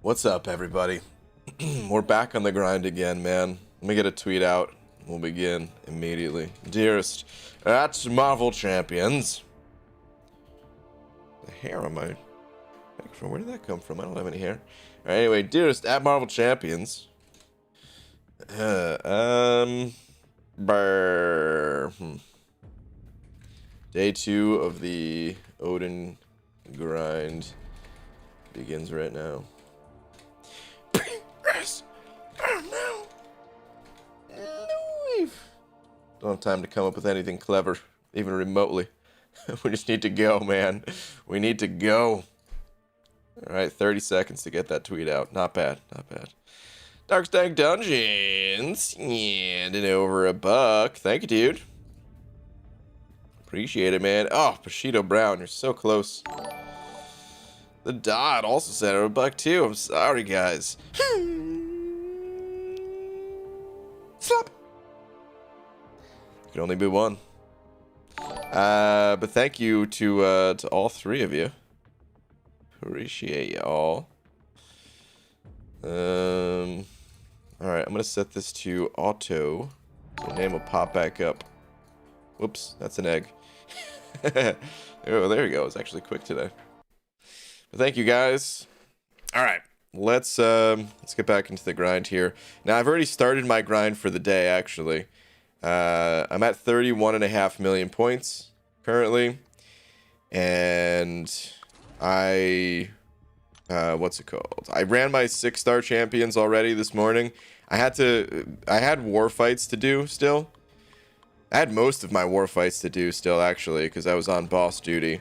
What's up, everybody? We're back on the grind again, man. Let me get a tweet out. We'll begin immediately. Dearest, at Marvel Champions. The hair on my microphone, where did that come from? I don't have any hair. Alright, anyway, dearest, at Marvel Champions. Day 2 of the Odin grind begins right now. Don't have time to come up with anything clever, even remotely. We just need to go, man. We need to go. Alright, 30 seconds to get that tweet out. Not bad, not bad. Dark Stank Dungeons. Handing over $1. Thank you, dude. Appreciate it, man. Oh, Bushido Brown, you're so close. The Dot also sent over $1 too. I'm sorry, guys. Slap. Could only be one. But thank you to all three of you. Appreciate y'all. Alright, I'm gonna set this to auto. So the name will pop back up. Whoops, that's an egg. Oh, there we go. It's actually quick today. But thank you, guys. Alright, let's get back into the grind here. Now, I've already started my grind for the day, actually. I'm at 31.5 million points currently, and I what's it called? I ran my 6-star champions already this morning. I had war fights to do still. I had most of my war fights to do still, actually, because I was on boss duty.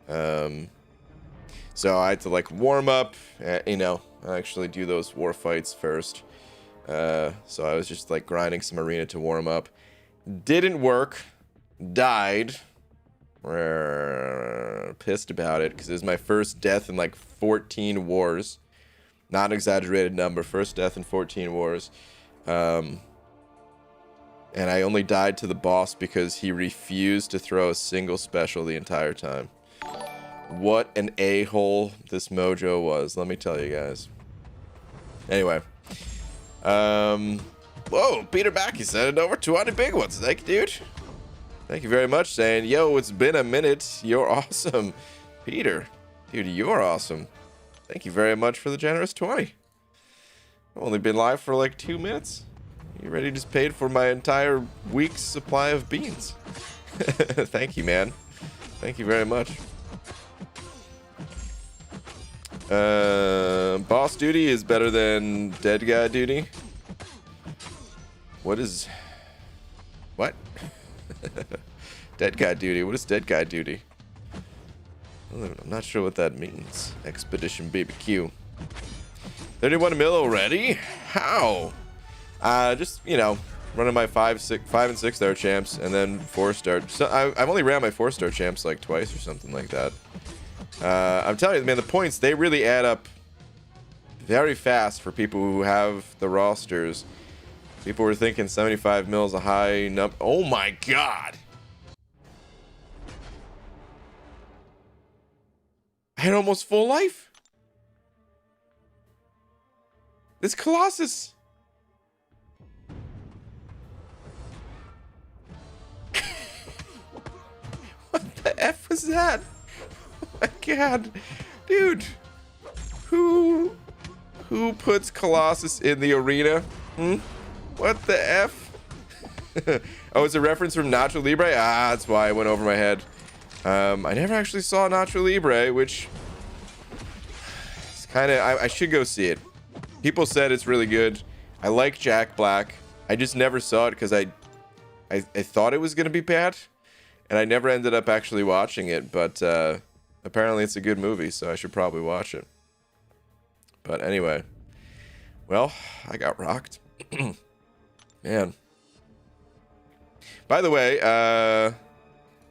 So I had to like warm up, you know, actually do those war fights first. So I was just like grinding some arena to warm up. Didn't work. Died. Pissed about it because it was my first death in like 14 wars. Not an exaggerated number. First death in 14 wars. And I only died to the boss because he refused to throw a single special the entire time. What an a-hole this Mojo was, let me tell you guys. Anyway. Whoa, Peter Back, he sent it over 200 big ones. Thank you, dude. Thank you very much, saying, yo, it's been a minute. You're awesome. Peter, dude, you're awesome. Thank you very much for the generous 20. I've only been live for like 2 minutes. You already just paid for my entire week's supply of beans. Thank you, man. Thank you very much. Boss duty is better than dead guy duty. What? Dead guy duty. What is dead guy duty? I'm not sure what that means. Expedition BBQ. 31 mil already? How? Just, you know, running my 5 and 6-star champs and then 4-star. So I've only ran my 4-star champs like twice or something like that. I'm telling you, man, the points, they really add up very fast for people who have the rosters. People were thinking 75 mil is a high number. Oh my god! I had almost full life. This Colossus. What the F was that? Oh my god. Dude. Who puts Colossus in the arena? What the F? Oh, it's a reference from Nacho Libre? Ah, that's why it went over my head. I never actually saw Nacho Libre, which is kind of... I should go see it. People said it's really good. I like Jack Black. I just never saw it because I thought it was going to be bad. And I never ended up actually watching it. But apparently it's a good movie, so I should probably watch it. But anyway. Well, I got rocked. Man. By the way,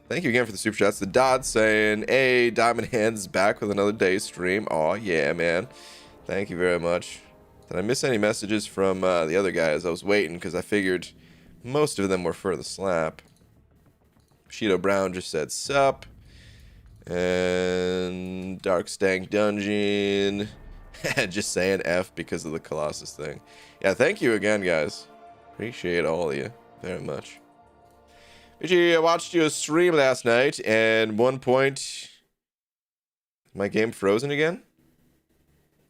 thank you again for the super chats. The Dot saying, hey, Diamond Hands is back with another day stream. Aw, yeah, man. Thank you very much. Did I miss any messages from the other guys? I was waiting because I figured most of them were for the slap. Bushido Brown just said sup. And Dark Stank Dungeon. Just saying F because of the Colossus thing. Yeah, thank you again, guys. Appreciate all of you very much. I watched your stream last night, and 1 point... My game frozen again?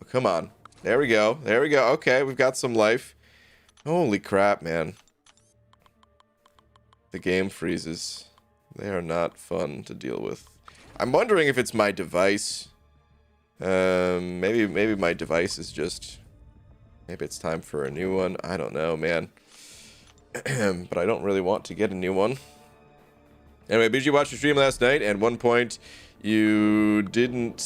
Oh, come on. There we go. There we go. Okay, we've got some life. Holy crap, man. The game freezes. They are not fun to deal with. I'm wondering if it's my device. Maybe my device is just... Maybe it's time for a new one. I don't know, man. But I don't really want to get a new one. Anyway, BG watched your stream last night, and 1 point you didn't...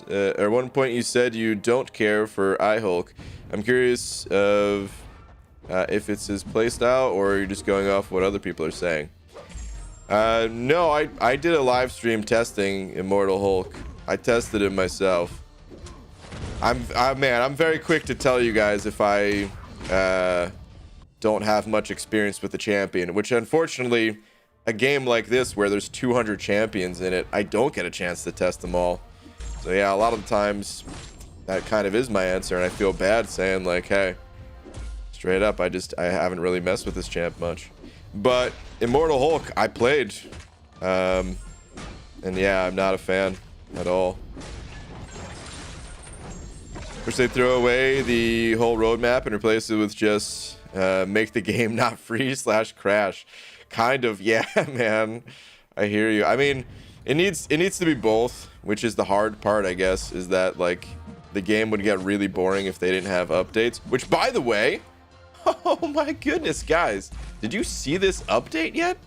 or 1 point you said you don't care for Hulk. I'm curious of if it's his playstyle, or you're just going off what other people are saying. No, I did a live stream testing Immortal Hulk. I tested it myself. Man, I'm very quick to tell you guys if I don't have much experience with the champion, which unfortunately, a game like this where there's 200 champions in it, I don't get a chance to test them all. So yeah, a lot of the times that kind of is my answer, and I feel bad saying like, hey, straight up, I haven't really messed with this champ much. But Immortal Hulk, I played, and yeah, I'm not a fan at all. Wish they'd throw away the whole roadmap and replace it with just make the game not freeze/crash. Kind of, yeah, man. I hear you. I mean, it needs to be both, which is the hard part, I guess, is that like the game would get really boring if they didn't have updates. Which, by the way, oh my goodness, guys, did you see this update yet?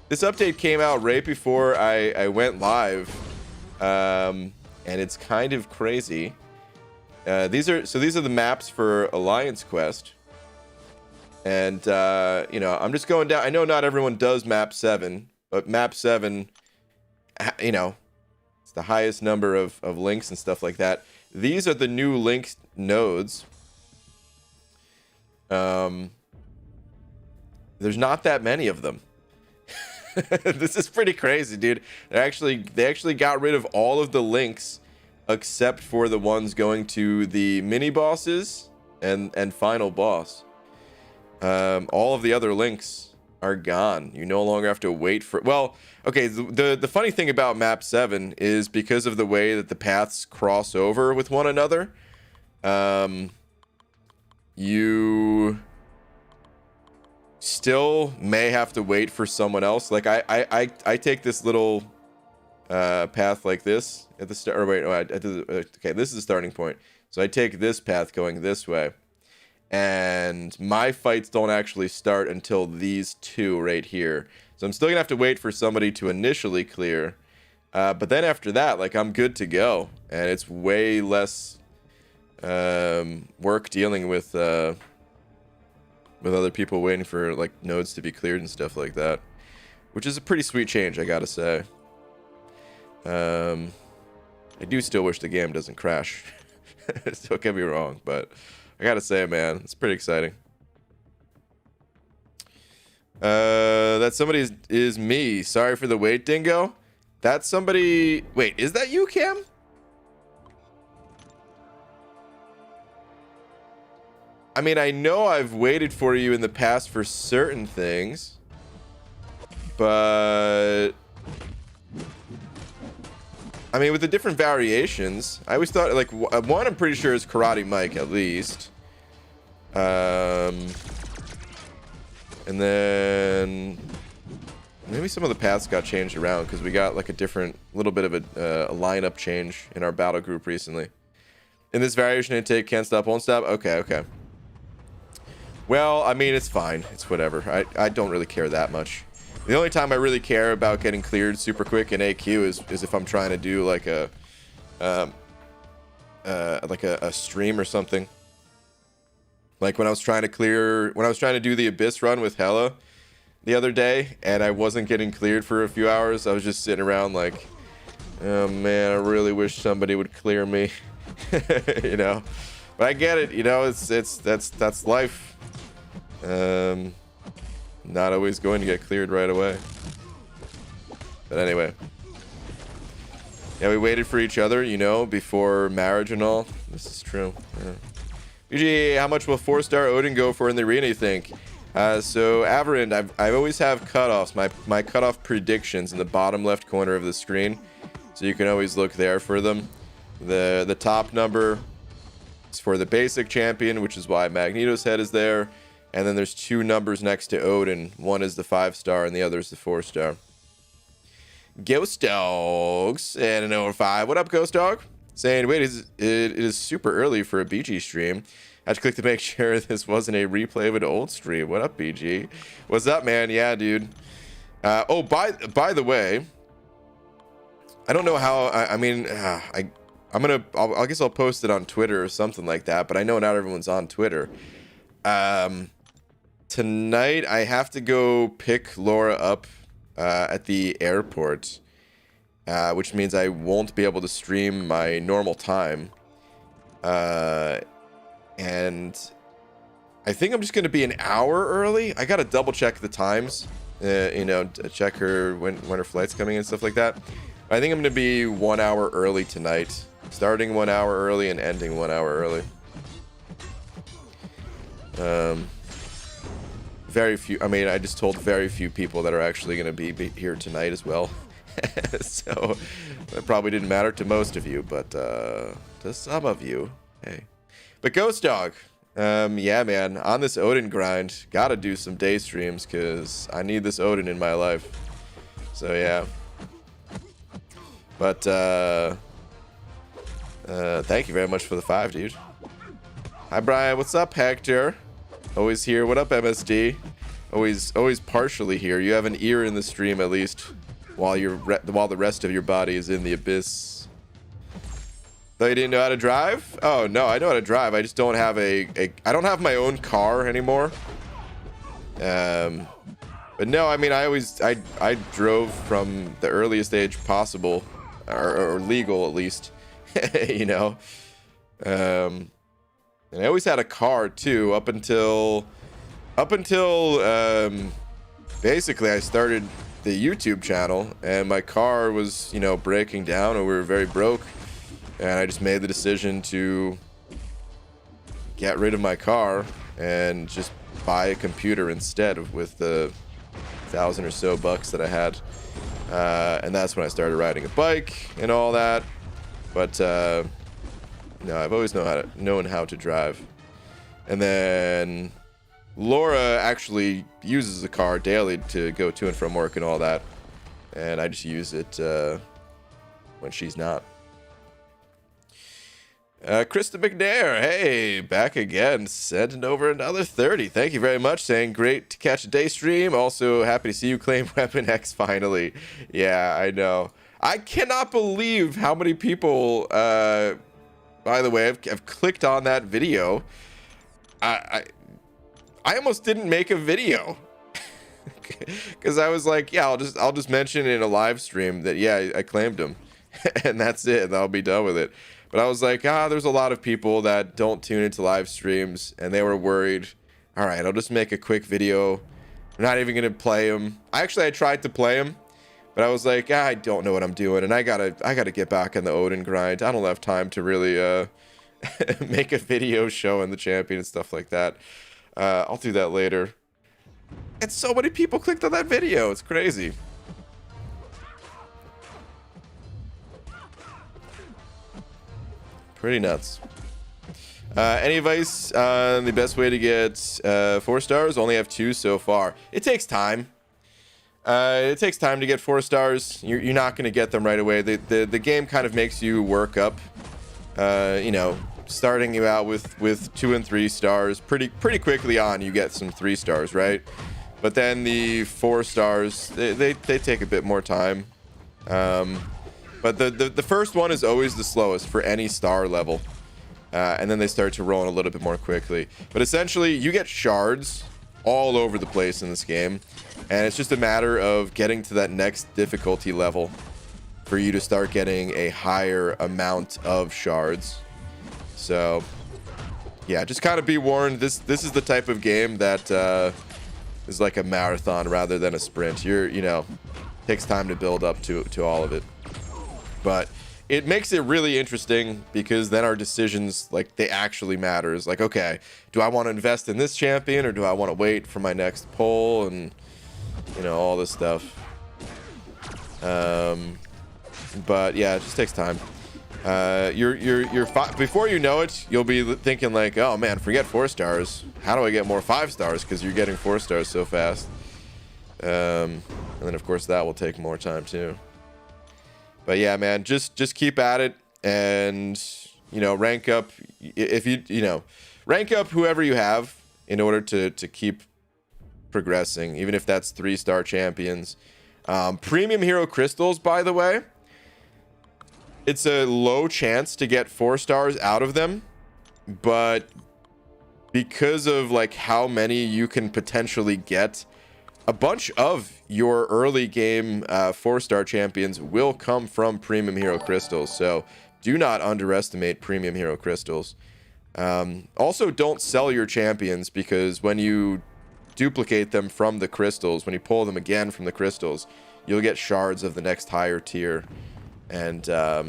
This update came out right before I went live, and it's kind of crazy. These are the maps for Alliance Quest, and you know, I'm just going down. I know not everyone does map 7, but map 7, you know, it's the highest number of links and stuff like that. These are the new linked nodes. There's not that many of them. This is pretty crazy, dude. They actually got rid of all of the links except for the ones going to the mini bosses and final boss. All of the other links are gone. You no longer have to wait for... Well, okay, the funny thing about map 7 is because of the way that the paths cross over with one another, you still may have to wait for someone else. Like I take this little path like this at the start, or wait, no, okay, this is the starting point. So I take this path going this way, and my fights don't actually start until these two right here. So I'm still gonna have to wait for somebody to initially clear, but then after that, like, I'm good to go, and it's way less work dealing with other people waiting for like nodes to be cleared and stuff like that, which is a pretty sweet change, I gotta say. I do still wish the game doesn't crash. Don't get me wrong, but I gotta say, man, it's pretty exciting. That somebody is me. Sorry for the wait, Dingo. That's somebody. Wait, is that you, Cam? I mean, I know I've waited for you in the past for certain things, but I mean, with the different variations, I always thought, like, one I'm pretty sure is Karate Mike, at least. And then maybe some of the paths got changed around because we got like a little bit of a lineup change in our battle group recently. In this variation, I take can't stop, won't stop. Okay. Well, I mean, it's fine. It's whatever. I don't really care that much. The only time I really care about getting cleared super quick in AQ is if I'm trying to do like a stream or something. Like when I was trying to do the Abyss run with Hella the other day, and I wasn't getting cleared for a few hours. I was just sitting around like, oh man, I really wish somebody would clear me. You know, but I get it. You know, that's life. Not always going to get cleared right away. But anyway. Yeah, we waited for each other, you know, before marriage and all. This is true. Yeah. BG, how much will 4-star Odin go for in the arena, you think? So Averend, I always have cutoffs, my cutoff predictions in the bottom left corner of the screen. So you can always look there for them. The top number is for the basic champion, which is why Magneto's head is there. And then there's 2 numbers next to Odin. One is the 5-star and the other is the 4-star. Ghost Dogs and an over 5. What up, Ghost Dog? Saying, wait, it is super early for a BG stream. I had to click to make sure this wasn't a replay of an old stream. What up, BG? What's up, man? Yeah, dude. Oh, by the way, I don't know how. I guess I'll post it on Twitter or something like that. But I know not everyone's on Twitter. Tonight I have to go pick Laura up at the airport, which means I won't be able to stream my normal time. And I think I'm just going to be an hour early. I got to double check the times, you know, to check when her flight's coming and stuff like that. I think I'm going to be 1 hour early tonight, starting 1 hour early and ending 1 hour early. Very few, I mean, I just told very few people that are actually going to be here tonight as well. So that probably didn't matter to most of you, but to some of you, hey. But Ghost Dog, yeah, man, on this Odin grind, gotta do some day streams because I need this Odin in my life. So yeah. But thank you very much for the 5, dude. Hi, Brian. What's up, Hector? Always here. What up, MSD? Always partially here. You have an ear in the stream at least, while the rest of your body is in the abyss. Thought you didn't know how to drive? Oh no, I know how to drive. I just don't have I don't have my own car anymore. But no, I mean I drove from the earliest age possible, or legal at least, you know. And I always had a car too up until basically I started the YouTube channel, and my car was, you know, breaking down, and we were very broke. And I just made the decision to get rid of my car and just buy a computer instead with the $1,000 or so bucks that I had. And that's when I started riding a bike and all that. But no, I've always known how to drive. And then Laura actually uses the car daily to go to and from work and all that. And I just use it when she's not. Krista McNair, hey, back again, sending over another 30. Thank you very much, saying great to catch a day stream. Also happy to see you claim Weapon X finally. Yeah, I know. I cannot believe how many people, by the way, have clicked on that video. I almost didn't make a video because I was like, yeah, I'll just mention in a live stream that, yeah, I claimed him and that's it. And I'll be done with it. But I was like, there's a lot of people that don't tune into live streams, and they were worried. All right, I'll just make a quick video. I'm not even going to play him. I tried to play him, but I was like, I don't know what I'm doing, and I gotta get back on the Odin grind. I don't have time to really make a video showing the champion and stuff like that. I'll do that later. And so many people clicked on that video. It's crazy. Pretty nuts. Any advice on the best way to get 4 stars? Only have 2 so far. It takes time. It takes time to get 4 stars. You're not going to get them right away. The game kind of makes you work up. You know, starting you out with 2 and 3 stars. Pretty quickly on, you get some 3 stars, right? But then the 4 stars, they take a bit more time. But the first one is always the slowest for any star level. And then they start to roll in a little bit more quickly. But essentially, you get shards all over the place in this game. And it's just a matter of getting to that next difficulty level for you to start getting a higher amount of shards. So, yeah, just kind of be warned. This is the type of game that is like a marathon rather than a sprint. You know, takes time to build up to all of it. But it makes it really interesting because then our decisions, like, they actually matters. Like, okay, do I want to invest in this champion or do I want to wait for my next pull and, you know, all this stuff. But yeah, it just takes time. Before you know it, you'll be thinking like, oh man, forget 4 stars. How do I get more 5 stars? Because you're getting 4 stars so fast. And then of course that will take more time too. But yeah, man, just keep at it, and you know, rank up if you know, rank up whoever you have in order to keep progressing, even if that's 3-star champions. Premium hero crystals, by the way, it's a low chance to get 4 stars out of them, but because of like how many you can potentially get, a bunch of your early game 4-star champions will come from premium hero crystals. So do not underestimate premium hero crystals. Also, don't sell your champions, because when you duplicate them from the crystals, when you pull them again from the crystals, you'll get shards of the next higher tier. And a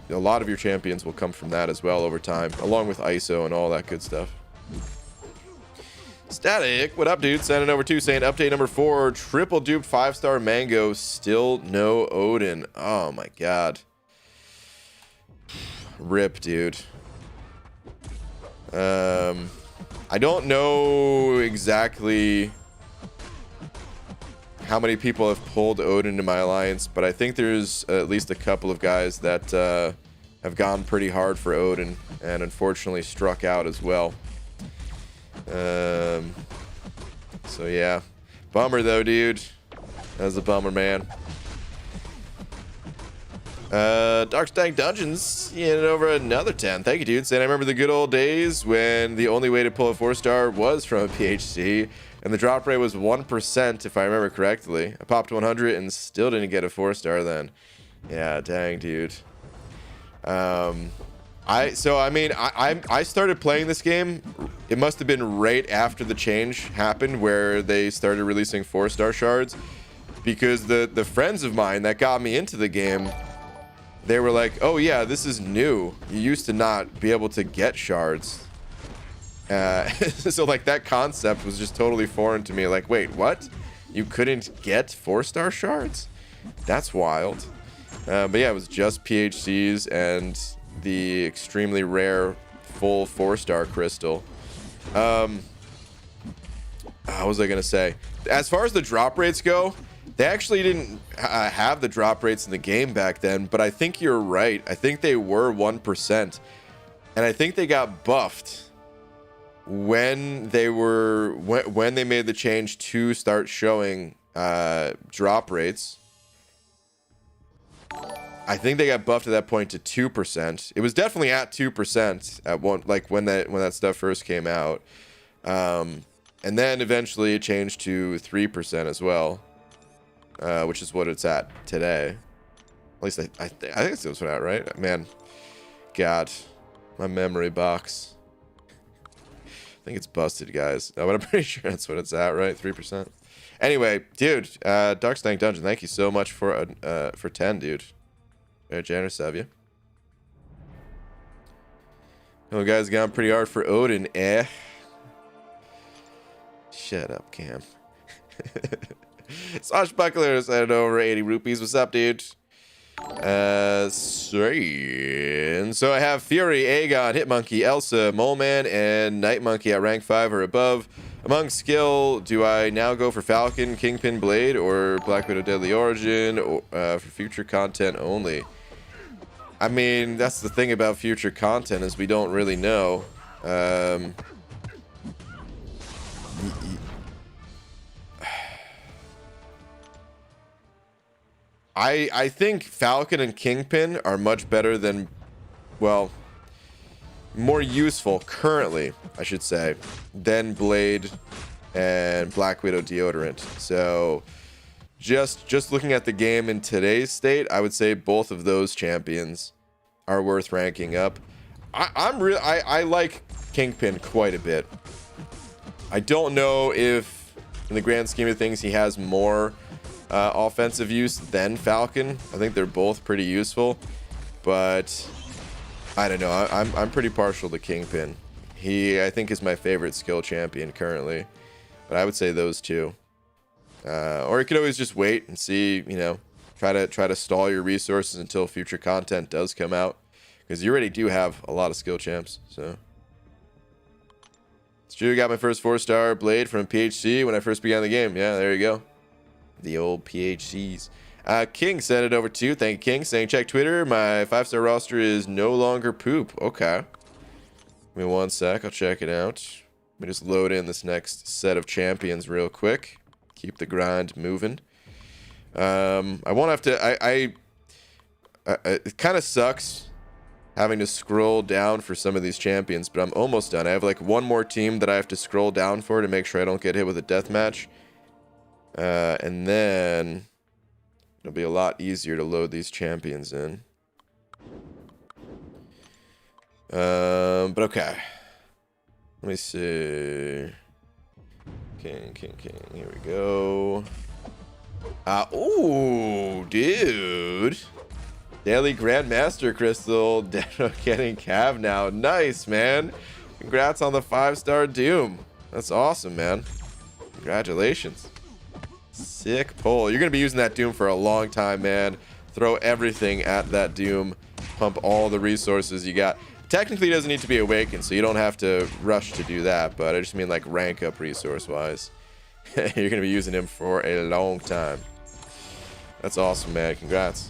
lot of your champions will come from that as well over time, along with ISO and all that good stuff. Static, what up, dude? Sending over 2 saying update number 4, triple duped 5-star Mango, still no Odin. Oh my god. Rip, dude. I don't know exactly how many people have pulled Odin to my alliance, but I think there's at least a couple of guys that have gone pretty hard for Odin and unfortunately struck out as well. So yeah, bummer though, dude. That's a bummer, man. Dark Stank Dungeons, you know, over another 10. Thank you, dude. Saying I remember the good old days when the only way to pull a 4-star was from a PHC, and the drop rate was 1%, if I remember correctly. I popped 100 and still didn't get a 4-star then. Yeah, dang, dude. I started playing this game. It must have been right after the change happened where they started releasing 4-star shards, because the friends of mine that got me into the game, they were like, oh yeah, this is new. You used to not be able to get shards. So like that concept was just totally foreign to me. Like, wait, what? You couldn't get 4-star shards? That's wild. But yeah, it was just PHCs and the extremely rare full 4-star crystal. What was I gonna say? As far as the drop rates go, they actually didn't have the drop rates in the game back then, but I think you're right. I think they were 1%, and I think they got buffed when they were when they made the change to start showing drop rates. I think they got buffed at that point to 2%. It was definitely at 2% at one, like when that stuff first came out, and then eventually it changed to 3% as well, which is what it's at today. At least I think that's what's at, right? Man, God, my memory box. I think it's busted, guys. No, but I'm pretty sure that's what it's at, right? 3%. Anyway, dude, Dark Stank Dungeon, thank you so much for 10, dude. Very generous of you. Oh, guys, gone pretty hard for Odin, eh? Shut up, Cam. Swashbuckler sent over 80 rupees. What's up, dude? And so I have Fury, Aegon, Hitmonkey, Elsa, Moleman, and Night Monkey at rank 5 or above. Among skill, do I now go for Falcon, Kingpin, Blade, or Black Widow, Deadly Origin, or, for future content only? I mean, that's the thing about future content, is we don't really know. I think Falcon and Kingpin are much better than, well, more useful currently, I should say, than Blade and Black Widow deodorant. So just looking at the game in today's state, I would say both of those champions are worth ranking up. I like Kingpin quite a bit. I don't know if in the grand scheme of things he has more offensive use than Falcon. I think they're both pretty useful, but I don't know. I'm pretty partial to Kingpin. He, I think, is my favorite skill champion currently, but I would say those two. Or you could always just wait and see, you know, try to stall your resources until future content does come out, because you already do have a lot of skill champs. So it's true. I got my first 4-star blade from PHC when I first began the game. Yeah, there you go. The old PHCs. King sent it over to. Thank you, King. Saying, check Twitter. My 5-star roster is no longer poop. Okay. Give me 1 sec. I'll check it out. Let me just load in this next set of champions real quick. Keep the grind moving. I won't have to. It kind of sucks having to scroll down for some of these champions, but I'm almost done. I have like one more team that I have to scroll down for to make sure I don't get hit with a death match. And then it'll be a lot easier to load these champions in. But okay. Let me see. King. Here we go. Ooh, dude. Daily Grandmaster Crystal. Getting Cav now. Nice, man. Congrats on the 5-star Doom. That's awesome, man. Congratulations. Sick pull. You're going to be using that Doom for a long time, man. Throw everything at that Doom. Pump all the resources you got. Technically, it doesn't need to be awakened, so you don't have to rush to do that, but I just mean like rank up resource-wise. You're going to be using him for a long time. That's awesome, man. Congrats.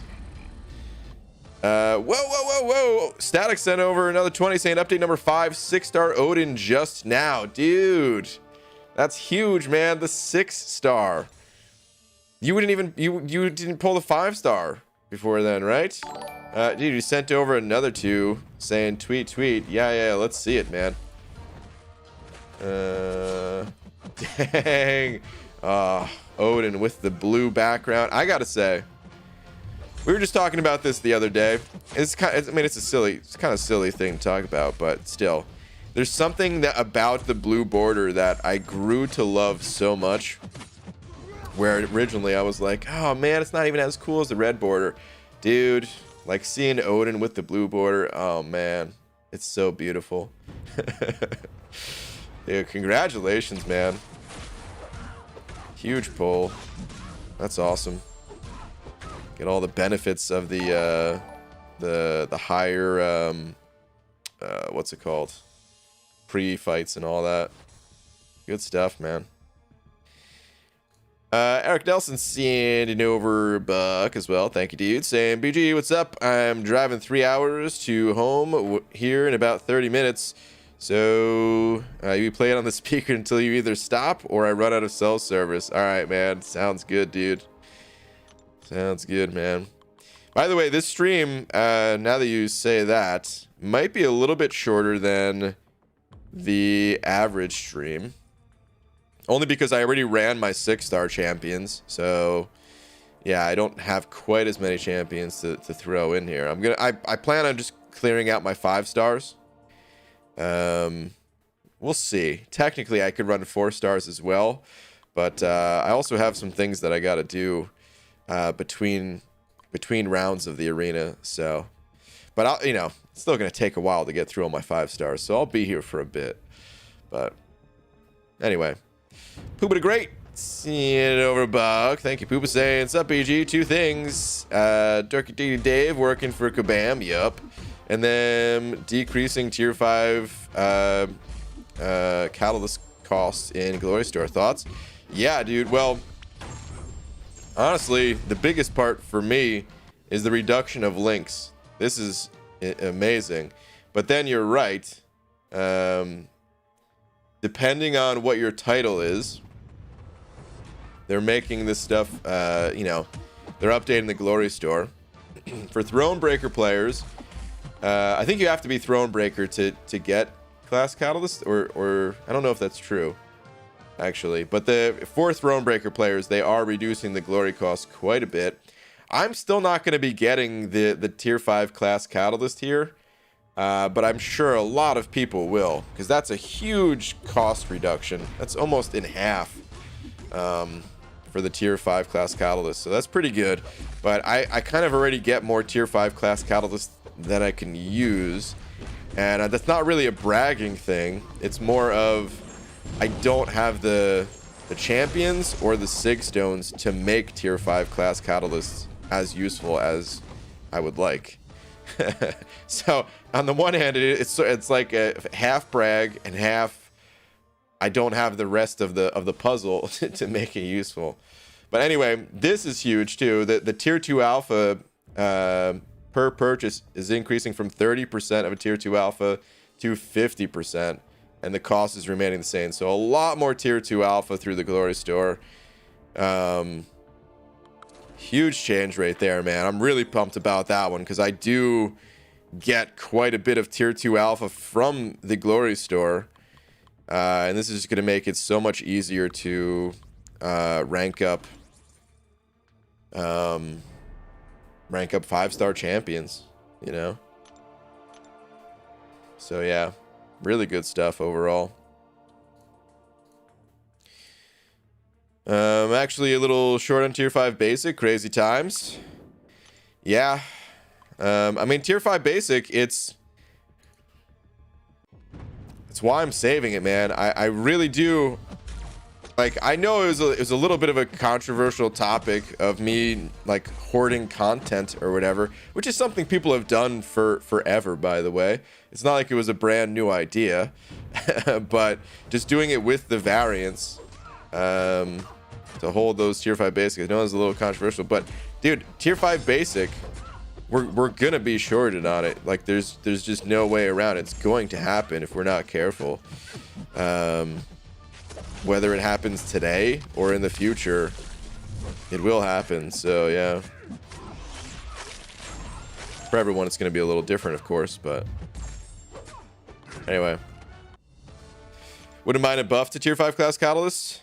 Whoa. Static sent over another 20 saying update number 5, 6-star Odin just now. Dude, that's huge, man. The 6-star. You wouldn't even, you didn't pull the 5-star before then, right? Dude, you sent over another 2 saying tweet. Yeah, let's see it, man. Dang. Odin with the blue background. I gotta say, we were just talking about this the other day. It's kind of, I mean, it's kind of silly thing to talk about, but still, there's something about the blue border that I grew to love so much. Where originally I was like, oh man, it's not even as cool as the red border, dude. Like seeing Odin with the blue border, oh man, it's so beautiful. Dude, congratulations, man. Huge pull. That's awesome. Get all the benefits of the higher what's it called? Pre-fights and all that. Good stuff, man. Eric Nelson sending over Buck as well. Thank you, dude. Saying, BG, what's up? I'm driving 3 hours to home here in about 30 minutes. So you play it on the speaker until you either stop or I run out of cell service. All right, man. Sounds good, dude. Sounds good, man. By the way, this stream, now that you say that, might be a little bit shorter than the average stream. Only because I already ran my 6-star champions, so yeah, I don't have quite as many champions to throw in here. I plan on just clearing out my 5-stars. We'll see. Technically, I could run 4-stars as well, but I also have some things that I got to do between rounds of the arena. So, but I'll, you know, it's still gonna take a while to get through all my 5-stars, so I'll be here for a bit. But anyway. Poopa the Great, seeing it over Buck. Thank you, Poopa, saying, what's up, BG? 2 things. Dirty Dave working for Kabam, yup. And then decreasing tier 5 catalyst costs in Glory Store. Thoughts? Yeah, dude. Well, honestly, the biggest part for me is the reduction of links. This is amazing. But then you're right. Depending on what your title is, they're making this stuff, you know, they're updating the Glory Store. For Thronebreaker players, I think you have to be Thronebreaker to get Class Catalyst, or I don't know if that's true, actually. But for Thronebreaker players, they are reducing the glory cost quite a bit. I'm still not going to be getting the Tier 5 Class Catalyst here. But I'm sure a lot of people will, because that's a huge cost reduction. That's almost in half for for the tier 5 class catalyst, so that's pretty good. But I kind of already get more tier 5 class catalyst that I can use, and that's not really a bragging thing. It's more of I don't have the champions or the sig stones to make tier 5 class catalysts as useful as I would like. So on the one hand, it's like a half brag and half I don't have the rest of the puzzle to make it useful. But anyway, this is huge too. The tier 2 alpha per purchase is increasing from 30% of a tier 2 alpha to 50%, and the cost is remaining the same. So a lot more tier 2 alpha through the Glory Store. Huge change rate there, man. I'm really pumped about that one because I do get quite a bit of tier 2 alpha from the Glory Store. And this is just going to make it so much easier to rank up 5-star champions, you know? So yeah, really good stuff overall. Actually a little short on tier 5 basic, crazy times. Yeah. I mean, tier 5 basic, it's why I'm saving it, man. I really do. Like, I know it was a little bit of a controversial topic of me like hoarding content or whatever, which is something people have done forever, by the way. It's not like it was a brand new idea, but just doing it with the variants to hold those tier 5 basic. I know it's a little controversial, but dude, tier 5 basic, we're gonna be shorted on it. Like, there's just no way around it. It's going to happen if we're not careful. Whether it happens today or in the future, it will happen. So yeah, for everyone it's going to be a little different, of course, but anyway, wouldn't mind a buff to tier 5 class catalysts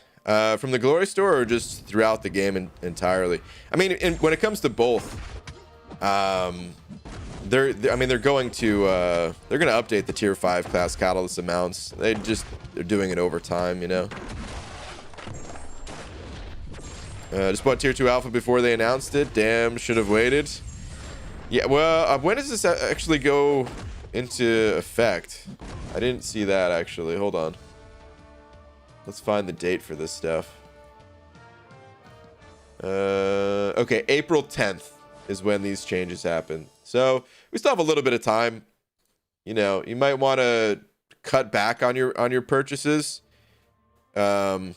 from the Glory Store or just throughout the game entirely. I mean, when it comes to both, they're going to update the tier 5 class catalyst amounts. They're doing it over time, you know. Just bought tier 2 alpha before they announced it. Damn, should have waited. Yeah, well, when does this actually go into effect? I didn't see that actually. Hold on. Let's find the date for this stuff. Okay, April 10th is when these changes happen. So we still have a little bit of time. You know, you might want to cut back on your purchases. I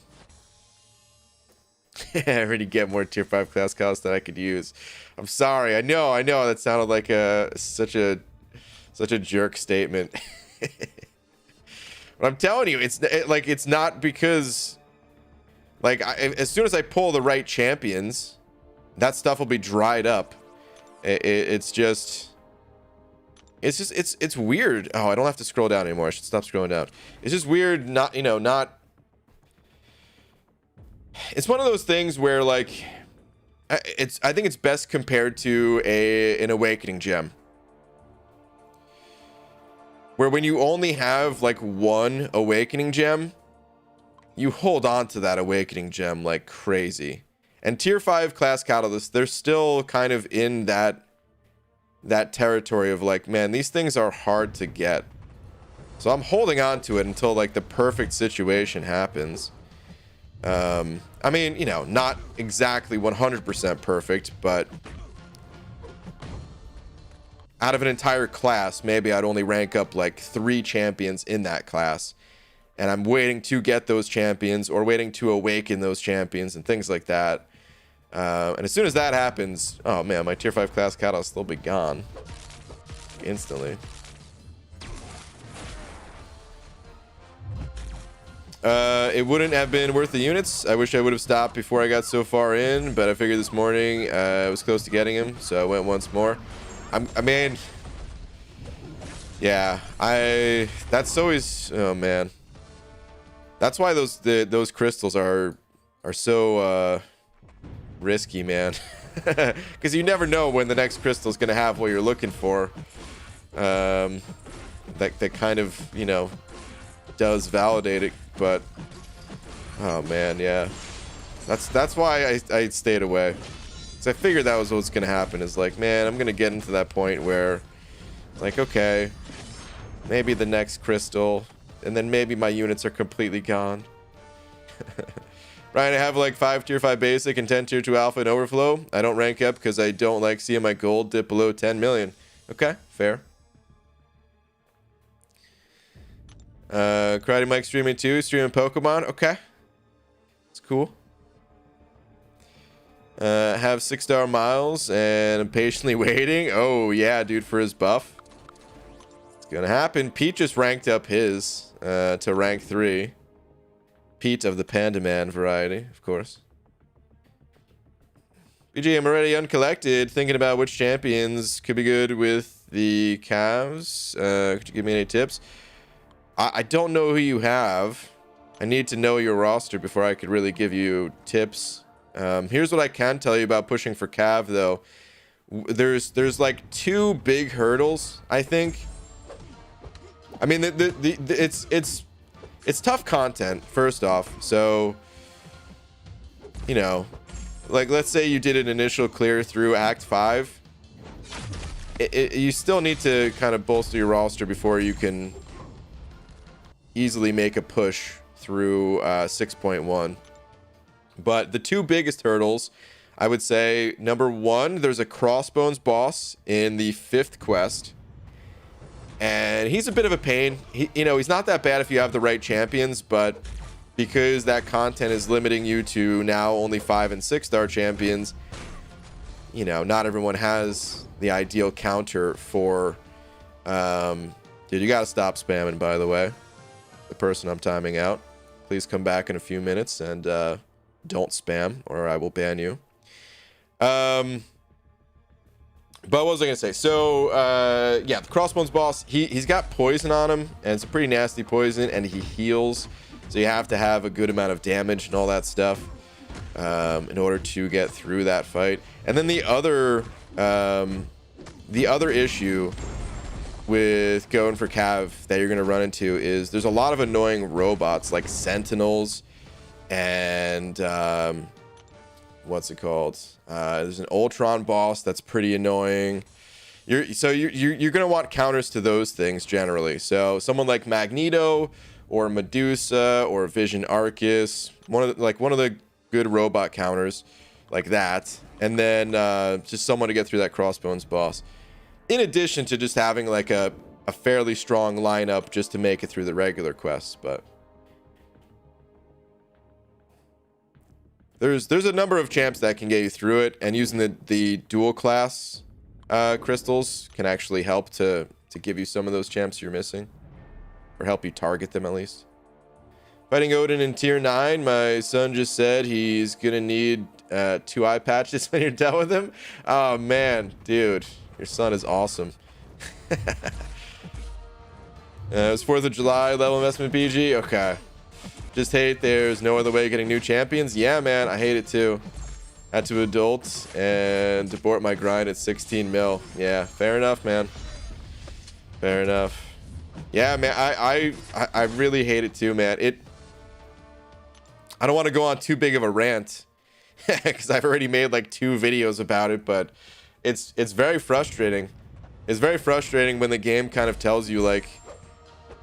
already get more tier 5 class costs that I could use. I'm sorry. I know that sounded like such a jerk statement. But I'm telling you, it's not because as soon as I pull the right champions, that stuff will be dried up. It's weird. Oh, I don't have to scroll down anymore. I should stop scrolling down. It's just weird. It's one of those things where I think it's best compared to an awakening gem, where when you only have like one awakening gem, you hold on to that awakening gem like crazy. And tier 5 class catalysts, they're still kind of in that territory of like, man, these things are hard to get. So I'm holding on to it until like the perfect situation happens. I mean, you know, not exactly 100% perfect, but out of an entire class, maybe I'd only rank up like 3 champions in that class. And I'm waiting to get those champions or waiting to awaken those champions and things like that. And as soon as that happens, oh man, my tier 5 class catalyst will be gone instantly. It wouldn't have been worth the units. I wish I would have stopped before I got so far in, but I figured this morning I was close to getting him, so I went once more. I mean, yeah, that's always, oh man, that's why those crystals are so risky, man, because you never know when the next crystal is gonna have what you're looking for. That kind of, you know, does validate it, but oh man, yeah, That's why I stayed away. Because I figured that was what's going to happen. Is like, man, I'm going to get into that point where, like, okay, maybe the next crystal, and then maybe my units are completely gone. Ryan, I have like 5 tier 5 basic and 10 tier 2 alpha and overflow. I don't rank up because I don't like seeing my gold dip below 10 million. Okay, fair. Karate Mike streaming too, streaming Pokemon. Okay, it's cool. Have 6-star miles and I'm patiently waiting. Oh yeah, dude, for his buff. It's gonna happen. Pete just ranked up his to rank 3. Pete of the Panda Man variety, of course. BG, I'm already uncollected, thinking about which champions could be good with the Cavs. Could you give me any tips? I don't know who you have. I need to know your roster before I could really give you tips. Here's what I can tell you about pushing for Cav, though. There's like 2 big hurdles, I think. I mean, it's tough content, first off. So, you know, like, let's say you did an initial clear through Act 5. You still need to kind of bolster your roster before you can easily make a push through 6.1. But the 2 biggest hurdles, I would say, number 1, there's a Crossbones boss in the 5th quest. And he's a bit of a pain. He's not that bad if you have the right champions, but because that content is limiting you to now only 5 and 6-star champions, not everyone has the ideal counter for... dude, you gotta stop spamming, by the way. The person I'm timing out. Please come back in a few minutes and don't spam, or I will ban you. But what was I gonna say? So yeah, the Crossbones boss, he's got poison on him, and it's a pretty nasty poison, and he heals, so you have to have a good amount of damage and all that stuff in order to get through that fight. And then the other issue with going for Cav that you're gonna run into is there's a lot of annoying robots like Sentinels and what's it called? There's an Ultron boss that's pretty annoying. You're gonna want counters to those things generally. So someone like Magneto or Medusa or Vision Arcus, one of the good robot counters like that, and then just someone to get through that Crossbones boss. In addition to just having like a fairly strong lineup just to make it through the regular quests, but. There's a number of champs that can get you through it, and using the dual class crystals can actually help to give you some of those champs you're missing, or help you target them at least. Fighting Odin in tier 9, my son just said he's gonna need 2 eye patches when you're done with him. Oh man, dude, your son is awesome. It was 4th of July, level investment BG. Okay. Just hate there's no other way of getting new champions. Yeah, man, I hate it too. Had to adult and abort my grind at 16 mil. Yeah, fair enough, man. Fair enough. Yeah, man, I really hate it too, man. I don't want to go on too big of a rant because I've already made like 2 videos about it, but it's very frustrating. It's very frustrating when the game kind of tells you like,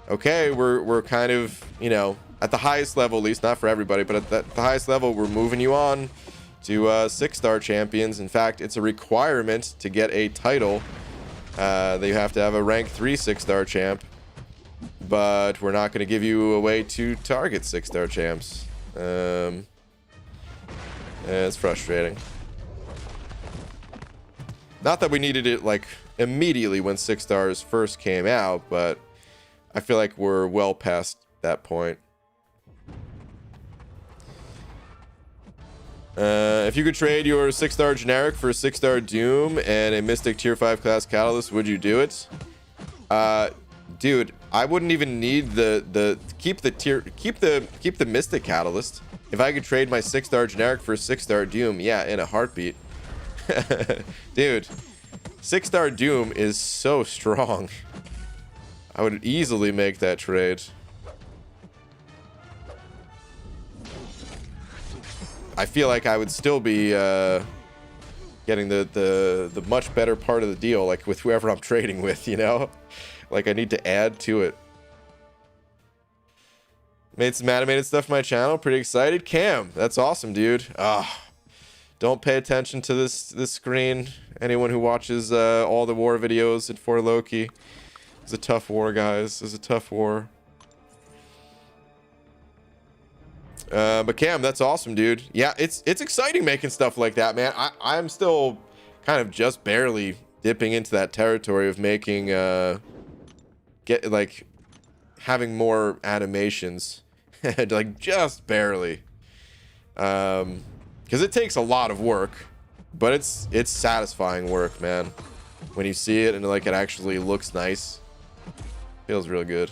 okay, we're kind of, at the highest level, at least, not for everybody, but at the highest level, we're moving you on to 6-star champions. In fact, it's a requirement to get a title that you have to have a rank 3 6-star champ. But we're not going to give you a way to target 6-star champs. It's frustrating. Not that we needed it like immediately when 6 stars first came out, but I feel like we're well past that point. If you could trade your 6-star generic for a 6-star Doom and a Mystic tier 5 class Catalyst, would you do it? Dude, I wouldn't even need keep the Mystic Catalyst. If I could trade my 6-star generic for a 6-star Doom, yeah, in a heartbeat. Dude, 6-star Doom is so strong. I would easily make that trade. I feel like I would still be getting the much better part of the deal, like with whoever I'm trading with, you know? Like I need to add to it. Made some animated stuff for my channel. Pretty excited. Cam, that's awesome, dude. Don't pay attention to this screen. Anyone who watches all the war videos at For Loki. It's a tough war, guys. It's a tough war. But Cam, that's awesome, dude. Yeah, it's exciting making stuff like that, man. I'm still kind of just barely dipping into that territory of making having more animations. Like just barely. Because it takes a lot of work, but it's satisfying work, man. When you see it and like it actually looks nice, feels real good.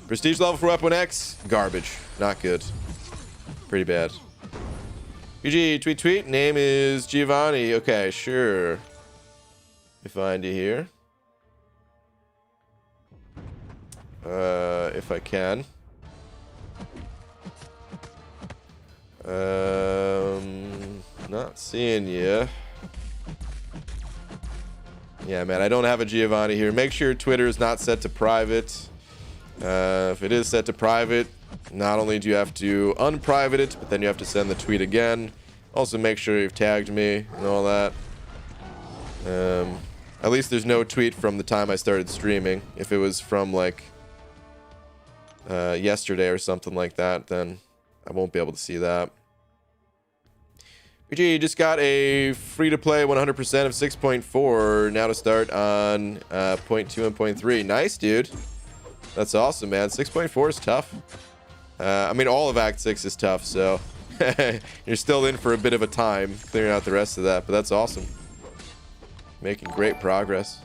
Prestige level for Weapon X, garbage, not good, pretty bad. UG tweet. Name is Giovanni. Okay, sure. Let me find you here. If I can. Not seeing you. Yeah, man, I don't have a Giovanni here. Make sure Twitter is not set to private. If it is set to private, not only do you have to unprivate it, but then you have to send the tweet again. Also, make sure you've tagged me and all that. At least there's no tweet from the time I started streaming. If it was from like yesterday or something like that, then I won't be able to see that. BG just got a free-to-play 100% of 6.4 now to start on 0.2 and 0.3. Nice, dude. That's awesome, man. 6.4 is tough. I mean, all of Act 6 is tough, so you're still in for a bit of a time clearing out the rest of that, but that's awesome. Making great progress.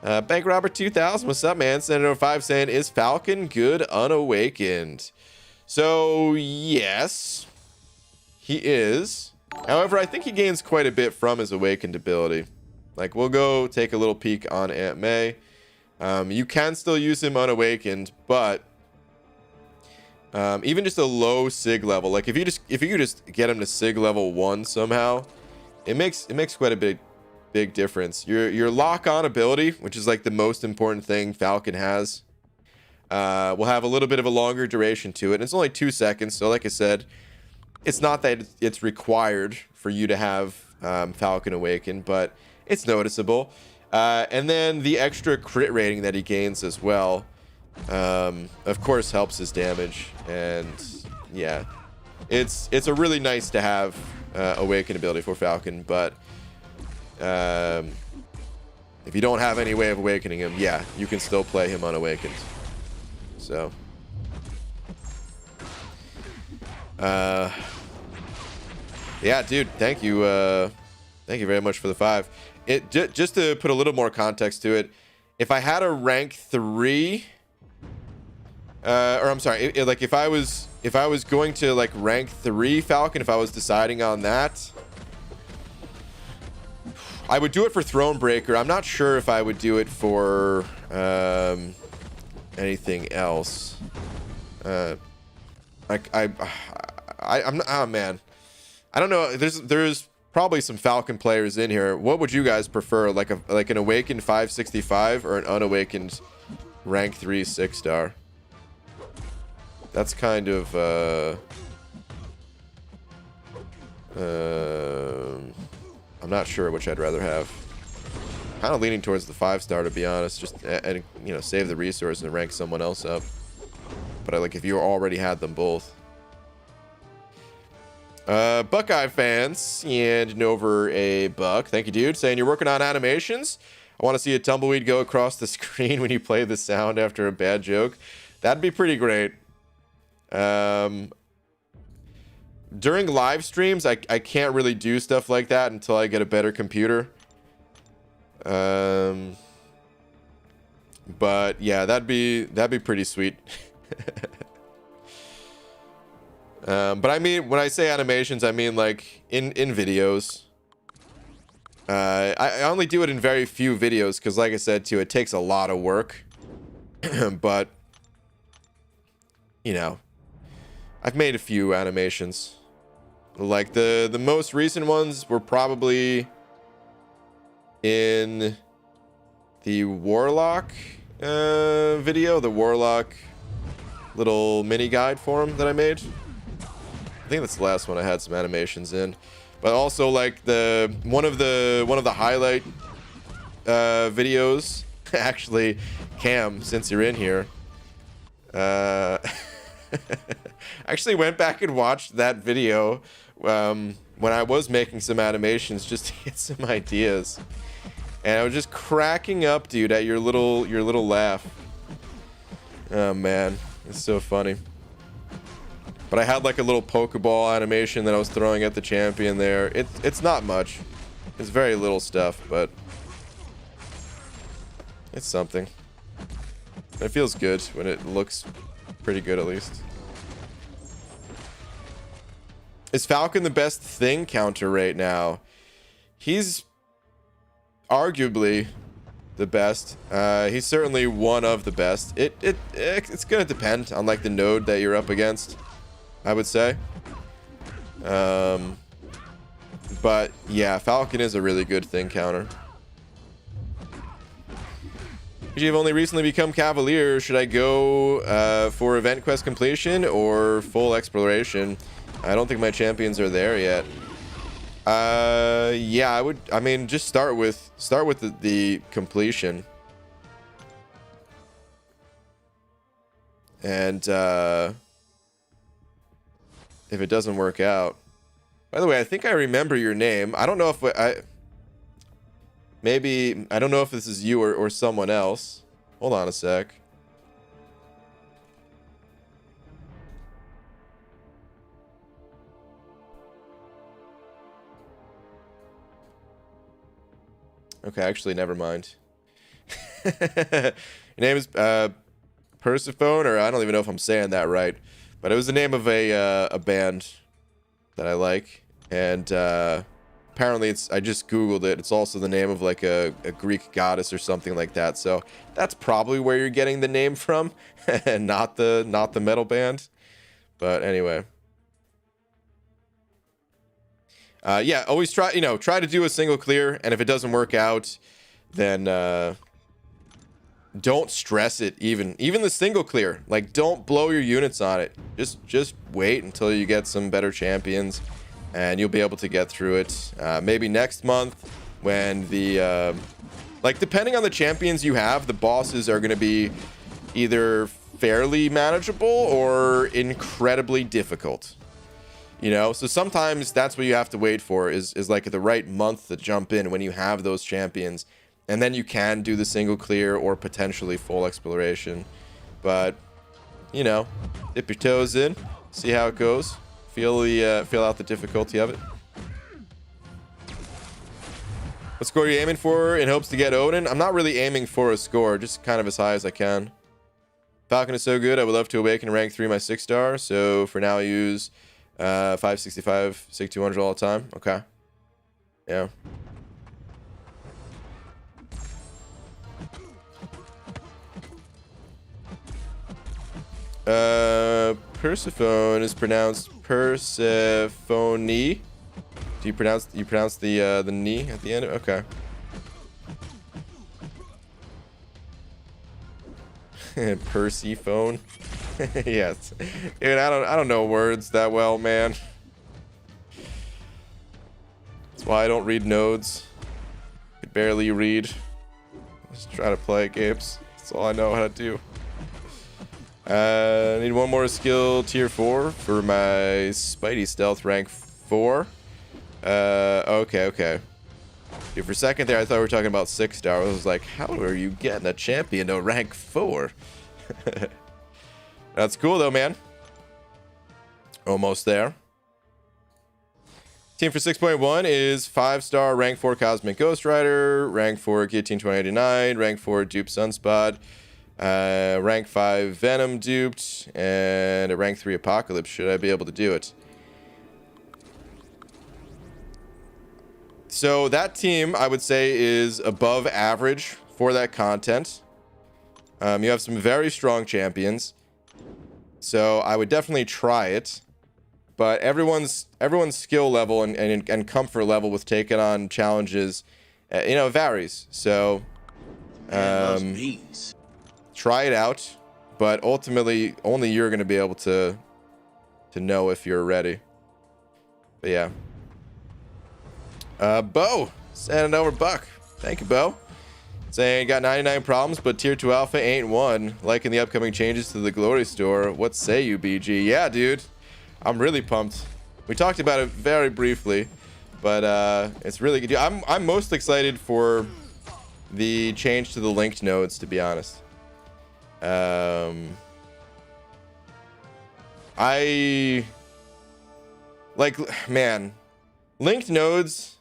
Bank Robert 2000, what's up, man? Senator 5 saying, is Falcon good unawakened? So, yes, he is. However, I think he gains quite a bit from his awakened ability. Like, we'll go take a little peek on Aunt May. You can still use him unawakened, but even just a low sig level, like if you just get him to sig level 1 somehow, it makes quite a big difference. Your lock on ability, which is like the most important thing Falcon has, will have a little bit of a longer duration to it, and it's only 2 seconds. So like I said, it's not that it's required for you to have Falcon awaken, but it's noticeable. And then the extra crit rating that he gains as well, of course, helps his damage. And yeah, it's a really nice to have awaken ability for Falcon. But if you don't have any way of awakening him, yeah, you can still play him unawakened. So yeah, dude, thank you very much for the 5. Just to put a little more context to it, if I had a rank 3, or I'm sorry, like if I was going to like rank 3 Falcon, if I was deciding on that, I would do it for Thronebreaker. I'm not sure if I would do it for anything else. I'm oh man, I don't know. There's probably some Falcon players in here. What would you guys prefer, like an awakened 565 or an unawakened rank 3 6-star? That's kind of I'm not sure which I'd rather have. Kind of leaning towards the 5-star, to be honest. Just and you know, save the resource and rank someone else up. But like if you already had them both. Buckeye fans, and over a buck. Thank you, dude. Saying you're working on animations. I want to see a tumbleweed go across the screen when you play the sound after a bad joke. That'd be pretty great. During live streams, I can't really do stuff like that until I get a better computer. But yeah, that'd be pretty sweet. But I mean, when I say animations, I mean like in videos. I only do it in very few videos because, like I said too, it takes a lot of work. But you know, I've made a few animations. Like the most recent ones were probably in the Warlock video, the Warlock little mini guide for him that I made. I think that's the last one I had some animations in. But also like the one of the highlight videos. Actually, Cam, since you're in here, I actually went back and watched that video when I was making some animations just to get some ideas, and I was just cracking up, dude, at your little laugh. Oh man, it's so funny. But I had like a little Pokeball animation that I was throwing at the champion there. It's not much. It's very little stuff, but it's something. It feels good when it looks pretty good, at least. Is Falcon the best thing counter right now? He's arguably the best. He's certainly one of the best. It's gonna depend on like the node that you're up against, I would say. But yeah, Falcon is a really good thing counter. You've only recently become Cavalier. Should I go for event quest completion or full exploration? I don't think my champions are there yet. Yeah, I would. I mean, just start with the completion. And if it doesn't work out. By the way, I think I remember your name. I don't know if maybe I don't know if this is you or someone else. Hold on a sec. Okay, actually, never mind. Your name is Persephone, or I don't even know if I'm saying that right, but it was the name of a band that I like, and apparently I just googled it. It's also the name of like a Greek goddess or something like that. So that's probably where you're getting the name from, and not the metal band. But anyway. Yeah, always try to do a single clear, and if it doesn't work out, then don't stress it. Even the single clear, like, don't blow your units on it. Just wait until you get some better champions, and you'll be able to get through it. Maybe next month, when the like, depending on the champions you have, the bosses are going to be either fairly manageable or incredibly difficult. You know, so sometimes that's what you have to wait for, is like the right month to jump in when you have those champions, and then you can do the single clear or potentially full exploration. But, you know, dip your toes in, see how it goes, feel out the difficulty of it. What score are you aiming for in hopes to get Odin? I'm not really aiming for a score, just kind of as high as I can. Falcon is so good, I would love to awaken rank 3 my 6-star, so for now I use 565, 6200 all the time. Okay. Yeah. Persephone is pronounced Persephone. Do you pronounce the knee at the end? Okay. Persephone. Yes. Dude, I don't know words that well, man. That's why I don't read nodes. I could barely read. Just try to play games. That's all I know how to do. I need one more skill, tier 4 for my Spidey stealth rank 4. Okay. Dude, for a second there, I thought we were talking about 6-star. I was like, how are you getting a champion to rank 4? That's cool though, man. Almost there. Team for 6.1 is 5-star rank 4 Cosmic Ghost Rider, rank 4 Guillotine 2089, rank 4 Dupe Sunspot, rank 5 Venom duped, and a rank 3 Apocalypse. Should I be able to do it? So that team, I would say, is above average for that content. You have some very strong champions. So I would definitely try it. But everyone's skill level and comfort level with taking on challenges, you know, varies. So try it out, but ultimately only you're going to be able to know if you're ready. But yeah. Bo sending over Buck. Thank you, Bo. Saying got 99 problems, but tier 2 alpha ain't one. Liking the upcoming changes to the Glory Store. What say you, BG? Yeah, dude. I'm really pumped. We talked about it very briefly, but it's really good. I'm most excited for the change to the linked nodes, to be honest. I like, man, linked nodes.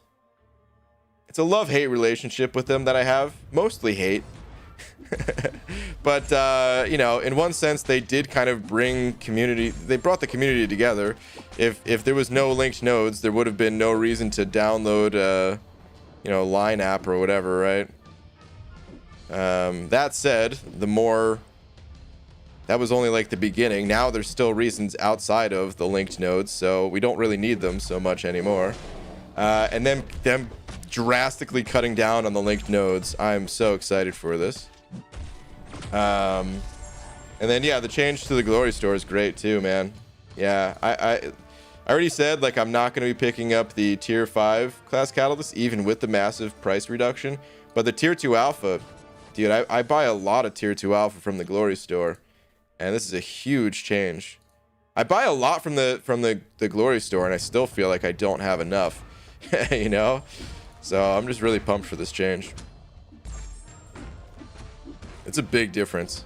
It's a love-hate relationship with them that I have. Mostly hate. But you know, in one sense they did kind of bring community, they brought the community together. If there was no linked nodes, there would have been no reason to download you know, Line app or whatever, right? That said, that was only like the beginning. Now there's still reasons outside of the linked nodes, so we don't really need them so much anymore. And then them drastically cutting down on the linked nodes. I'm so excited for this. And then yeah, the change to the Glory Store is great too, man. Yeah, I already said, like, I'm not going to be picking up the tier 5 class catalyst even with the massive price reduction, but the tier 2 alpha, dude, I buy a lot of tier 2 alpha from the Glory Store, and this is a huge change. I buy a lot from the Glory Store, and I still feel like I don't have enough. You know, so I'm just really pumped for this change. It's a big difference.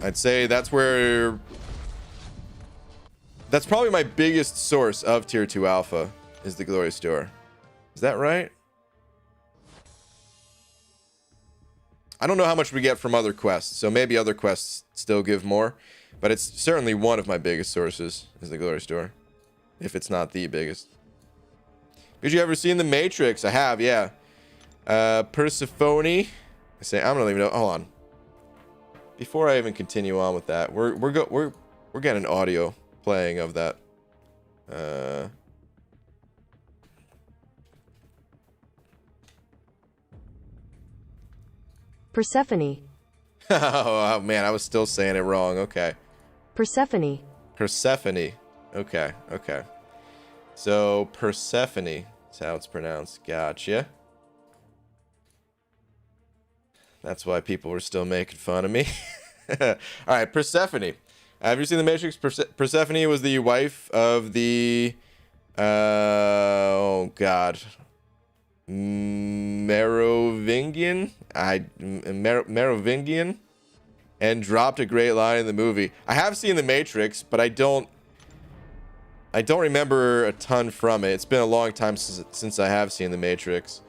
I'd say that's probably my biggest source of tier 2 alpha is the Glory Store. Is that right? I don't know how much we get from other quests, so maybe other quests still give more, but it's certainly one of my biggest sources is the Glory Store, if it's not the biggest. Did you ever seen The Matrix? I have, yeah. Persephone. I don't even know. Hold on. Before I even continue on with that, we're getting audio playing of that. Persephone. Oh man, I was still saying it wrong. Okay. Persephone. Persephone. Okay. Okay. So Persephone is how it's pronounced. Gotcha. That's why people were still making fun of me. All right, Persephone. Have you seen The Matrix? Persephone was the wife of the oh god, Merovingian. Merovingian, and dropped a great line in the movie. I have seen The Matrix, but I don't remember a ton from it. It's been a long time since I have seen The Matrix.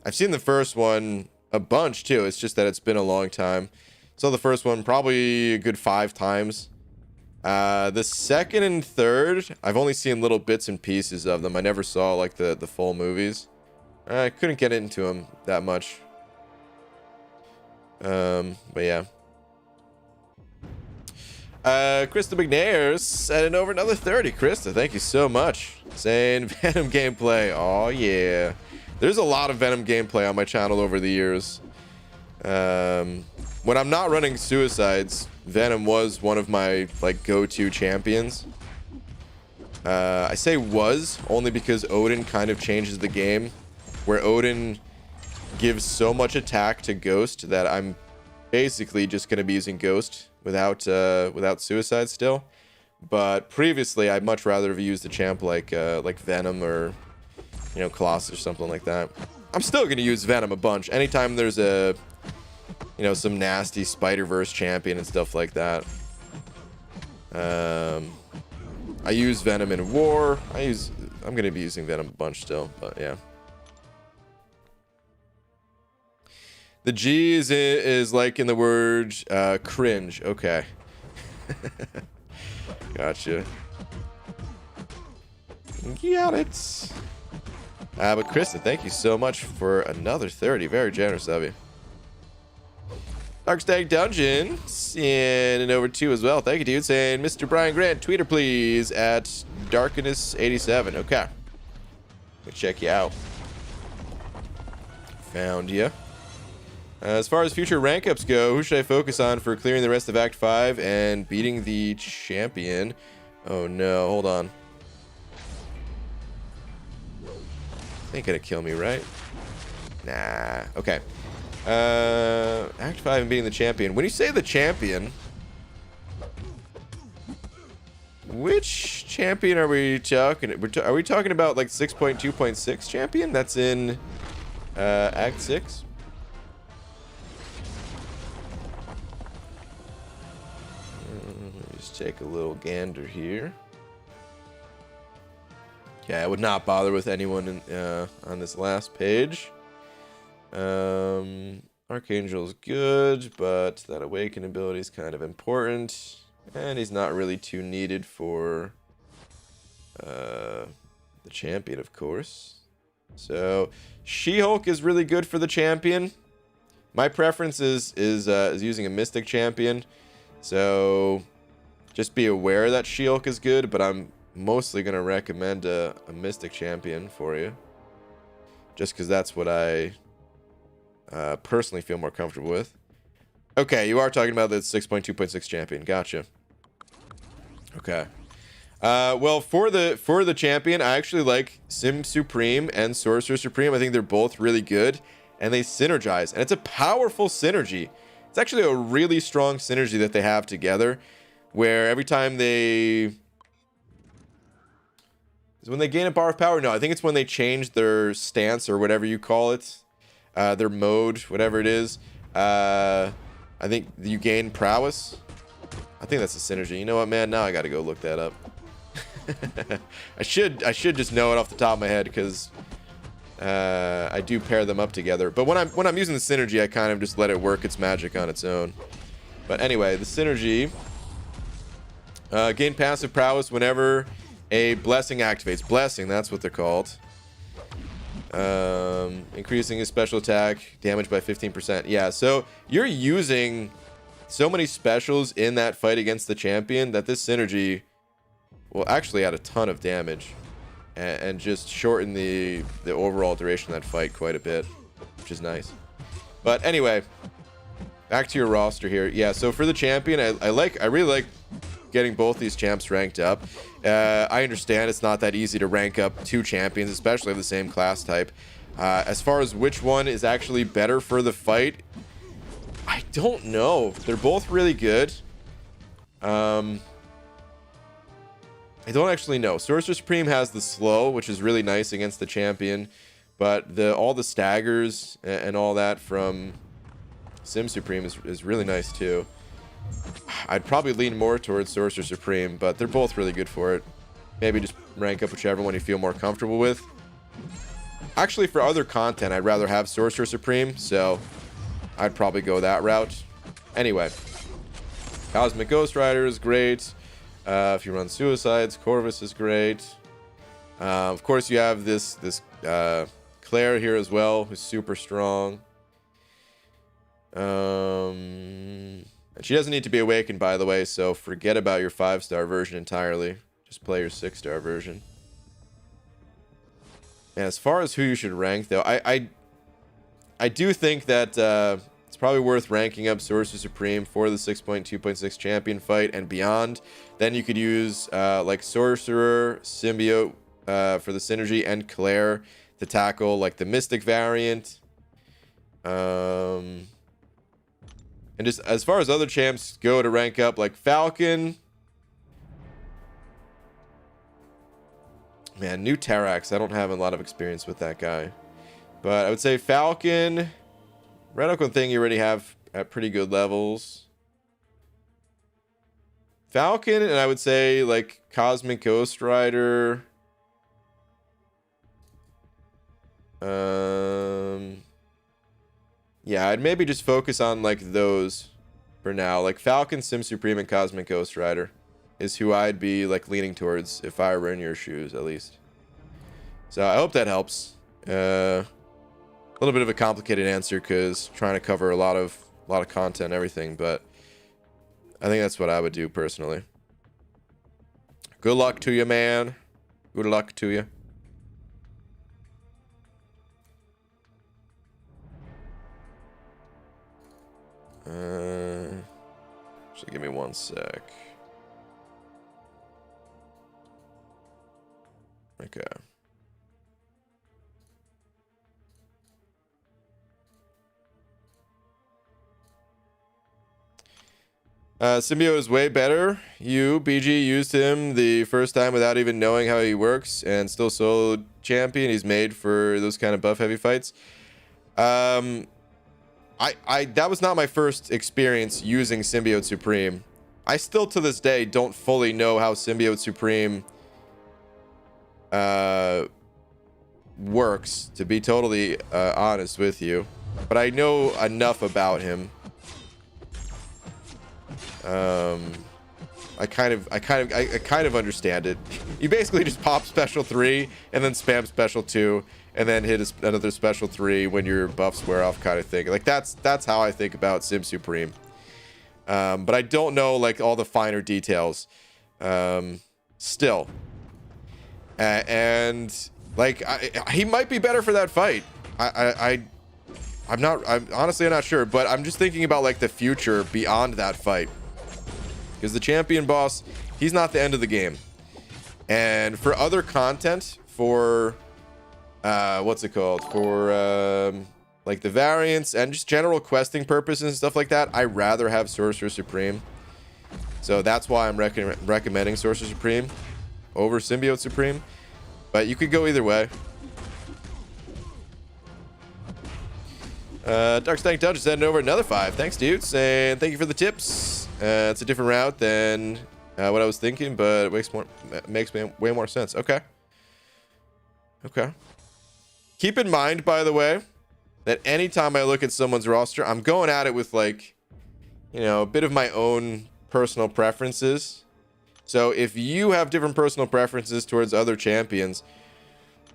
I've seen the first one a bunch too. It's just that it's been a long time. So the first one probably a good 5 times. The second and third, I've only seen little bits and pieces of them. I never saw like the full movies. I couldn't get into them that much. But yeah. Krista McNairs sending over another 30. Krista, thank you so much. Saying Venom gameplay. Oh yeah. There's a lot of Venom gameplay on my channel over the years. When I'm not running suicides, Venom was one of my like go-to champions. I say was only because Odin kind of changes the game, where Odin gives so much attack to Ghost that I'm basically just going to be using Ghost without suicide still. But previously, I'd much rather have used a champ like Venom or, you know, Colossus or something like that. I'm still going to use Venom a bunch anytime there's a, you know, some nasty Spider-Verse champion and stuff like that. I use Venom in War. I'm going to be using Venom a bunch still, but yeah. The G is like in the word cringe. Okay. Gotcha. Got it. But Krista, thank you so much for another 30. Very generous of you. Darkstag Dungeon and over 2 as well. Thank you, dude. Saying Mr. Brian Grant, tweeter please at Darkness87. Okay. Let me check you out. Found you. As far as future rank ups go, who should I focus on for clearing the rest of Act 5 and beating the champion? Oh no, hold on. Ain't gonna kill me, right? Nah. Okay. Act 5 and beating the champion. When you say the champion, which champion are we talking? Are we talking about like 6.2.6 champion? That's in Act 6. Just take a little gander here. Yeah, I would not bother with anyone in, on this last page. Archangel's good, but that awaken ability is kind of important, and he's not really too needed for the champion, of course. So She-Hulk is really good for the champion. My preference is using a Mystic champion, so just be aware that She-Hulk is good, but I'm mostly gonna recommend a Mystic champion for you, just because that's what I personally feel more comfortable with. Okay, you are talking about the 6.2.6 champion. Gotcha. Okay. Well, for the champion, I actually like Sim Supreme and Sorcerer Supreme. I think they're both really good, and they synergize, and it's a powerful synergy. It's actually a really strong synergy that they have together, where every time they... Is when they gain a bar of power? No, I think it's when they change their stance or whatever you call it. Their mode, whatever it is. I think you gain prowess. I think that's a synergy. You know what, man? Now I gotta go look that up. I should just know it off the top of my head, because I do pair them up together. But when I'm using the synergy, I kind of just let it work its magic on its own. But anyway, the synergy. Gain passive prowess whenever a blessing activates. Blessing, that's what they're called. Increasing his special attack damage by 15%. Yeah, so you're using so many specials in that fight against the champion that this synergy will actually add a ton of damage and just shorten the overall duration of that fight quite a bit, which is nice. But anyway, back to your roster here. Yeah, so for the champion, I really like getting both these champs ranked up. I understand it's not that easy to rank up 2 champions, especially of the same class type. As far as which one is actually better for the fight, I don't know. They're both really good. I don't actually know. Sorcerer Supreme has the slow, which is really nice against the champion, but all the staggers and all that from Sim Supreme is really nice too. I'd probably lean more towards Sorcerer Supreme, but they're both really good for it. Maybe just rank up whichever one you feel more comfortable with. Actually, for other content, I'd rather have Sorcerer Supreme, so I'd probably go that route. Anyway, Cosmic Ghost Rider is great. If you run Suicides, Corvus is great. Of course, you have this Claire here as well, who's super strong. And she doesn't need to be awakened, by the way, so forget about your 5-star version entirely. Just play your 6-star version. And as far as who you should rank, though, I do think that it's probably worth ranking up Sorcerer Supreme for the 6.2.6 champion fight and beyond. Then you could use like Sorcerer, Symbiote for the synergy, and Claire to tackle like the Mystic variant. And just as far as other champs go to rank up, like Falcon. Man, new Terax. I don't have a lot of experience with that guy. But I would say Falcon. Red Oakland thing you already have at pretty good levels. Falcon, and I would say like Cosmic Ghost Rider. Yeah, I'd maybe just focus on like those for now. Like Falcon, Sim Supreme, and Cosmic Ghost Rider is who I'd be like leaning towards if I were in your shoes, at least. So I hope that helps. A little bit of a complicated answer because trying to cover a lot of a lot of content, everything, but I think that's what I would do personally. Good luck to you, man. Good luck to you. So give me 1 sec. Okay. Symbiote is way better. You, BG, used him the first time without even knowing how he works and still solo champion. He's made for those kind of buff heavy fights. That was not my first experience using Symbiote Supreme. I still to this day don't fully know how Symbiote Supreme works, to be totally honest with you. But I know enough about him. I kind of understand it. You basically just pop special 3 and then spam special 2 and then hit another special 3 when your buffs wear off, kind of thing. Like that's how I think about Sim Supreme. But I don't know like all the finer details. Still, and like he might be better for that fight. I'm honestly not sure, but I'm just thinking about like the future beyond that fight. Because the champion boss, he's not the end of the game. And for other content, for what's it called? For like the variants and just general questing purposes and stuff like that, I rather have Sorcerer Supreme. So that's why I'm recommending Sorcerer Supreme over Symbiote Supreme. But you could go either way. Dark Stank Dungeon sending over another 5. Thanks, dudes, and thank you for the tips. It's a different route than what I was thinking, but it makes way more sense. Okay. Keep in mind, by the way, that anytime I look at someone's roster, I'm going at it with like, you know, a bit of my own personal preferences. So if you have different personal preferences towards other champions,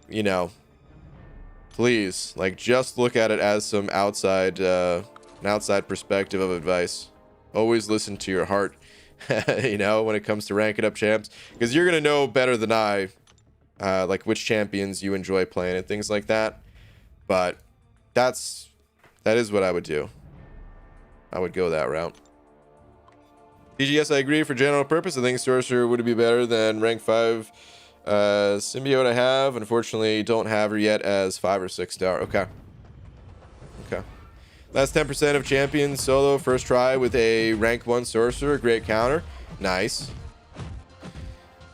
you know, please, like, just look at it as some outside, an outside perspective of advice. Always listen to your heart, you know, when it comes to ranking up champs, because you're gonna know better than I, like which champions you enjoy playing and things like that. But that is what I would do. I would go that route. DGS, I agree. For general purpose, I think Sorcerer would be better than rank 5 Symbiote I have. Unfortunately, don't have her yet as 5 or 6 star. Okay. Last 10% of champions solo first try with a rank 1 Sorcerer. Great counter. Nice.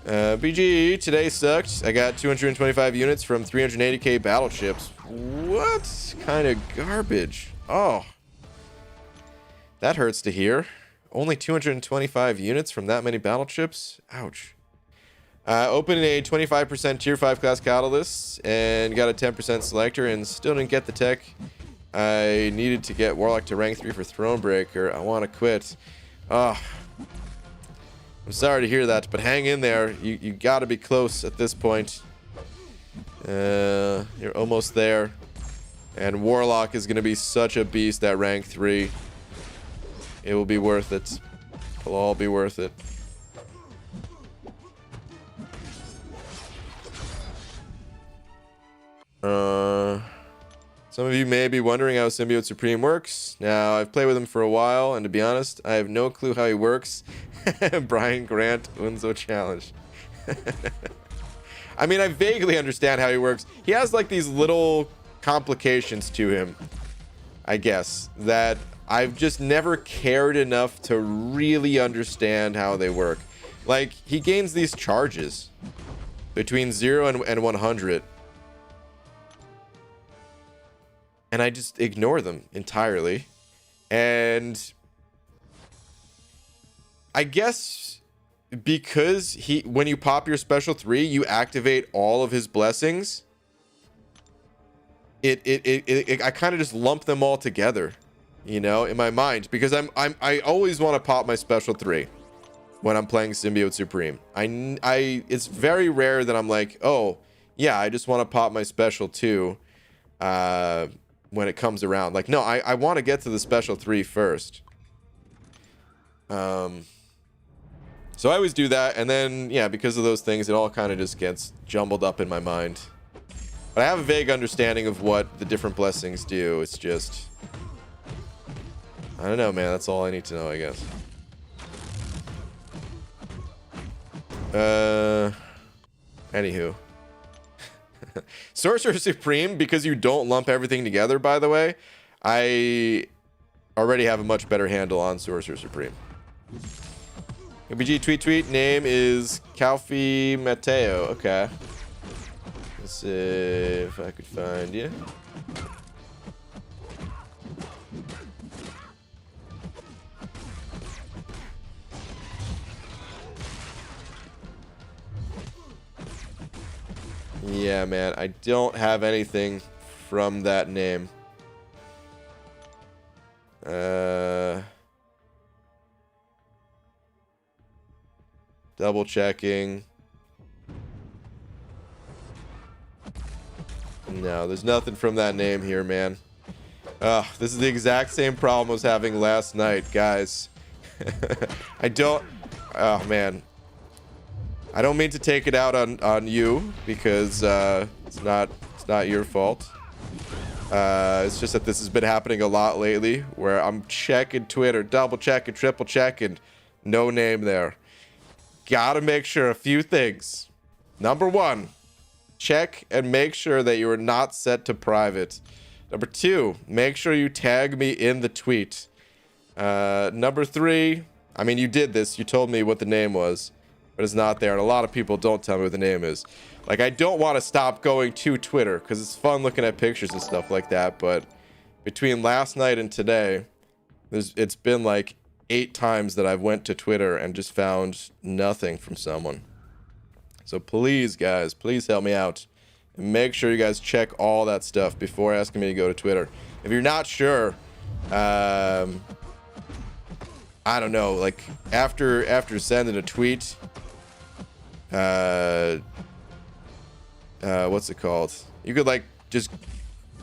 BG, today sucked. I got 225 units from 380k battleships. What kind of garbage? Oh. That hurts to hear. Only 225 units from that many battleships? Ouch. Opened a 25% tier 5 class catalyst and got a 10% selector and still didn't get the tech. I needed to get Warlock to rank 3 for Thronebreaker. I want to quit. Oh. I'm sorry to hear that, but hang in there. You got to be close at this point. You're almost there. And Warlock is going to be such a beast at rank 3. It will be worth it. It'll all be worth it. Some of you may be wondering how Symbiote Supreme works. Now, I've played with him for a while, and to be honest, I have no clue how he works. Brian Grant, Unzo Challenge. I mean, I vaguely understand how he works. He has like these little complications to him, I guess, that I've just never cared enough to really understand how they work. Like, he gains these charges between 0 and 100. And I just ignore them entirely. And I guess because when you pop your special 3, you activate all of his blessings. I kind of just lump them all together, you know, in my mind, because I always want to pop my special 3 when I'm playing Symbiote Supreme. It's very rare that I'm like, oh yeah, I just want to pop my special 2. when it comes around. Like, no, I want to get to the special 3 first. So I always do that, and then, yeah, because of those things, it all kind of just gets jumbled up in my mind. But I have a vague understanding of what the different blessings do. It's just... I don't know, man. That's all I need to know, I guess. Anywho. Sorcerer Supreme, because you don't lump everything together, by the way, I already have a much better handle on Sorcerer Supreme. MBG tweet name is Calfi Mateo. Okay. Let's see if I could find you. Yeah, man, I don't have anything from that name. Double checking. No, there's nothing from that name here, man. This is the exact same problem I was having last night, guys. I don't... Oh, man. I don't mean to take it out on you, because it's not your fault. It's just that this has been happening a lot lately, where I'm checking Twitter, double checking, triple checking, no name there. Gotta make sure a few things. Number 1, check and make sure that you are not set to private. Number 2, make sure you tag me in the tweet. Number 3, I mean, you did this. You told me what the name was, but it's not there. And a lot of people don't tell me what the name is. Like, I don't want to stop going to Twitter because it's fun looking at pictures and stuff like that. But between last night and today, it's been like 8 times that I've went to Twitter and just found nothing from someone. So please, guys, please help me out. And make sure you guys check all that stuff before asking me to go to Twitter. If you're not sure, I don't know, like after sending a tweet, what's it called? You could like just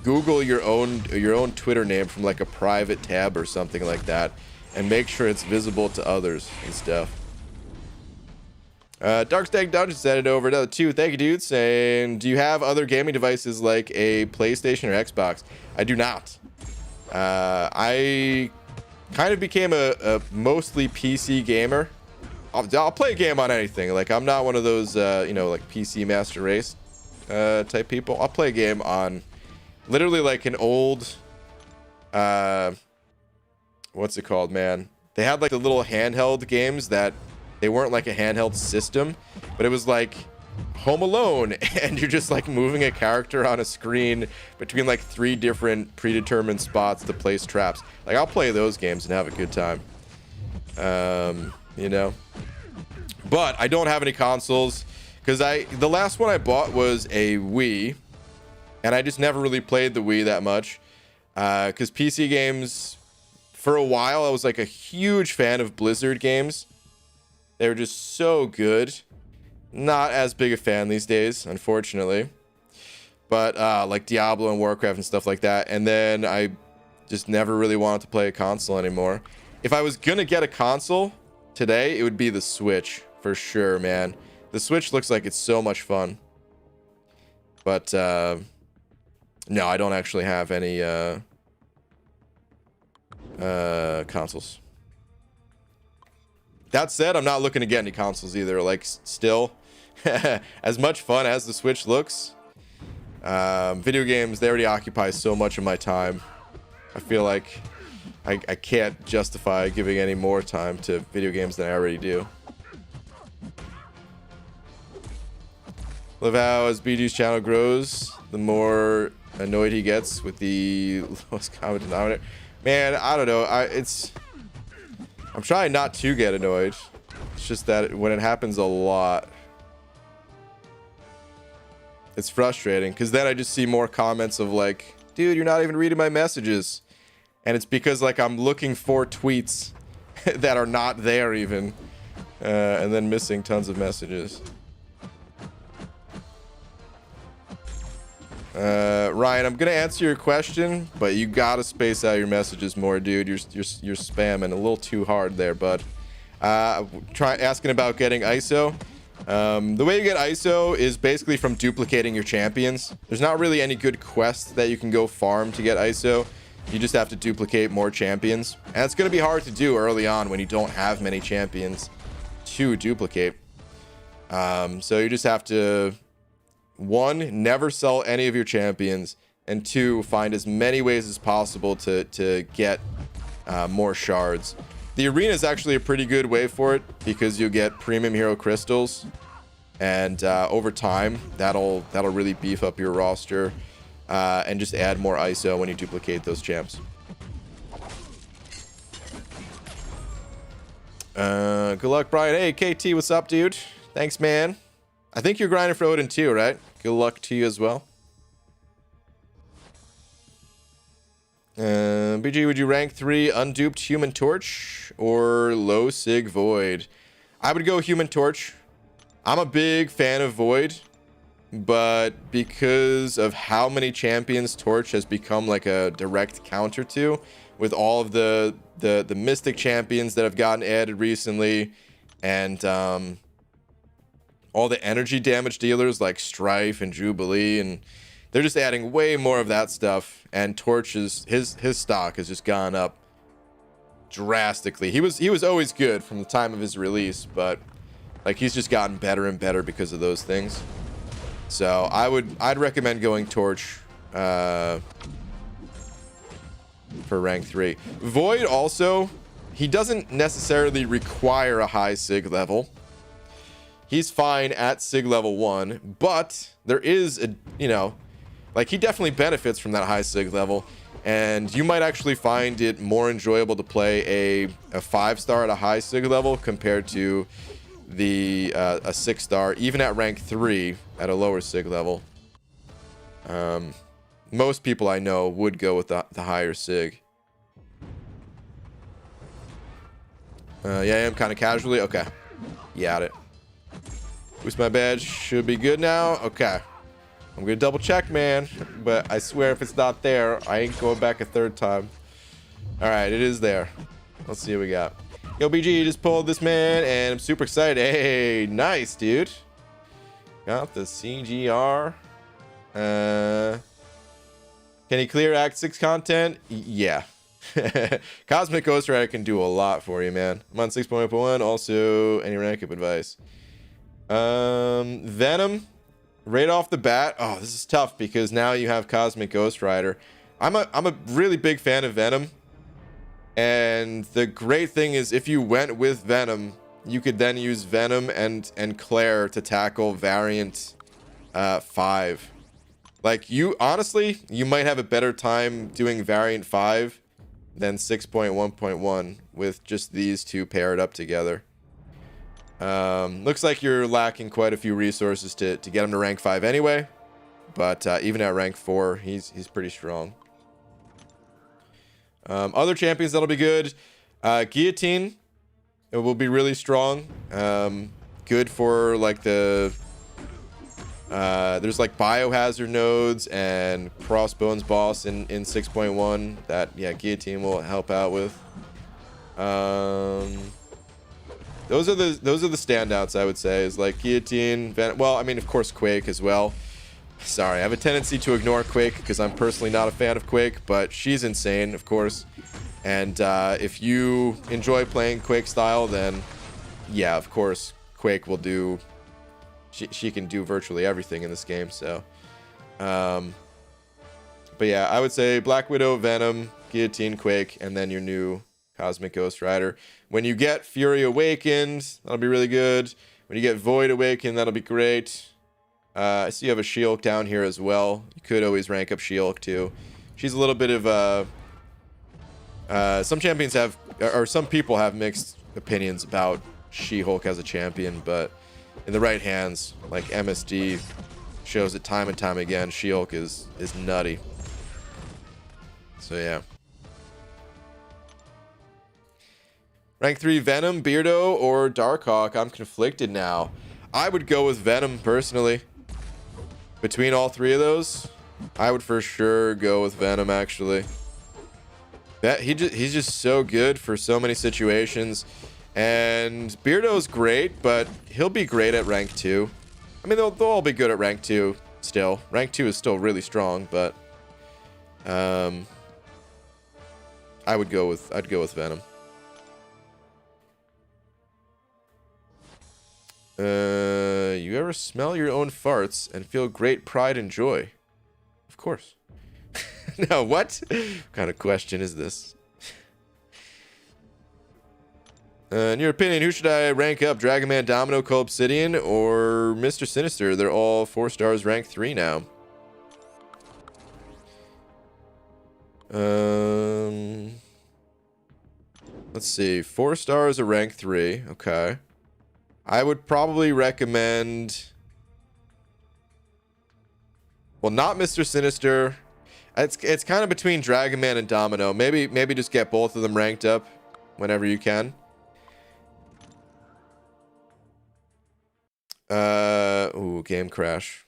Google your own Twitter name from like a private tab or something like that, and make sure it's visible to others and stuff. Darkstag Dungeon sent it over another 2. Thank you, dude. Saying, do you have other gaming devices like a PlayStation or Xbox? I do not. I kind of became a mostly PC gamer. I'll play a game on anything. Like, I'm not one of those, you know, like PC Master Race type people. I'll play a game on literally like an old, what's it called, man? They had like the little handheld games that they weren't like a handheld system, but it was like Home Alone, and you're just like moving a character on a screen between like 3 different predetermined spots to place traps. Like, I'll play those games and have a good time. You know, but I don't have any consoles because the last one I bought was a Wii, and I just never really played the Wii that much. Because PC games, for a while, I was like a huge fan of Blizzard games. They were just so good. Not as big a fan these days, unfortunately. But like Diablo and Warcraft and stuff like that. And then I just never really wanted to play a console anymore. If I was gonna get a console today, it would be the Switch for sure, man. The Switch looks like it's so much fun. But no, I don't actually have any consoles. That said, I'm not looking to get any consoles either. Like, still, as much fun as the Switch looks, video games, they already occupy so much of my time. I feel like I can't justify giving any more time to video games than I already do. Love how as BG's channel grows, the more annoyed he gets with the lowest common denominator. Man, I don't know. I'm trying not to get annoyed. It's just that when it happens a lot, it's frustrating, because then I just see more comments of like, dude, you're not even reading my messages. And it's because like I'm looking for tweets that are not there even, and then missing tons of messages. Ryan, I'm gonna answer your question, but you gotta space out your messages more, dude. You're spamming a little too hard there, bud. Try asking about getting ISO. The way you get ISO is basically from duplicating your champions. There's not really any good quest that you can go farm to get ISO. You just have to duplicate more champions, and it's gonna be hard to do early on when you don't have many champions to duplicate. So you just have to, one, never sell any of your champions, and two, find as many ways as possible to get more shards. The arena is actually a pretty good way for it because you get premium hero crystals, and over time that'll really beef up your roster and just add more ISO when you duplicate those champs. Good luck, Brian. Hey, KT, what's up, dude? Thanks, man. I think you're grinding for Odin too, right? Good luck to you as well. BG, would you rank 3 unduped Human Torch or low Sig Void? I would go Human Torch. I'm a big fan of Void, but because of how many champions Torch has become like a direct counter to, with all of the Mystic champions that have gotten added recently, and all the energy damage dealers like Strife and Jubilee, and they're just adding way more of that stuff, and Torch's his stock has just gone up drastically. He was always good from the time of his release, but like he's just gotten better and better because of those things. So I'd recommend going Torch for rank 3. Void also, he doesn't necessarily require a high Sig level. He's fine at Sig level 1, but there is a, you know, like he definitely benefits from that high Sig level, and you might actually find it more enjoyable to play a 5-star at a high Sig level compared to the a 6-star, even at rank 3 at a lower Sig level. Most people I know would go with the higher Sig. Yeah, I am kind of casually. Okay, got it. Boost my badge should be good now. Okay, I'm gonna double check, man, but I swear if it's not there, I ain't going back a third time. All right, it is there. Let's see what we got. Yo, BG just pulled this, man, and I'm super excited. Hey, nice, dude. Got the CGR. Can he clear Act 6 content? Yeah. Cosmic Ghost Rider can do a lot for you, man. I'm on 6.1. Also, any rank up advice? Venom, right off the bat. Oh, this is tough because now you have Cosmic Ghost Rider. I'm a really big fan of Venom, and the great thing is if you went with Venom, you could then use Venom and Claire to tackle variant 5. Like, you honestly, you might have a better time doing variant 5 than 6.1.1 with just these two paired up together. Looks like you're lacking quite a few resources to get him to rank 5 anyway, but even at rank 4, he's pretty strong. Other champions that'll be good. Guillotine, it will be really strong. Good for like the there's like biohazard nodes and crossbones boss in 6.1 that, yeah, Guillotine will help out with. Those are the standouts, I would say, is like Guillotine, well, I mean, of course, Quake as well. Sorry, I have a tendency to ignore Quake because I'm personally not a fan of Quake, but she's insane, of course. And if you enjoy playing Quake style, then yeah, of course, Quake will do. She can do virtually everything in this game. So, but yeah, I would say Black Widow, Venom, Guillotine, Quake, and then your new Cosmic Ghost Rider. When you get Fury Awakened, that'll be really good. When you get Void Awakened, that'll be great. I see you have a She-Hulk down here as well. You could always rank up She-Hulk too. She's a little bit of some champions have, or some people have mixed opinions about She-Hulk as a champion, but in the right hands, like MSD shows it time and time again, She-Hulk is nutty. So yeah. Rank 3 Venom, Beardo, or Darkhawk? I'm conflicted now. I would go with Venom personally. Between all three of those, I would for sure go with Venom, actually. He's just so good for so many situations. And Beardo's great, but he'll be great at rank 2. I mean, they'll all be good at rank 2 still. Rank 2 is still really strong, but I'd go with Venom. You ever smell your own farts and feel great pride and joy? Of course. No, what kind of question is this? In your opinion, who should I rank up? Dragon Man, Domino, Cole Obsidian, or Mr. Sinister? They're all 4 stars, rank 3 now. Let's see. 4 stars are rank 3. Okay. I would probably recommend... Well, not Mr. Sinister. It's kind of between Dragon Man and Domino. Maybe just get both of them ranked up whenever you can. Ooh, game crash.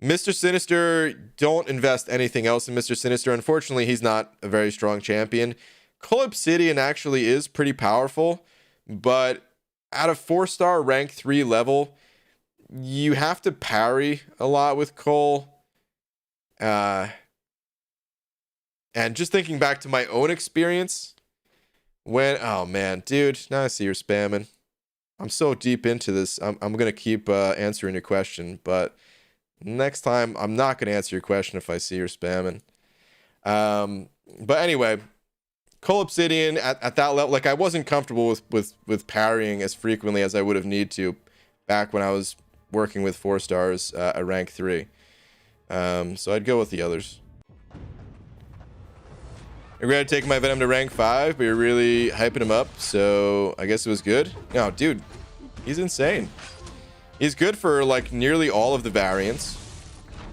Mr. Sinister, don't invest anything else in Mr. Sinister. Unfortunately, he's not a very strong champion. Cole Obsidian actually is pretty powerful, but at a 4-star rank 3 level, you have to parry a lot with Cole. And just thinking back to my own experience, when... Oh, man, dude, now I see you're spamming. I'm so deep into this. I'm going to keep answering your question, but next time I'm not going to answer your question if I see you're spamming. But anyway, Cole Obsidian at that level, like I wasn't comfortable with parrying as frequently as I would have need to back when I was working with 4 stars at rank 3. So I'd go with the others. I'm going to take my Venom to rank 5, but you're really hyping him up, so I guess it was good. No, dude, he's insane. He's good for like nearly all of the variants.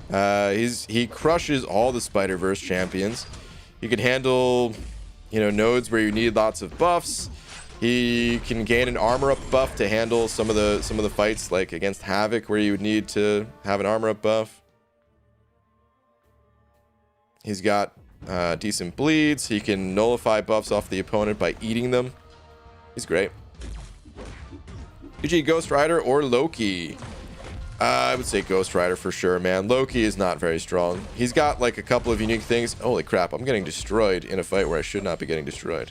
He crushes all the Spider-Verse champions. He can handle, nodes where you need lots of buffs. He can gain an armor up buff to handle some of the fights, like against Havoc, where you would need to have an armor up buff. He's got decent bleeds. He can nullify buffs off the opponent by eating them. He's great. UG Ghost Rider or Loki? I would say Ghost Rider for sure, man. Loki is not very strong. He's got like a couple of unique things. Holy crap, I'm getting destroyed in a fight where I should not be getting destroyed.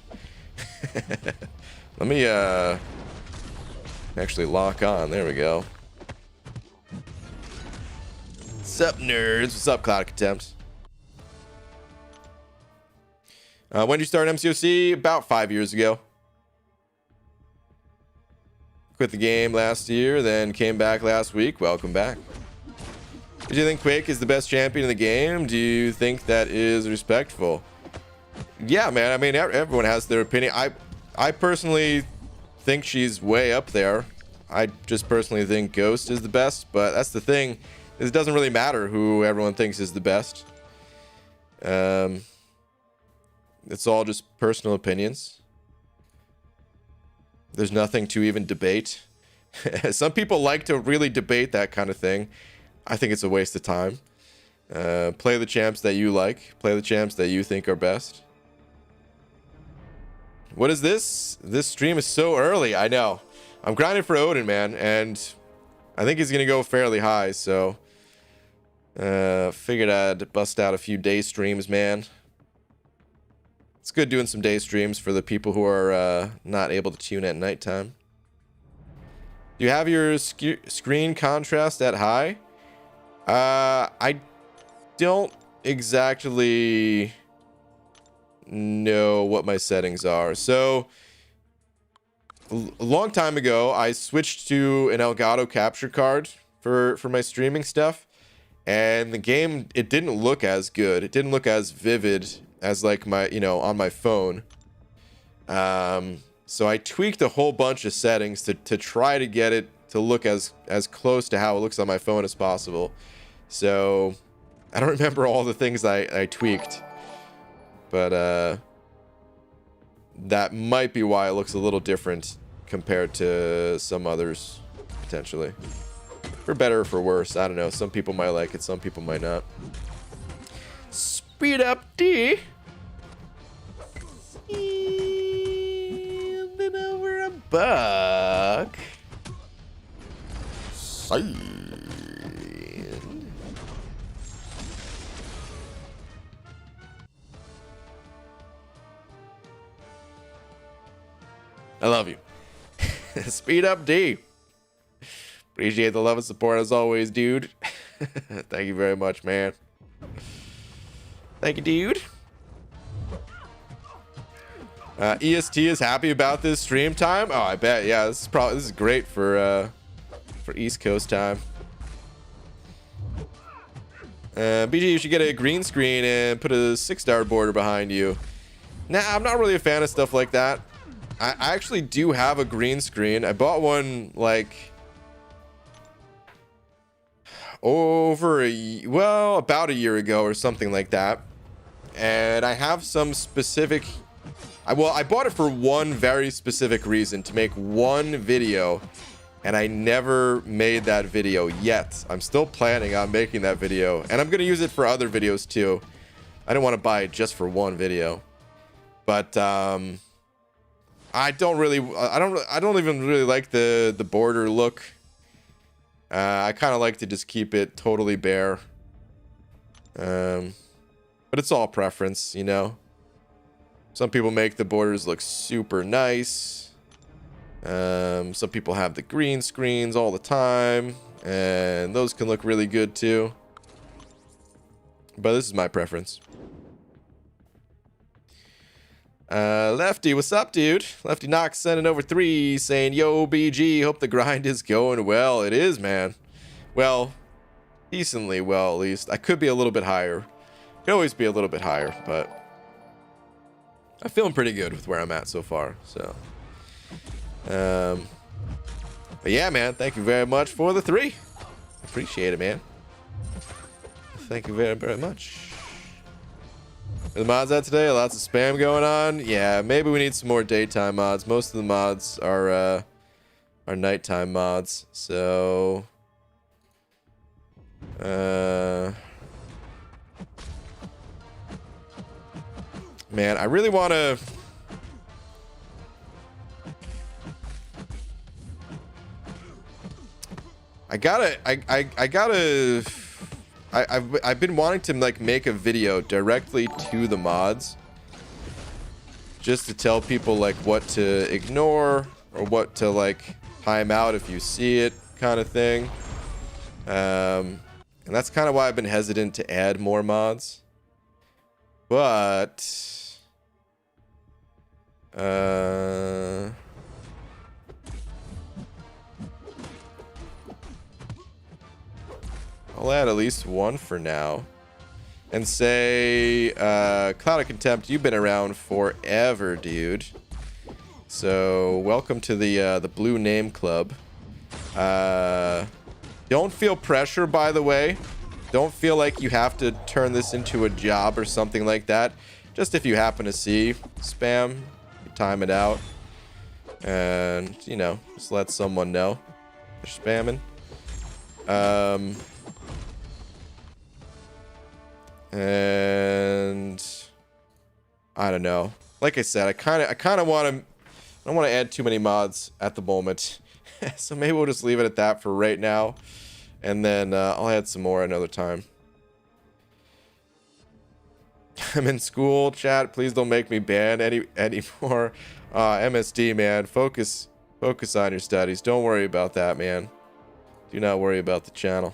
Let me actually lock on. There we go. What's up, nerds? What's up, Cloud Contempt? When did you start MCOC? About 5 years ago. Quit the game last year, then came back last week. Welcome back. Do you think Quake is the best champion in the game? Do you think that is respectful? Yeah, man. I mean, everyone has their opinion. I personally think she's way up there. I just personally think Ghost is the best, but that's the thing. It doesn't really matter who everyone thinks is the best. It's all just personal opinions. There's nothing to even debate. Some people like to really debate that kind of thing. I think it's a waste of time. Play the champs that you like. Play the champs that you think are best. What is this? This stream is so early. I know. I'm grinding for Odin, man, and I think he's going to go fairly high, so figured I'd bust out a few day streams, man. It's good doing some day streams for the people who are not able to tune at nighttime. Do you have your screen contrast at high? I don't exactly know what my settings are. So, a long time ago, I switched to an Elgato capture card for my streaming stuff. And the game, it didn't look as good. It didn't look as vivid as like my, on my phone. So I tweaked a whole bunch of settings to try to get it to look as close to how it looks on my phone as possible. So I don't remember all the things I tweaked, but that might be why it looks a little different compared to some others, potentially. For better or for worse, I don't know. Some people might like it, some people might not. Speed up D. And then over a buck. I love you. Speed up D. Appreciate the love and support as always, dude. Thank you very much, man. Thank you, dude. EST is happy about this stream time. Oh, I bet. Yeah, this is great for East Coast time. BG, you should get a green screen and put a 6-star border behind you. Nah, I'm not really a fan of stuff like that. I actually do have a green screen. I bought one like about a year ago or something like that. And I have some specific, I bought it for one very specific reason, to make one video, and I never made that video yet. I'm still planning on making that video, and I'm going to use it for other videos too. I didn't want to buy it just for one video. But I don't even really like the border look. I kind of like to just keep it totally bare. But it's all preference, you know. Some people make the borders look super nice. Some people have the green screens all the time, and those can look really good too. But this is my preference. Lefty, what's up, dude? Lefty Knox sending over 3, saying, yo, BG, hope the grind is going well. It is, man. Well, decently well, at least. I could be a little bit higher. Could always be a little bit higher, but I'm feeling pretty good with where I'm at so far, so. But yeah, man, thank you very much for the 3. Appreciate it, man. Thank you very, very much. Where the mods at today? Lots of spam going on. Yeah, maybe we need some more daytime mods. Most of the mods are nighttime mods. So, man, I really want to. I've been wanting to like make a video directly to the mods, just to tell people like what to ignore or what to like time out if you see it, kind of thing. And that's kind of why I've been hesitant to add more mods. But I'll add at least one for now. And say, Cloud of Contempt, you've been around forever, dude. So, welcome to the Blue Name Club. Don't feel pressure, by the way. Don't feel like you have to turn this into a job or something like that. Just if you happen to see spam, time it out. And, you know, just let someone know they're spamming. And I don't know. Like I said, I kind of want to. I don't want to add too many mods at the moment, so maybe we'll just leave it at that for right now, and then I'll add some more another time. I'm in school, chat. Please don't make me ban anymore. MSD, man. Focus on your studies. Don't worry about that, man. Do not worry about the channel.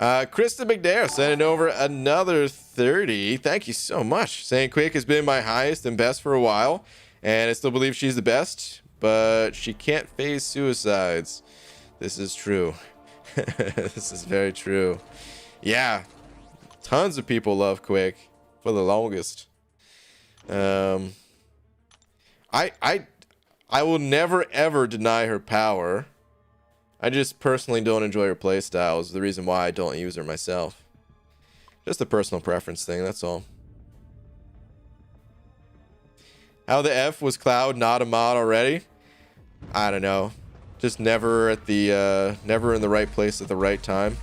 Krista McDare sending over another 30. Thank you so much. Saying Quake has been my highest and best for a while, and I still believe she's the best, but she can't face suicides. This is true. This is very true. Yeah, tons of people love Quake for the longest. I will never ever deny her power. I just personally don't enjoy her playstyle, is the reason why I don't use her myself. Just a personal preference thing, that's all. How the F was Cloud not a mod already? I don't know. Just never at the never in the right place at the right time.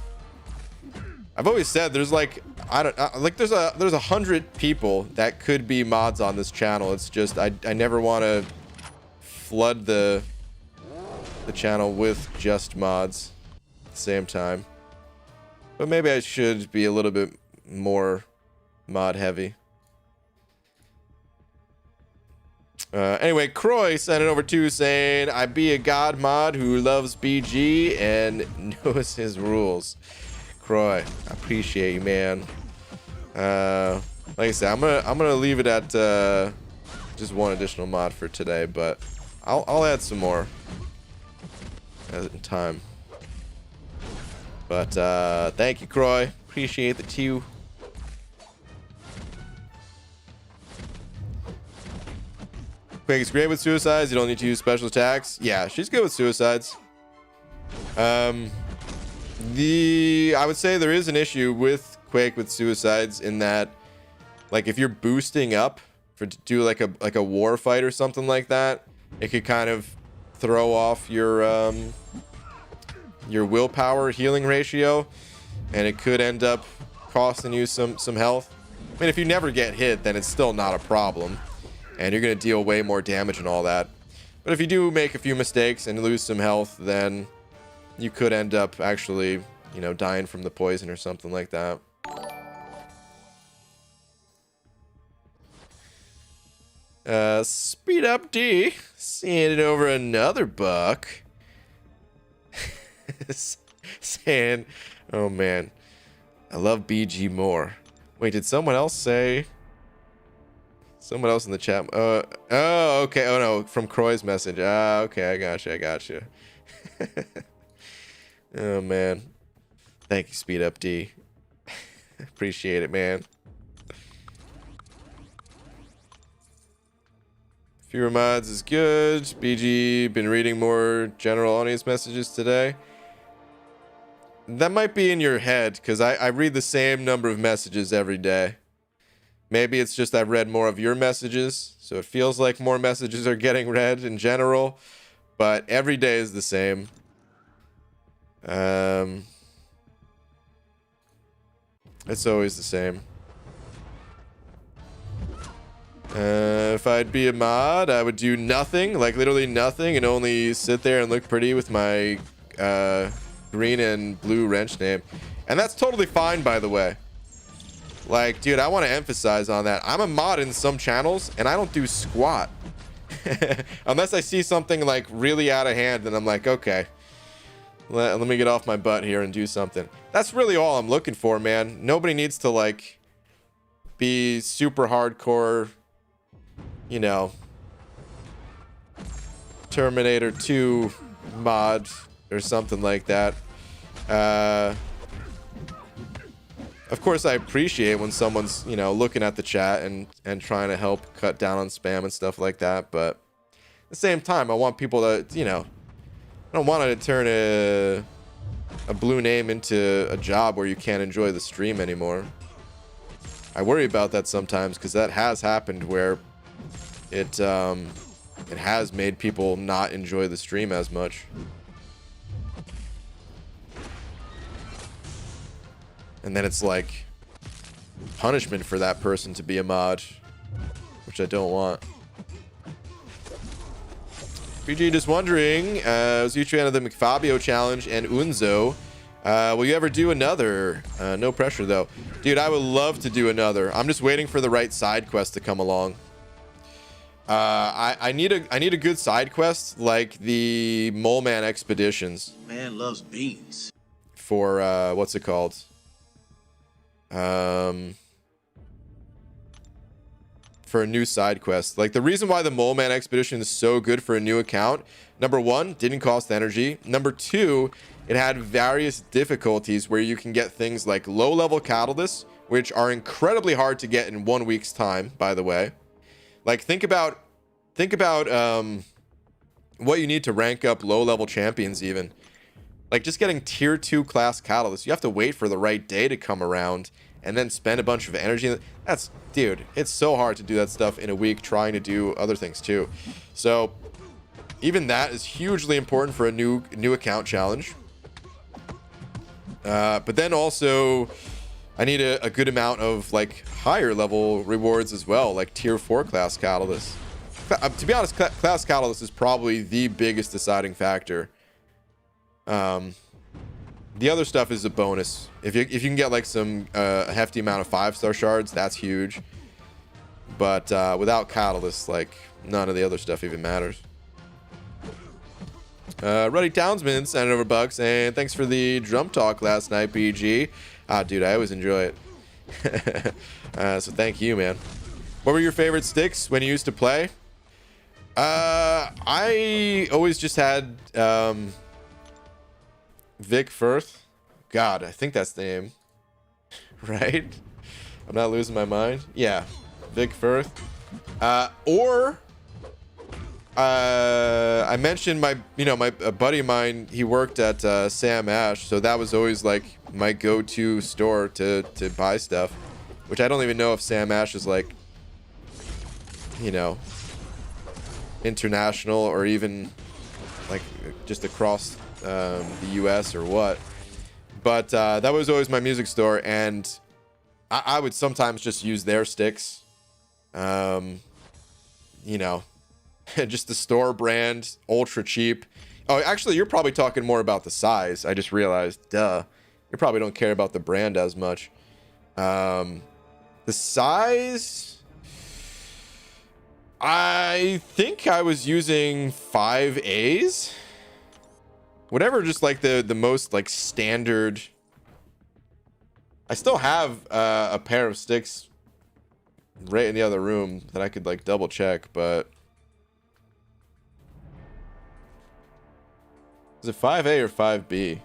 I've always said there's like there's 100 people that could be mods on this channel. It's just I never want to flood the channel with just mods at the same time. But maybe I should be a little bit more mod heavy. Anyway, Croy sent it over to saying, I be a god mod who loves BG and knows his rules. Croy, I appreciate you, man. Like I said, I'm gonna leave it at just one additional mod for today, but I'll add some more in time. But thank you, Croy. Appreciate the two. Quake is great with suicides. You don't need to use special attacks. Yeah, she's good with suicides. I would say there is an issue with Quake with suicides in that, like, if you're boosting up to do like a war fight or something like that, it could kind of throw off your willpower healing ratio, and it could end up costing you some health. I mean, if you never get hit, then it's still not a problem, and you're going to deal way more damage and all that. But if you do make a few mistakes and lose some health, then you could end up actually, you know, dying from the poison or something like that. Speed up D. Seeing it over another buck. Saying, oh man, I love BG more. Wait, did someone else say? Someone else in the chat. Oh, okay. Oh no, from Croy's message. Ah, okay. I got you. Oh man, thank you, Speed Up D. Appreciate it, man. Fewer mods is good. BG been reading more general audience messages today. That might be in your head, because I read the same number of messages every day. Maybe it's just I've read more of your messages, so it feels like more messages are getting read in general, but every day is the same. It's always the same. If I'd be a mod, I would do nothing, like literally nothing, and only sit there and look pretty with my green and blue wrench name. And that's totally fine, by the way. Like, dude, I want to emphasize on that. I'm a mod in some channels, and I don't do squat. Unless I see something, like, really out of hand, and I'm like, okay, let me get off my butt here and do something. That's really all I'm looking for, man. Nobody needs to, like, be super hardcore, you know, Terminator 2 mod or something like that. Of course, I appreciate when someone's, you know, looking at the chat and trying to help cut down on spam and stuff like that. But at the same time, I want people to, you know, I don't want to turn a blue name into a job where you can't enjoy the stream anymore. I worry about that sometimes, because that has happened where it has made people not enjoy the stream as much. And then it's like punishment for that person to be a mod, which I don't want. BG just wondering, was you fan of the McFabio challenge and Unzo? Will you ever do another? No pressure though. Dude, I would love to do another. I'm just waiting for the right side quest to come along. I need a good side quest like the Mole Man expeditions. Man loves beans. For what's it called? For a new side quest. Like, the reason why the Mole Man expedition is so good for a new account, number one, didn't cost energy. Number two, it had various difficulties where you can get things like low level catalysts, which are incredibly hard to get in 1 week's time, by the way. Like, think about what you need to rank up low level champions even. Like, just getting tier 2 class catalysts, you have to wait for the right day to come around and then spend a bunch of energy. That's, dude, it's so hard to do that stuff in a week, trying to do other things too. So even that is hugely important for a new account challenge. But then also I need a good amount of like higher level rewards as well, like tier 4 class catalyst. To be honest, class catalyst is probably the biggest deciding factor. The other stuff is a bonus. If you can get like some a hefty amount of 5-star shards, that's huge. But without catalyst, like none of the other stuff even matters. Ruddy Townsman sent over bucks, and thanks for the drum talk last night, BG. Ah, dude, I always enjoy it. So thank you, man. What were your favorite sticks when you used to play? I always just had Vic Firth. God, I think that's the name. Right? I'm not losing my mind. Yeah, Vic Firth. I mentioned a buddy of mine, he worked at Sam Ash, so that was always like my go-to store to buy stuff, which I don't even know if Sam Ash is like, you know, international or even like just across the US or what. But that was always my music store, and I would sometimes just use their sticks. You know, just the store brand, ultra cheap. Oh, actually, you're probably talking more about the size. I just realized, duh. You probably don't care about the brand as much. The size, I think I was using 5As. Whatever, just like the most like standard. I still have a pair of sticks right in the other room that I could like double check, but is it 5A or 5B?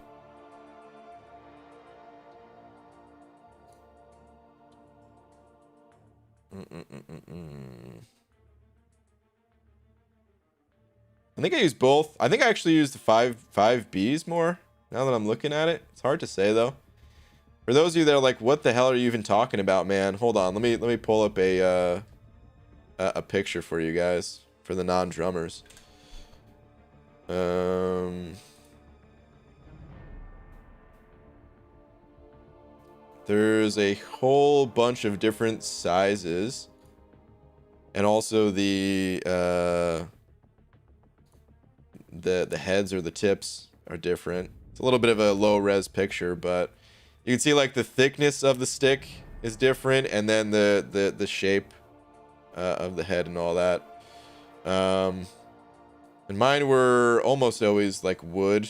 I think I used both. I think I actually used the 5Bs more now that I'm looking at it. It's hard to say though. For those of you that are like, what the hell are you even talking about, man? Hold on, let me pull up a picture for you guys, for the non-drummers. There's a whole bunch of different sizes, and also the heads or the tips are different. It's a little bit of a low res picture, but you can see like the thickness of the stick is different, and then the shape of the head and all that. And mine were almost always like wood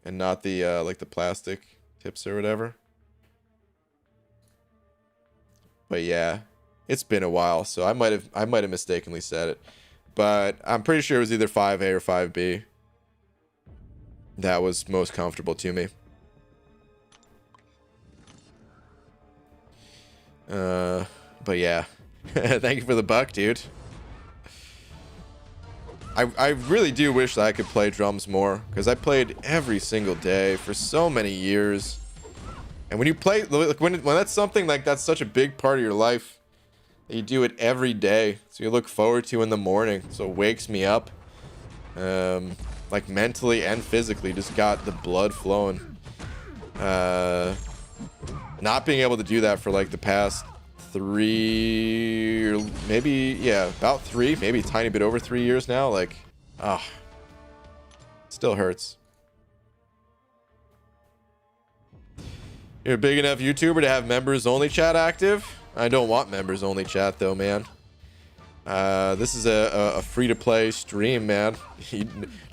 and not the like the plastic tips or whatever. But yeah, it's been a while, so I might have mistakenly said it. But I'm pretty sure it was either 5A or 5B. That was most comfortable to me. But yeah. Thank you for the buck, dude. I really do wish that I could play drums more, because I played every single day for so many years. And when you play, like when that's something like that's such a big part of your life, that you do it every day, so you look forward to in the morning, so it wakes me up, like mentally and physically, just got the blood flowing. Not being able to do that for like the past 3, or maybe, yeah, about 3, maybe a tiny bit over 3 years now, like, still hurts. You're a big enough YouTuber to have members only chat active? I don't want members only chat though, man. This is a free-to-play stream, man.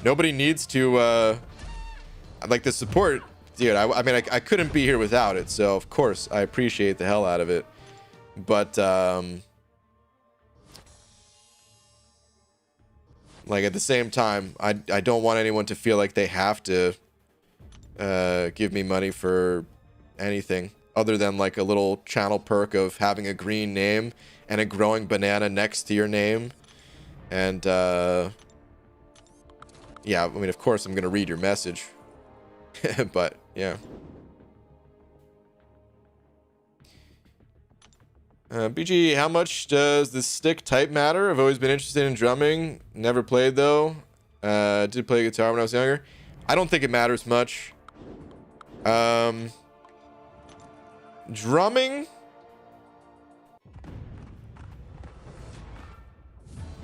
Nobody needs to like the support, dude. I mean, I couldn't be here without it, so of course I appreciate the hell out of it. But like at the same time, I don't want anyone to feel like they have to give me money for anything other than like a little channel perk of having a green name and a growing banana next to your name. And yeah, I mean, of course I'm gonna read your message. But yeah. BG, how much does the stick type matter? I've always been interested in drumming, never played though. Did play guitar when I was younger. I don't think it matters much. Drumming.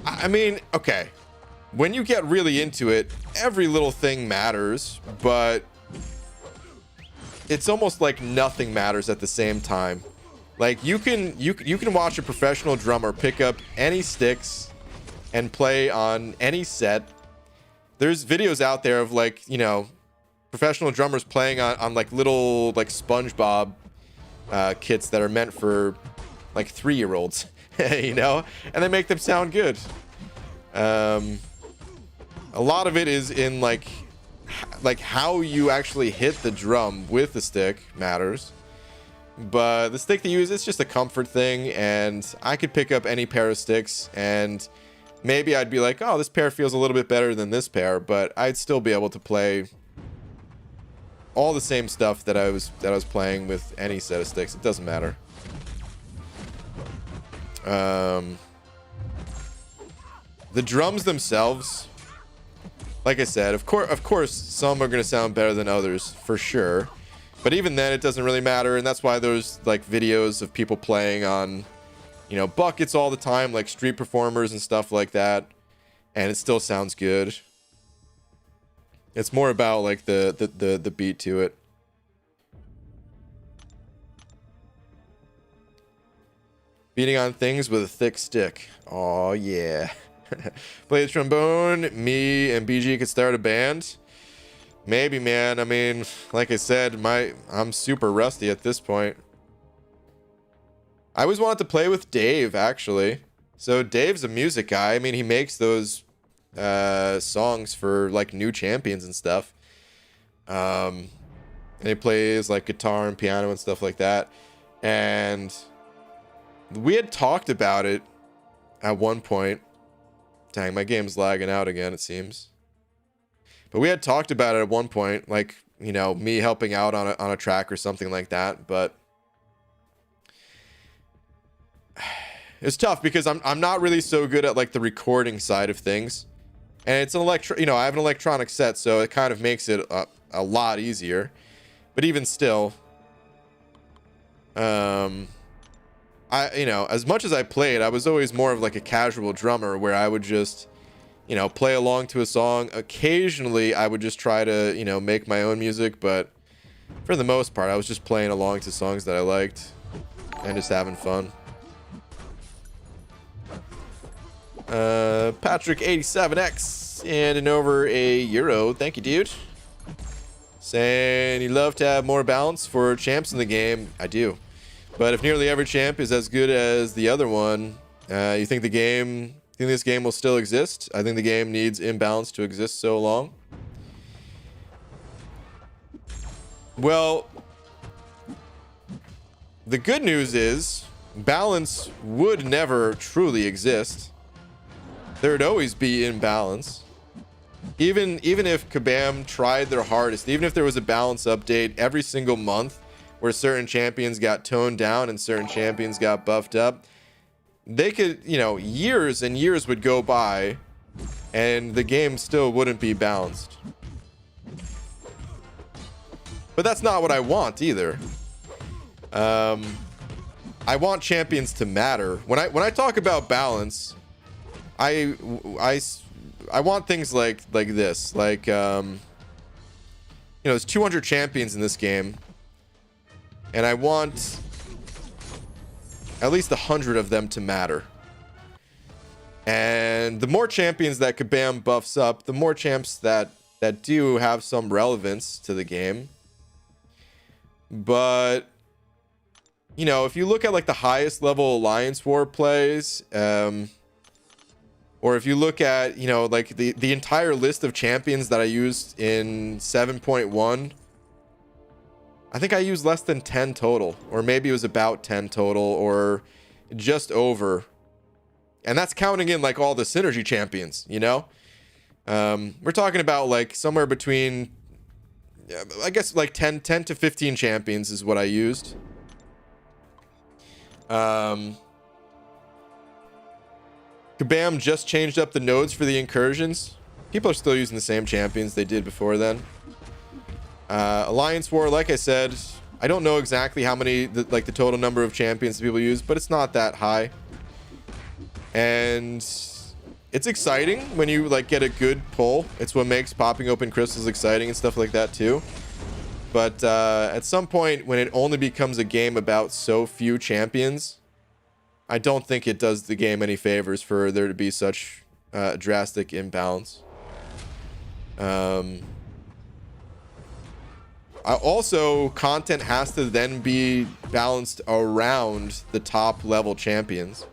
I mean, okay. When you get really into it, every little thing matters, but it's almost like nothing matters at the same time. Like you can watch a professional drummer pick up any sticks and play on any set. There's videos out there of like, you know, professional drummers playing on like little like SpongeBob kits that are meant for like 3-year-olds, you know, and they make them sound good. A lot of it is in like how you actually hit the drum with the stick matters, but the stick that you use, it's just a comfort thing, and I could pick up any pair of sticks and maybe I'd be like, oh, this pair feels a little bit better than this pair, but I'd still be able to play all the same stuff that I was playing with any set of sticks. It doesn't matter. The drums themselves, like I said, of course, some are going to sound better than others, for sure. But even then, it doesn't really matter, and that's why there's like videos of people playing on, you know, buckets all the time, like street performers and stuff like that, and it still sounds good. It's more about like the beat to it. Beating on things with a thick stick. Oh yeah. Play the trombone. Me and BG could start a band. Maybe, man. I mean, like I said, I'm super rusty at this point. I always wanted to play with Dave, actually. So Dave's a music guy. I mean, he makes those songs for like new champions and stuff. And he plays like guitar and piano and stuff like that. And we had talked about it at one point. Dang, my game's lagging out again, it seems. But we had talked about it at one point, like, you know, me helping out on a track or something like that. But it's tough because I'm not really so good at like the recording side of things. And it's an I have an electronic set, so it kind of makes it a lot easier. But even still, as much as I played, I was always more of like a casual drummer where I would just, you know, play along to a song. Occasionally, I would just try to, you know, make my own music, but for the most part, I was just playing along to songs that I liked and just having fun. Patrick87X and over €1. Thank you, dude. Saying you love to have more balance for champs in the game. I do. But if nearly every champ is as good as the other one, you think this game will still exist? I think the game needs imbalance to exist so long. Well, the good news is balance would never truly exist. There'd always be imbalance. Even if Kabam tried their hardest, even if there was a balance update every single month where certain champions got toned down and certain champions got buffed up, they could, you know, years and years would go by and the game still wouldn't be balanced. But that's not what I want either. I want champions to matter. When I talk about balance, I want things like this, like you know, there's 200 champions in this game, and I want at least 100 of them to matter. And the more champions that Kabam buffs up, the more champs that do have some relevance to the game. But you know, if you look at like the highest level Alliance War plays, or if you look at, you know, like the entire list of champions that I used in 7.1, I think I used less than 10 total, or maybe it was about 10 total, or just over. And that's counting in like all the synergy champions, you know? We're talking about like somewhere between, I guess like 10 to 15 champions is what I used. Kabam just changed up the nodes for the incursions. People are still using the same champions they did before then. Alliance War, like I said, I don't know exactly how many, the total number of champions people use, but it's not that high. And it's exciting when you like get a good pull. It's what makes popping open crystals exciting and stuff like that too. But at some point when it only becomes a game about so few champions, I don't think it does the game any favors for there to be such drastic imbalance. Also, content has to then be balanced around the top level champions.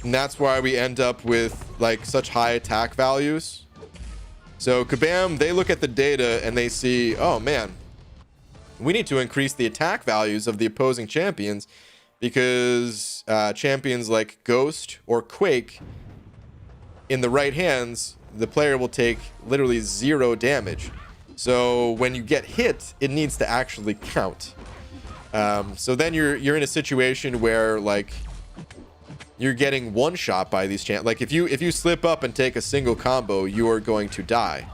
And that's why we end up with like such high attack values. So Kabam, they look at the data and they see, oh man, we need to increase the attack values of the opposing champions because champions like Ghost or Quake, in the right hands, the player will take literally 0 damage. So when you get hit, it needs to actually count. So then you're in a situation where like you're getting one shot by these champs. Like if you slip up and take a single combo, you are going to die.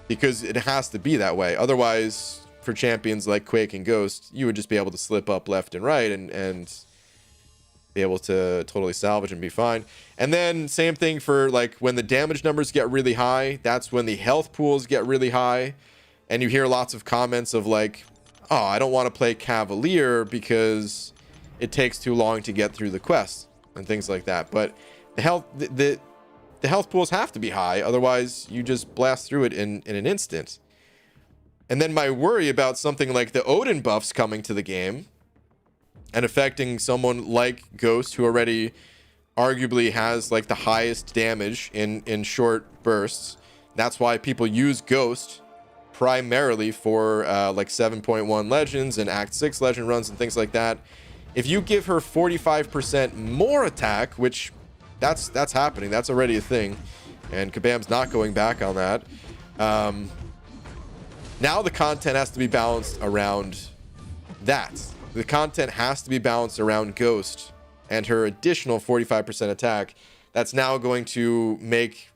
Because it has to be that way. Otherwise, for champions like Quake and Ghost, you would just be able to slip up left and right and be able to totally salvage and be fine. And then same thing for like when the damage numbers get really high, that's when the health pools get really high. And you hear lots of comments of like, oh, I don't want to play Cavalier because it takes too long to get through the quest and things like that. But the health pools have to be high, otherwise you just blast through it in an instant. And then my worry about something like the Odin buffs coming to the game and affecting someone like Ghost, who already arguably has like the highest damage in short bursts. That's why people use Ghost primarily for like 7.1 legends and Act 6 legend runs and things like that. If you give her 45% more attack, which that's happening, that's already a thing, and Kabam's not going back on that. Now the content has to be balanced around that. The content has to be balanced around Ghost and her additional 45% attack. That's now going to make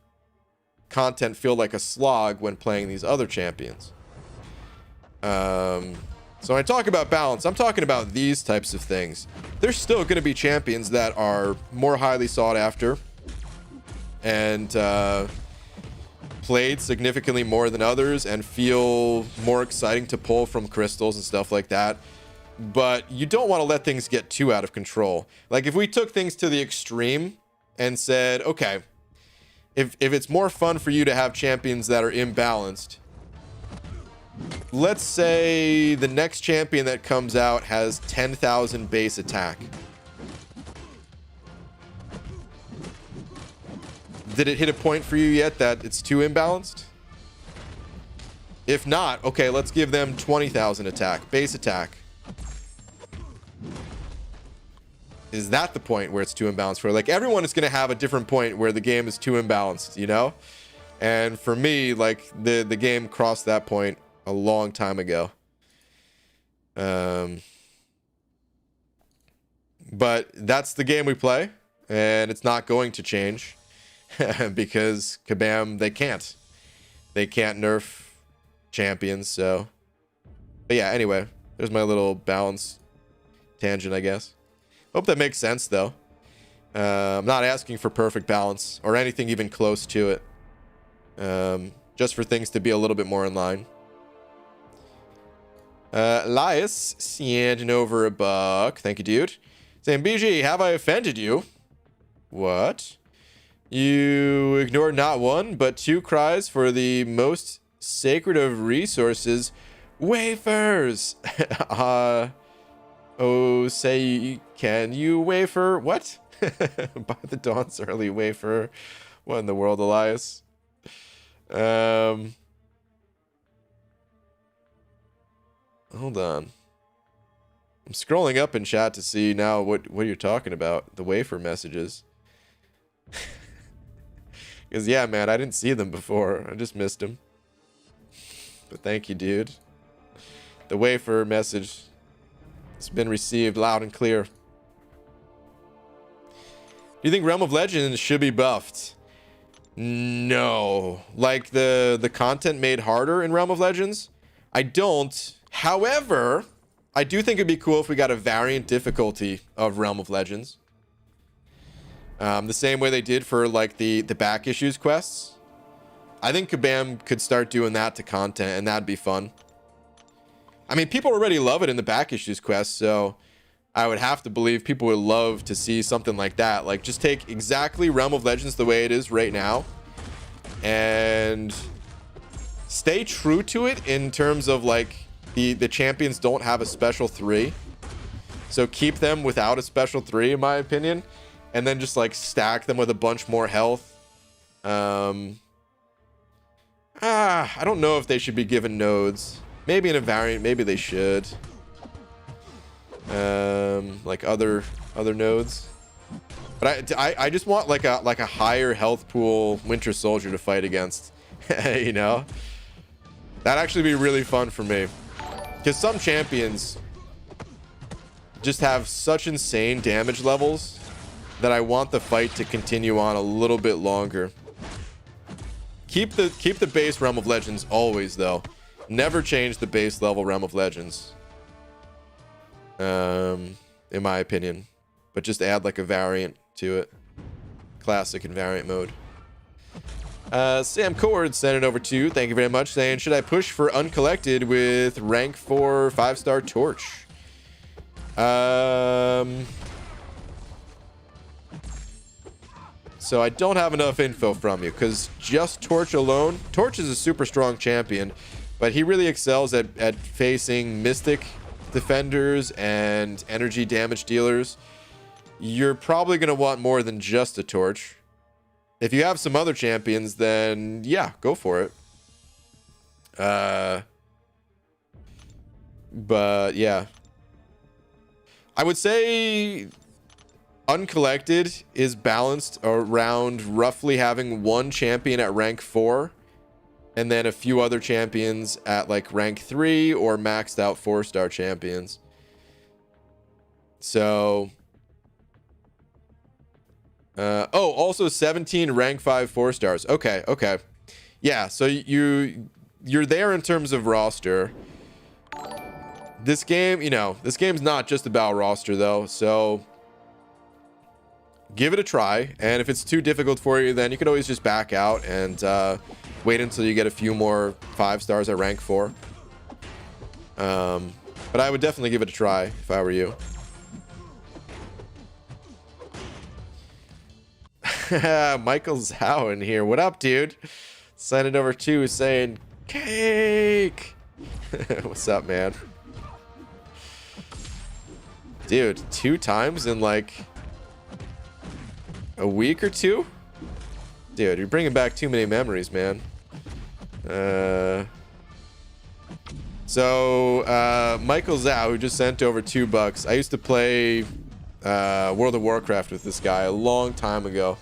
content feel like a slog when playing these other champions. So when I talk about balance, I'm talking about these types of things. There's still going to be champions that are more highly sought after and played significantly more than others and feel more exciting to pull from crystals and stuff like that. But you don't want to let things get too out of control. Like if we took things to the extreme and said, okay, if it's more fun for you to have champions that are imbalanced, let's say the next champion that comes out has 10,000 base attack. Did it hit a point for you yet that it's too imbalanced? If not, okay, let's give them 20,000 attack, base attack. Is that the point where it's too imbalanced for? Like everyone is going to have a different point where the game is too imbalanced, you know? And for me, like the game crossed that point a long time ago. But that's the game we play, and it's not going to change because Kabam, they can't nerf champions. So, but yeah, anyway, there's my little balance tangent, I guess. Hope that makes sense though. I'm not asking for perfect balance or anything even close to it. Just for things to be a little bit more in line. Elias sending over $1. Thank you, dude. Saying, BG, have I offended you? What? You ignored not one, but 2 cries for the most sacred of resources, wafers. Oh, say, can you wafer? What? By the dawn's early wafer. What in the world, Elias? Hold on. I'm scrolling up in chat to see now what you're talking about. The wafer messages. Because, yeah, man, I didn't see them before. I just missed them. But thank you, dude. The wafer message has been received loud and clear. Do you think Realm of Legends should be buffed? No. Like the content made harder in Realm of Legends? I don't. However, I do think it'd be cool if we got a variant difficulty of Realm of Legends. The same way they did for like the back issues quests. I think Kabam could start doing that to content, and that'd be fun. I mean, people already love it in the back issues quest, so I would have to believe people would love to see something like that. Like, just take exactly Realm of Legends the way it is right now and stay true to it in terms of like the champions don't have a special 3. So keep them without a special 3, in my opinion, and then just like stack them with a bunch more health. I don't know if they should be given nodes. Maybe in a variant, maybe they should. Like other nodes. But I just want like a higher health pool Winter Soldier to fight against. You know? That'd actually be really fun for me. Because some champions just have such insane damage levels that I want the fight to continue on a little bit longer. Keep the base Realm of Legends always, though. Never change the base level Realm of Legends. In my opinion. But just add like a variant to it. Classic and variant mode. Sam Cord sent it over to, thank you very much, saying, should I push for Uncollected with rank 4 5-star torch? So I don't have enough info from you, because just Torch alone, Torch is a super strong champion, but he really excels at facing Mystic defenders and energy damage dealers. You're probably going to want more than just a Torch. If you have some other champions, then yeah, go for it. But yeah, I would say Uncollected is balanced around roughly having one champion at rank 4 and then a few other champions at like rank 3 or maxed out 4-star champions. So also 17 rank 5 4-stars. Okay. Yeah, so you're there in terms of roster. This game, this game's not just about roster though, so give it a try, and if it's too difficult for you, then you could always just back out and wait until you get a few more 5-stars at rank 4. But I would definitely give it a try if I were you. Michael Zhao in here. What up, dude? Send it over to saying cake. What's up, man? Dude, 2 times in like a week or 2? Dude, you're bringing back too many memories, man. Michael Zhao, who just sent over $2. I used to play World of Warcraft with this guy a long time ago.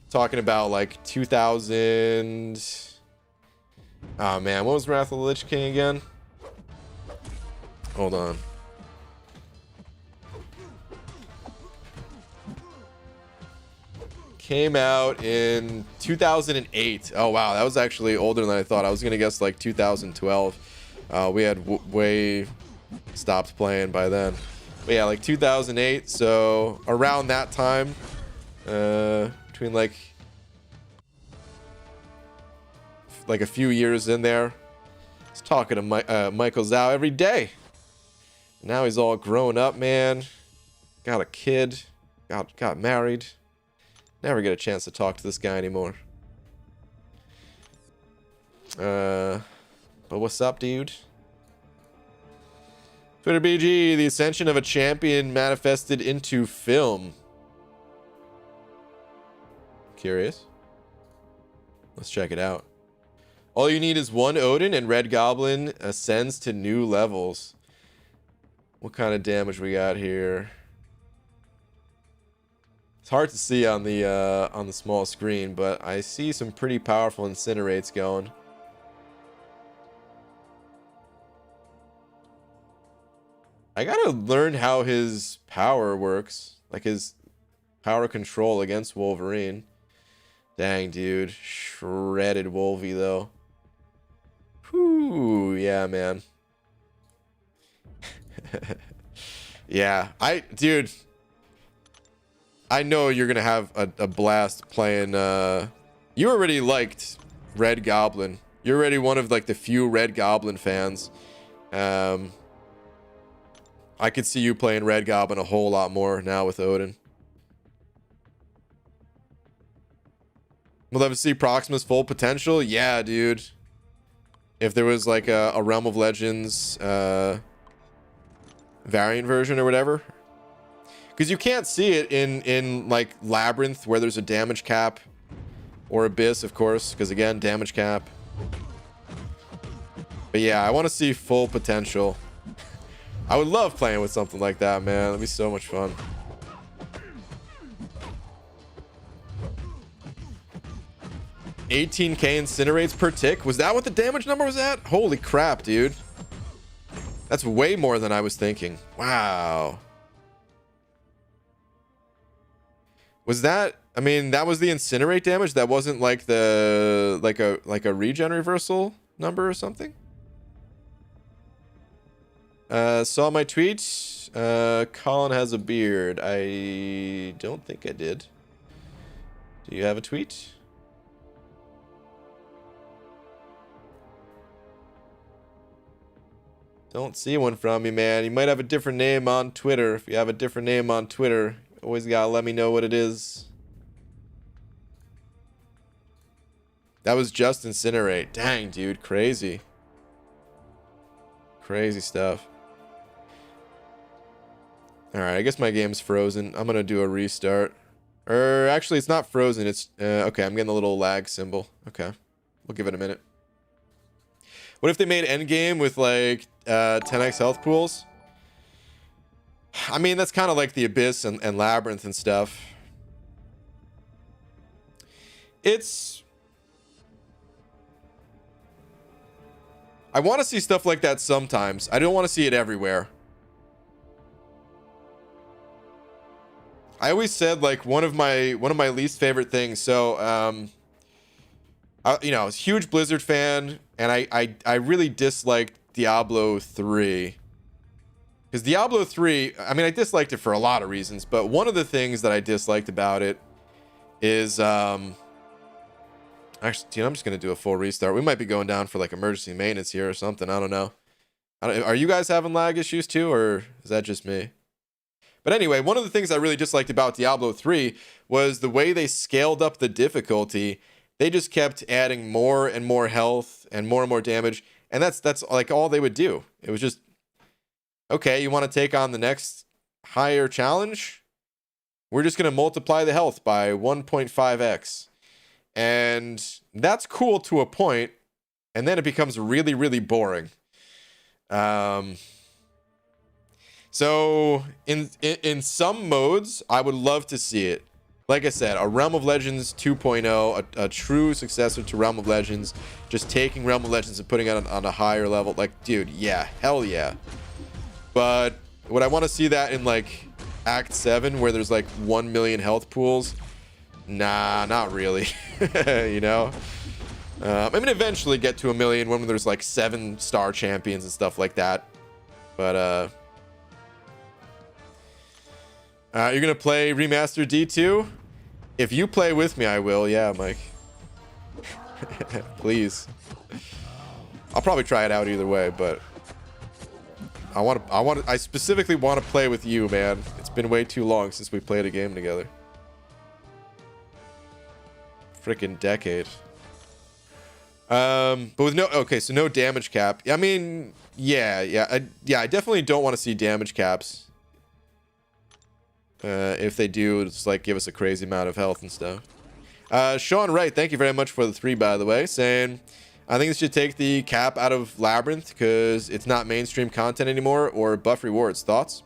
Talking about like 2000. Oh man, what was Wrath of the Lich King again? Hold on. Came out in 2008. Oh wow, that was actually older than I thought. I was gonna guess like 2012. We had way stopped playing by then. But yeah, like 2008. So around that time, between like a few years in there, I was talking to Michael Zhao every day. Now he's all grown up, man. Got a kid. Got married. Never get a chance to talk to this guy anymore. But what's up, dude? Twitter BG, the ascension of a champion manifested into film. Curious? Let's check it out. All you need is one Odin and Red Goblin ascends to new levels. What kind of damage we got here? It's hard to see on the small screen, but I see some pretty powerful incinerates going. I gotta learn how his power works, like his power control against Wolverine. Dang, dude. Shredded Wolvie, though. Whew, yeah, man. Yeah, dude, I know you're gonna have a blast playing, you already liked Red Goblin. You're already one of, like, the few Red Goblin fans. I could see you playing Red Goblin a whole lot more now with Odin. We'll have to see Proxima's full potential. Yeah, dude. If there was like a Realm of Legends variant version or whatever, because you can't see it in like Labyrinth where there's a damage cap, or Abyss, of course, because again, damage cap. But yeah, I want to see full potential. I would love playing with something like that, man. That'd be so much fun. $18,000 incinerates per tick. Was that what the damage number was at? Holy crap, dude. That's way more than I was thinking. Wow. Was that, I mean, that was the incinerate damage? That wasn't like the like a regen reversal number or something? Saw my tweet. Colin has a beard. I don't think I did. Do you have a tweet? Don't see one from you, man. You might have a different name on Twitter. If you have a different name on Twitter, always gotta let me know what it is. That was just incinerate. Dang, dude. Crazy. Crazy stuff. Alright, I guess my game's frozen. I'm gonna do a restart. Actually, it's not frozen. It's... okay, I'm getting a little lag symbol. Okay. We'll give it a minute. What if they made endgame with, like, 10x health pools? I mean, that's kind of like the Abyss and Labyrinth and stuff. It's... I want to see stuff like that sometimes. I don't want to see it everywhere. I always said, like, one of my least favorite things. So, you know, I was a huge Blizzard fan, and I really disliked Diablo 3. Because Diablo 3, I mean, I disliked it for a lot of reasons, but one of the things that I disliked about it is, actually, dude, I'm just going to do a full restart. We might be going down for, like, emergency maintenance here or something. I don't know. Are you guys having lag issues too, or is that just me? But anyway, one of the things I really disliked about Diablo 3 was the way they scaled up the difficulty. They just kept adding more and more health and more damage, and that's like all they would do. It was just, okay, you want to take on the next higher challenge? We're just going to multiply the health by 1.5x. And that's cool to a point, and then it becomes really, really boring. So in some modes, I would love to see it. Like I said, a Realm of Legends 2.0, a true successor to Realm of Legends, just taking Realm of Legends and putting it on a higher level. Like, dude, yeah, hell yeah. But would I want to see that in, like, Act 7, where there's, like, 1 million health pools? Nah, not really. You know? I mean, eventually get to 1 million when there's, like, 7-star champions and stuff like that. But, you're gonna play Remastered D2? If you play with me, I will. Yeah, Mike. Please. I'll probably try it out either way, but I specifically want to play with you, man. It's been way too long since we played a game together. Freaking decade. But with no, okay, so no damage cap. I mean, yeah, I definitely don't want to see damage caps. If they do, it's like give us a crazy amount of health and stuff. Sean Wright, thank you very much for the 3, by the way, saying I think this should take the cap out of Labyrinth because it's not mainstream content anymore, or buff rewards. Thoughts?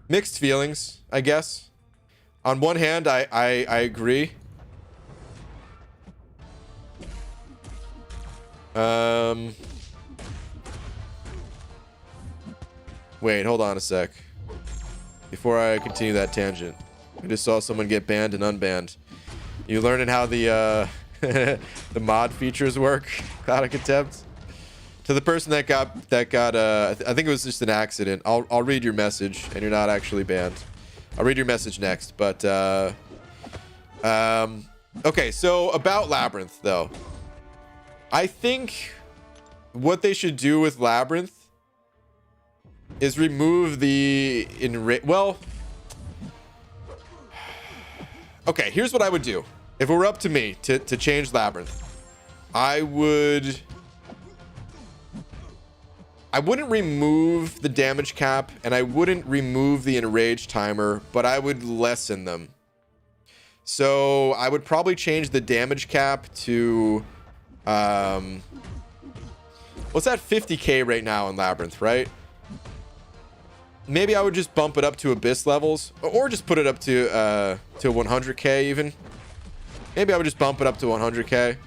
Mixed feelings, I guess. On one hand, I agree. Wait, hold on a sec. Before I continue that tangent, I just saw someone get banned and unbanned. You learning how the the mod features work? Out of contempt. To the person that got I think it was just an accident. I'll read your message, and you're not actually banned. I'll read your message next, but okay. So about Labyrinth, though, I think what they should do with Labyrinth is remove the well, okay, here's what I would do if it were up to me to change Labyrinth. I wouldn't remove the damage cap, and I wouldn't remove the enrage timer, but I would lessen them. So I would probably change the damage cap to what's that, 50k right now in Labyrinth, right? Maybe I would just bump it up to abyss levels, or just put it up to 100k even. Maybe I would just bump it up to 100k.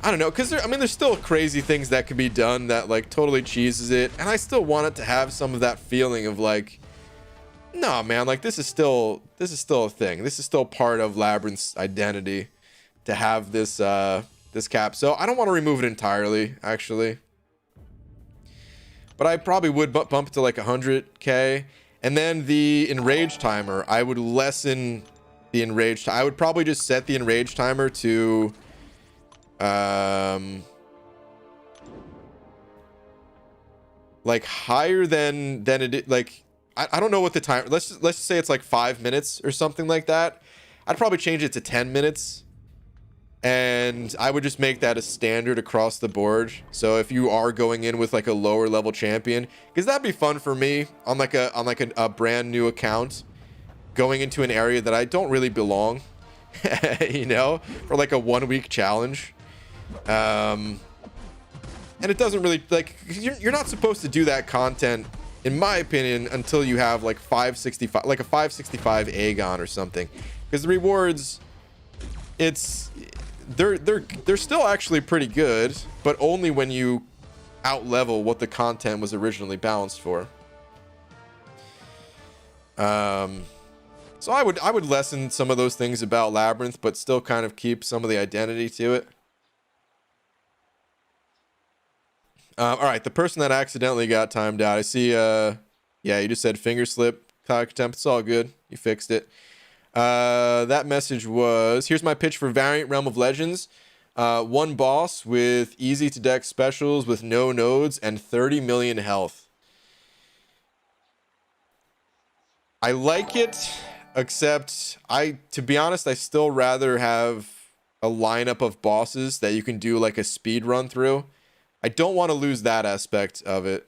I don't know, because there's still crazy things that could be done that like totally cheeses it, and I still want it to have some of that feeling of like, no man, like this is still a thing. This is still part of Labyrinth's identity to have this this cap. So I don't want to remove it entirely, actually. But I probably would bump it to like 100k, and then the enrage timer, I would lessen the enrage. I would probably just set the enrage timer to like higher than it, like I don't know what the time. Let's just say it's like 5 minutes or something like that. I'd probably change it to 10 minutes. And I would just make that a standard across the board. So if you are going in with like a lower level champion, because that'd be fun for me on like a brand new account, going into an area that I don't really belong, you know, for like a 1 week challenge. And it doesn't really, like, you're not supposed to do that content, in my opinion, until you have like 565, like a 565 Aegon or something, because the rewards, they're still actually pretty good, but only when you out level what the content was originally balanced for. So I would lessen some of those things about Labyrinth, but still kind of keep some of the identity to it. All right, the person that accidentally got timed out, I see. Yeah, you just said finger slip, contempt. It's all good. You fixed it. That message was, here's my pitch for variant Realm of Legends. One boss with easy to deck specials with no nodes and 30 million health. I like it, except to be honest, I still rather have a lineup of bosses that you can do like a speed run through. I don't want to lose that aspect of it.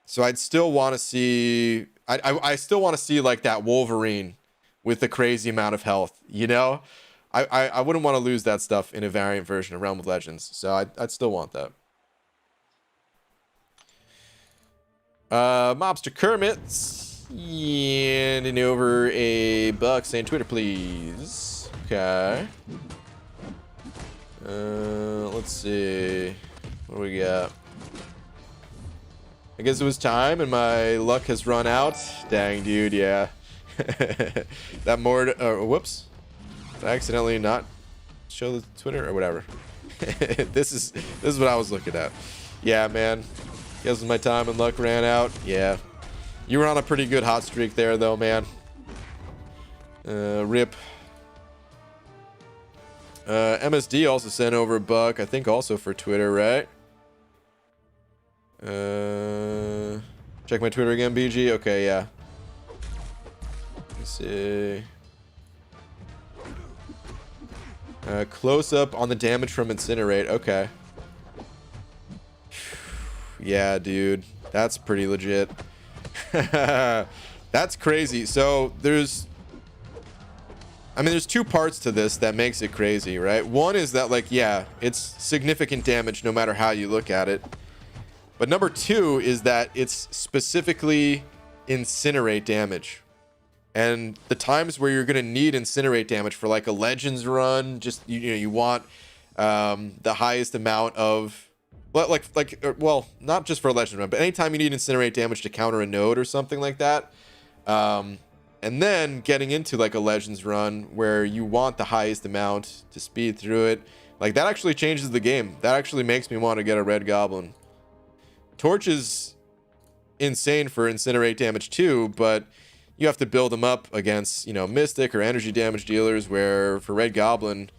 So I'd still want to see, I still want to see like that Wolverine with the crazy amount of health, you know? I wouldn't want to lose that stuff in a variant version of Realm of Legends. So I'd still want that. Mobster Kermit handing over a buck saying Twitter, please. Okay. Let's see. What do we got? I guess it was time and my luck has run out. Dang, dude, yeah. That more, whoops. Did I accidentally not show the Twitter or whatever? This is what I was looking at. Yeah, man. Guess my time and luck ran out. Yeah. You were on a pretty good hot streak there, though, man. Rip. MSD also sent over a buck, I think also for Twitter, right? Check my Twitter again, BG. Okay, yeah. Let's see. Close up on the damage from incinerate. Okay. Yeah, dude. That's pretty legit. That's crazy. So there's two parts to this that makes it crazy, right? One is that, like, yeah, it's significant damage no matter how you look at it. But number two is that it's specifically incinerate damage. And the times where you're going to need incinerate damage for like a Legends run, just, you know, you want the highest amount of, well, not just for a legend run, but anytime you need incinerate damage to counter a node or something like that. And then getting into like a legends run where you want the highest amount to speed through it, like that actually changes the game. That actually makes me want to get a red goblin. Torch is insane for incinerate damage too, but you have to build them up against, you know, mystic or energy damage dealers, where for red goblin,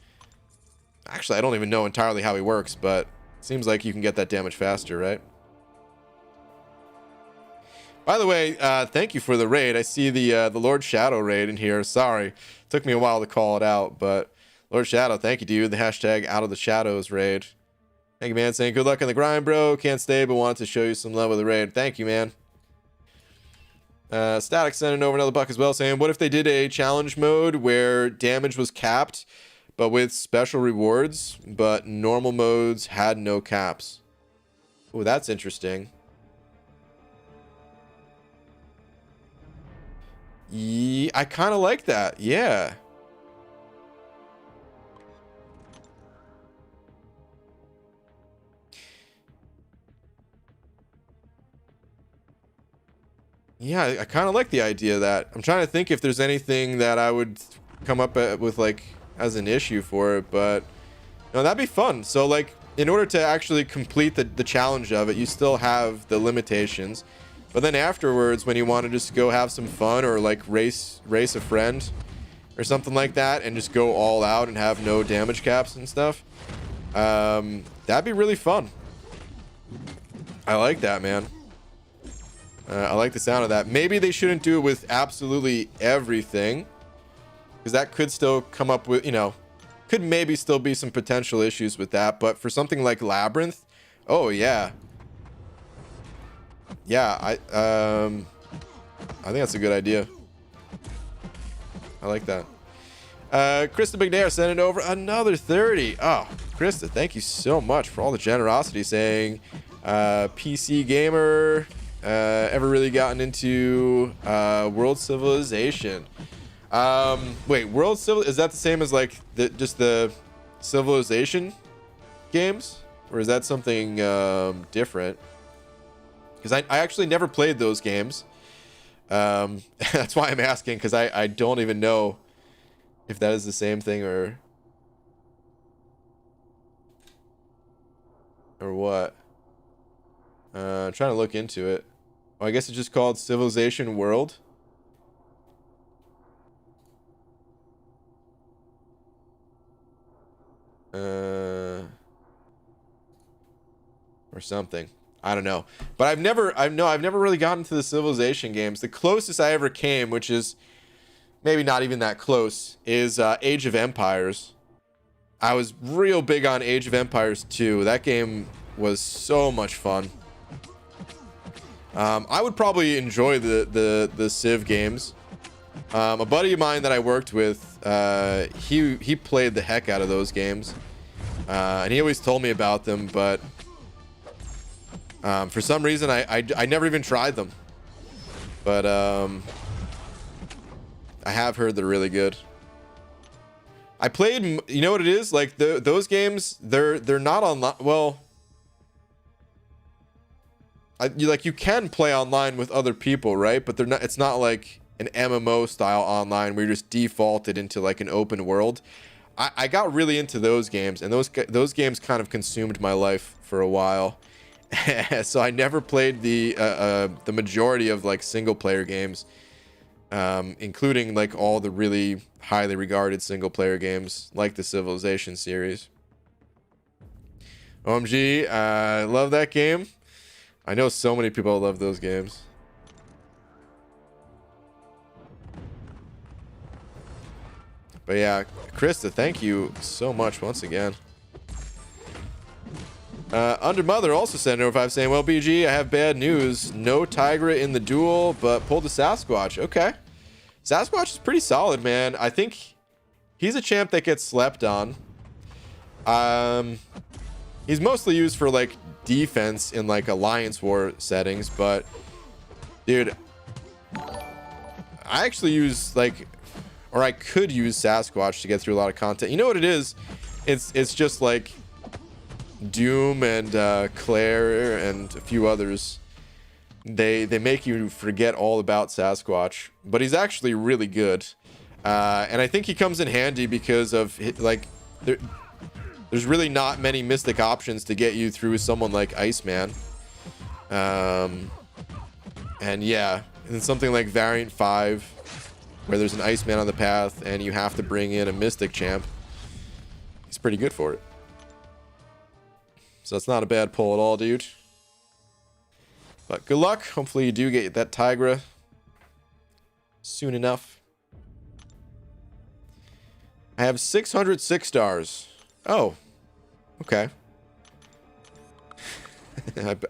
actually I don't even know entirely how he works, but it seems like you can get that damage faster, right? By the way, thank you for the raid. I see the Lord Shadow raid in here. Sorry, took me a while to call it out, but Lord Shadow, thank you, dude. The hashtag out of the shadows raid. Thank you, man. Saying good luck on the grind, bro. Can't stay, but wanted to show you some love with the raid. Thank you, man. Static sending over another buck as well, saying, what if they did a challenge mode where damage was capped, but with special rewards, but normal modes had no caps? Oh, that's interesting. Yeah, I kind of like that. Yeah. Yeah, I kind of like the idea of that. I'm trying to think if there's anything that I would come up with like as an issue for it, but no, that'd be fun. So like in order to actually complete the challenge of it, you still have the limitations. But then afterwards, when you want to just go have some fun or like race a friend or something like that and just go all out and have no damage caps and stuff, that'd be really fun. I like that, man. I like the sound of that. Maybe they shouldn't do it with absolutely everything, because that could still come up with, you know, could maybe still be some potential issues with that. But for something like Labyrinth, oh yeah. Yeah, I think that's a good idea. I like that. Krista McNair sending over another 30. Oh, Krista, thank you so much for all the generosity, saying PC gamer, ever really gotten into World Civilization? Wait, World Civil, is that the same as like just the Civilization games, or is that something different? Because I actually never played those games. That's why I'm asking, because I don't even know if that is the same thing or what. I'm trying to look into it. Oh, I guess it's just called Civilization World. Or something. I don't know. But I've never really gotten to the Civilization games. The closest I ever came, which is maybe not even that close, is Age of Empires. I was real big on Age of Empires 2. That game was so much fun. I would probably enjoy the Civ games. A buddy of mine that I worked with, he played the heck out of those games. And he always told me about them, but for some reason I never even tried them. But I have heard they're really good. I played, you know what it is? Like those games, they're not online. Well, you can play online with other people, right? But they're not. It's not like an MMO style online where you're just defaulted into like an open world. I got really into those games, and those games kind of consumed my life for a while. So I never played the majority of like single player games, including like all the really highly regarded single player games like the Civilization series. OMG, I love that game. I know so many people love those games. But yeah, Krista, thank you so much once again. Undermother also sent over 5 saying, well, BG, I have bad news. No Tigra in the duel, but pulled the Sasquatch. Okay. Sasquatch is pretty solid, man. I think he's a champ that gets slept on. He's mostly used for like defense in like Alliance War settings, but dude, I actually use like, or I could use Sasquatch to get through a lot of content. You know what it is? it's just like Doom and Claire and a few others. They make you forget all about Sasquatch, but he's actually really good. And I think he comes in handy because of like there's really not many mystic options to get you through someone like Iceman. And yeah, and something like Variant 5, where there's an Iceman on the path and you have to bring in a mystic champ, he's pretty good for it. So it's not a bad pull at all, dude. But good luck. Hopefully you do get that Tigra soon enough. I have 606 stars. Oh, okay.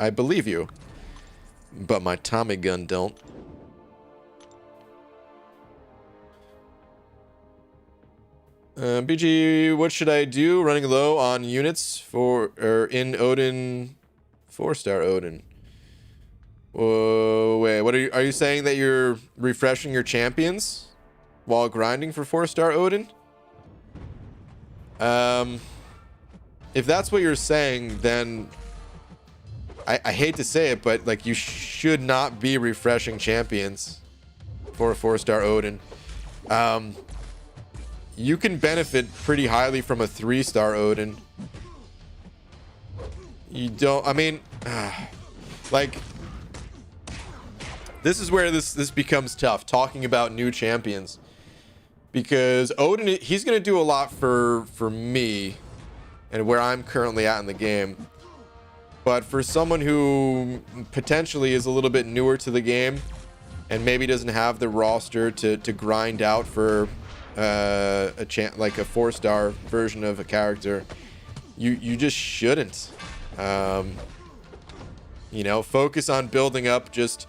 I believe you. But my Tommy gun don't. BG, what should I do? Running low on units in Odin, 4-star Odin. Whoa, wait, what are you saying that you're refreshing your champions while grinding for 4-star Odin? If that's what you're saying, then I hate to say it, but like you should not be refreshing champions for a 4-star Odin. You can benefit pretty highly from a 3-star Odin. You don't, I mean, like, this is where this becomes tough, talking about new champions. Because Odin, he's going to do a lot for me and where I'm currently at in the game. But for someone who potentially is a little bit newer to the game and maybe doesn't have the roster to grind out for like a 4-star version of a character, you just shouldn't. You know, focus on building up just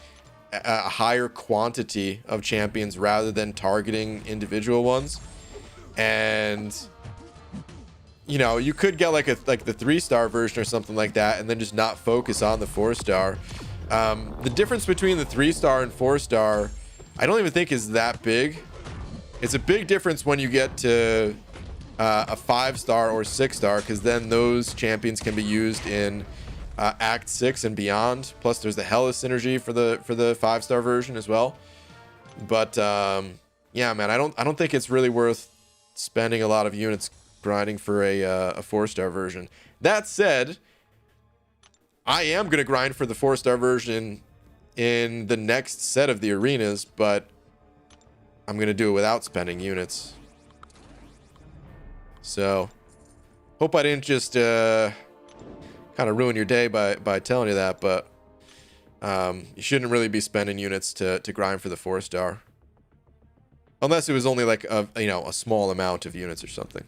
a higher quantity of champions rather than targeting individual ones. And you know, you could get like the 3-star version or something like that and then just not focus on the 4-star. The difference between the 3-star and 4-star, I don't even think is that big. It's a big difference when you get to a 5-star or 6-star, because then those champions can be used in Act 6 and beyond. Plus there's the Hella synergy for the 5-star version as well. But yeah, man, I don't think it's really worth spending a lot of units grinding for a 4-star version. That said, I am gonna grind for the 4-star version in the next set of the arenas, but I'm gonna do it without spending units. So hope I didn't just kind of ruin your day by telling you that, but you shouldn't really be spending units to grind for the 4-star, unless it was only like a small amount of units or something.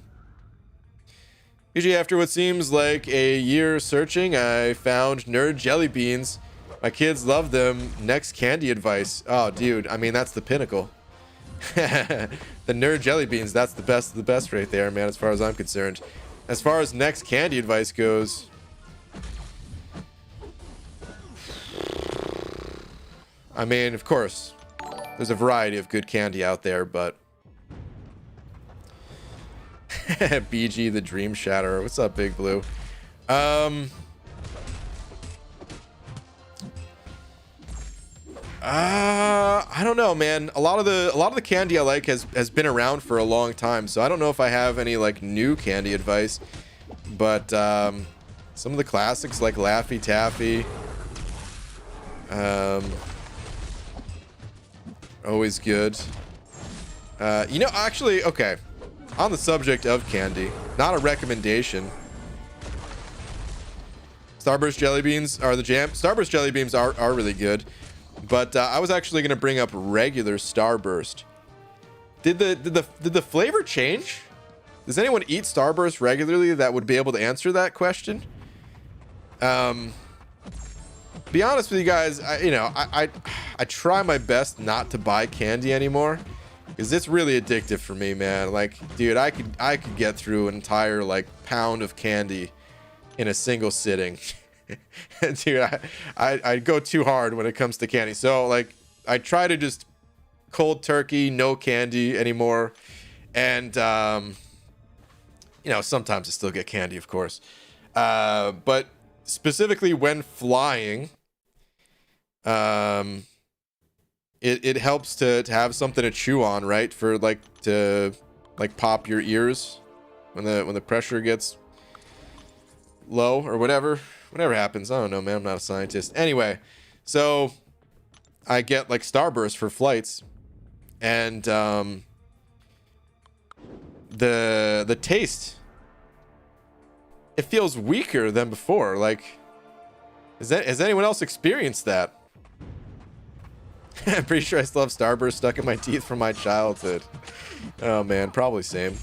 Usually after what seems like a year searching, I found nerd jelly beans. My kids love them. Next candy advice. Oh, dude, I mean, that's the pinnacle. The nerd jelly beans, that's the best of the best right there, man, as far as I'm concerned. As far as next candy advice goes, I mean, of course, there's a variety of good candy out there, but BG the Dream Shatterer. What's up, Big Blue? I don't know, man. A lot of the candy I like has been around for a long time, so I don't know if I have any like new candy advice. But some of the classics like Laffy Taffy, always good. You know, actually, okay. On the subject of candy, not a recommendation. Starburst jelly beans are the jam. Starburst jelly beans are really good. But I was actually going to bring up regular Starburst. Did the flavor change? Does anyone eat Starburst regularly that would be able to answer that question? Be honest with you guys, I try my best not to buy candy anymore, because it's really addictive for me, man. Like, dude, I could get through an entire like pound of candy in a single sitting. Dude, I go too hard when it comes to candy. So like I try to just cold turkey, no candy anymore. And You know, sometimes I still get candy, of course. But specifically when flying, it helps to have something to chew on, right? For like to like pop your ears when the pressure gets low or whatever happens. I don't know, man. I'm not a scientist. Anyway, so I get like starburst for flights, and the taste, it feels weaker than before. Like, has anyone else experienced that? I'm pretty sure I still have starburst stuck in my teeth from my childhood. Oh man, probably same.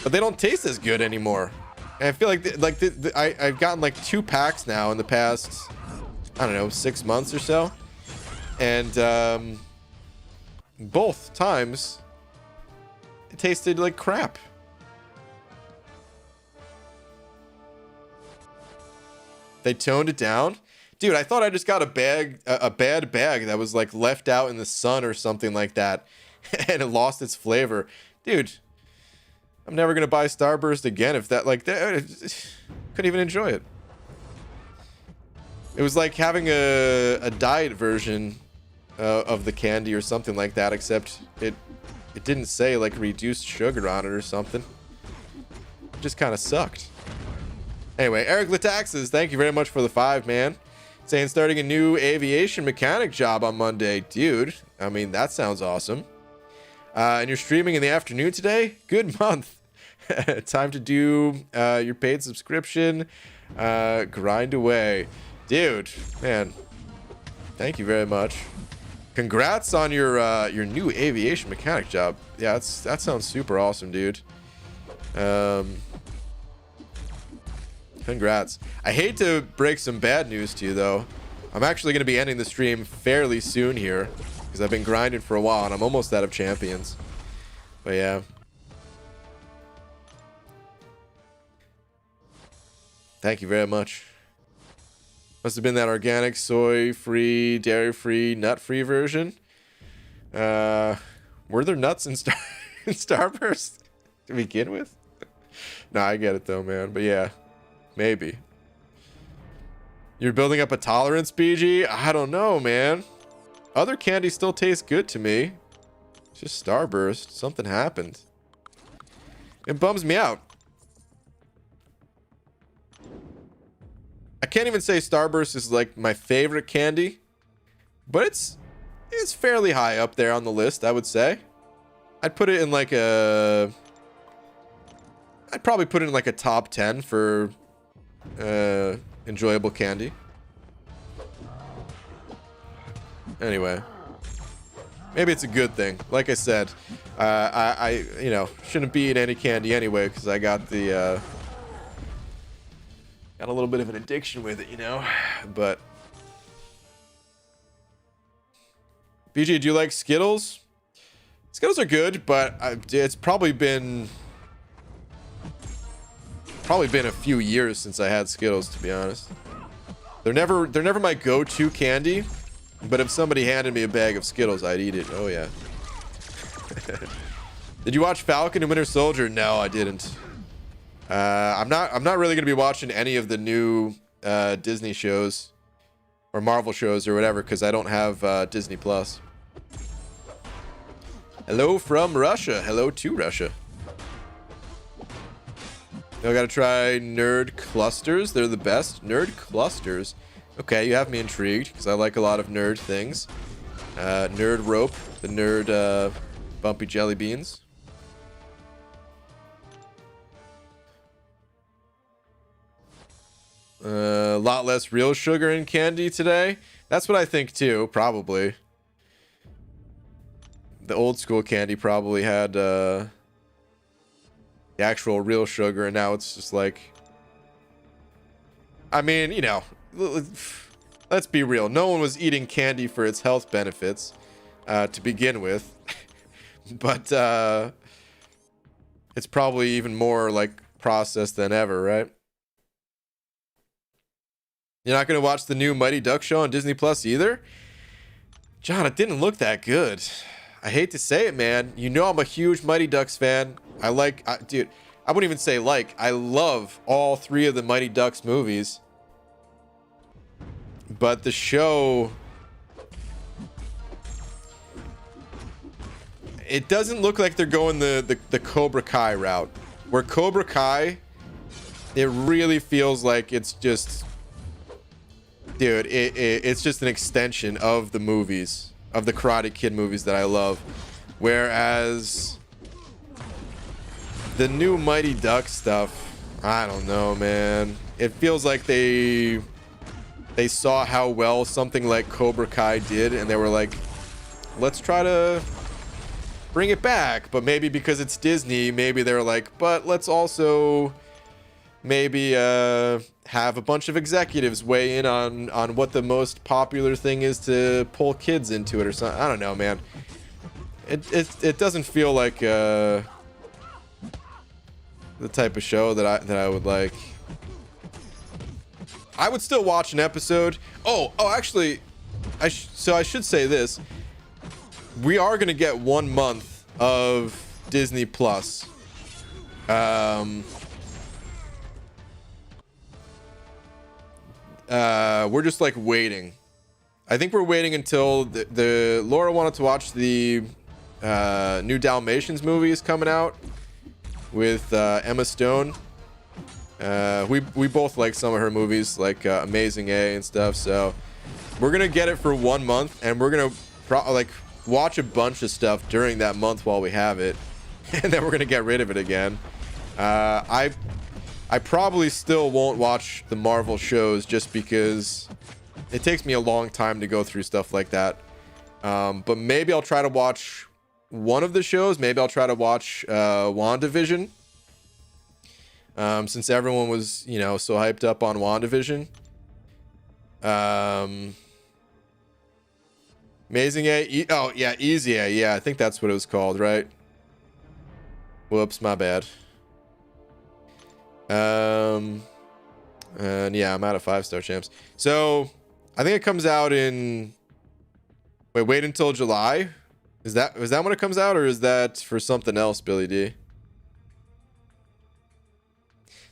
But they don't taste as good anymore. And I feel like I've gotten like 2 packs now in the past, I don't know, 6 months or so, and both times it tasted like crap. They toned it down. Dude, I thought I just got a bad bag that was like left out in the sun or something like that, and it lost its flavor. Dude, I'm never gonna buy Starburst again if that, like, that, couldn't even enjoy it. It was like having a diet version of the candy or something like that, except it didn't say like reduced sugar on it or something. It just kind of sucked. Anyway, Eric Lataxis, thank you very much for the 5, man. Saying starting a new aviation mechanic job on Monday. Dude, I mean, that sounds awesome. And you're streaming in the afternoon today? Good month. Time to do your paid subscription. Grind away. Dude, man, thank you very much. Congrats on your new aviation mechanic job. Yeah, that sounds super awesome, dude. Congrats. I hate to break some bad news to you, though. I'm actually going to be ending the stream fairly soon here, because I've been grinding for a while, and I'm almost out of champions. But yeah. Thank you very much. Must have been that organic, soy-free, dairy-free, nut-free version. Were there nuts in Starburst to begin with? Nah, I get it, though, man. But yeah. Maybe. You're building up a tolerance, BG? I don't know, man. Other candy still tastes good to me. It's just Starburst. Something happened. It bums me out. I can't even say Starburst is like my favorite candy, but it's fairly high up there on the list, I would say. I'd put it in like a... I'd probably put it in like a top 10 for... enjoyable candy. Anyway, maybe it's a good thing. Like I said, I you know, shouldn't be eating any candy anyway, because I got the got a little bit of an addiction with it, you know. But BG, do you like Skittles? Skittles are good, but it's probably been a few years since I had Skittles, to be honest. They're never my go-to candy, but if somebody handed me a bag of Skittles, I'd eat it. Oh yeah. Did you watch Falcon and Winter Soldier? No, I didn't. I'm not really gonna be watching any of the new Disney shows or Marvel shows or whatever, because I don't have Disney Plus. Hello from Russia. Hello to Russia. I gotta try nerd clusters. They're the best. Nerd clusters. Okay, you have me intrigued, because I like a lot of nerd things. Nerd rope. The nerd bumpy jelly beans. A lot less real sugar in candy today. That's what I think too, probably. The old school candy probably had the actual real sugar, and now it's just like, I mean, you know, let's be real. No one was eating candy for its health benefits to begin with. But it's probably even more like processed than ever, right? You're not going to watch the new Mighty Duck show on Disney Plus either? John, it didn't look that good. I hate to say it, man. You know I'm a huge Mighty Ducks fan. Dude, I wouldn't even say like, I love all 3 of the Mighty Ducks movies. But the show, it doesn't look like they're going the Cobra Kai route. Where Cobra Kai, it really feels like it's just, dude, it's just an extension of the movies, of the Karate Kid movies that I love. Whereas the new Mighty Ducks stuff, I don't know, man. It feels like they saw how well something like Cobra Kai did, and they were like, let's try to bring it back. But maybe because it's Disney, maybe they're like, but let's also maybe have a bunch of executives weigh in on what the most popular thing is to pull kids into it or something. I don't know, man. It doesn't feel like the type of show that I would like. I would still watch an episode. Oh, actually, so I should say this. We are gonna get 1 month of Disney Plus. We're just like waiting. I think we're waiting until the Laura wanted to watch the new Dalmatians movie is coming out with Emma Stone. We both like some of her movies, like Amazing A and stuff. So we're gonna get it for 1 month, and we're gonna like watch a bunch of stuff during that month while we have it, and then we're gonna get rid of it again. I probably still won't watch the Marvel shows just because it takes me a long time to go through stuff like that. But maybe I'll try to watch one of the shows. Maybe I'll try to watch WandaVision. Since everyone was, you know, so hyped up on WandaVision. Amazing A. Oh, yeah, Easy A. Yeah, I think that's what it was called, right? Whoops, my bad. And yeah, I'm out of 5-star champs. So I think it comes out in, wait until July. Is that when it comes out, or is that for something else, Billy D?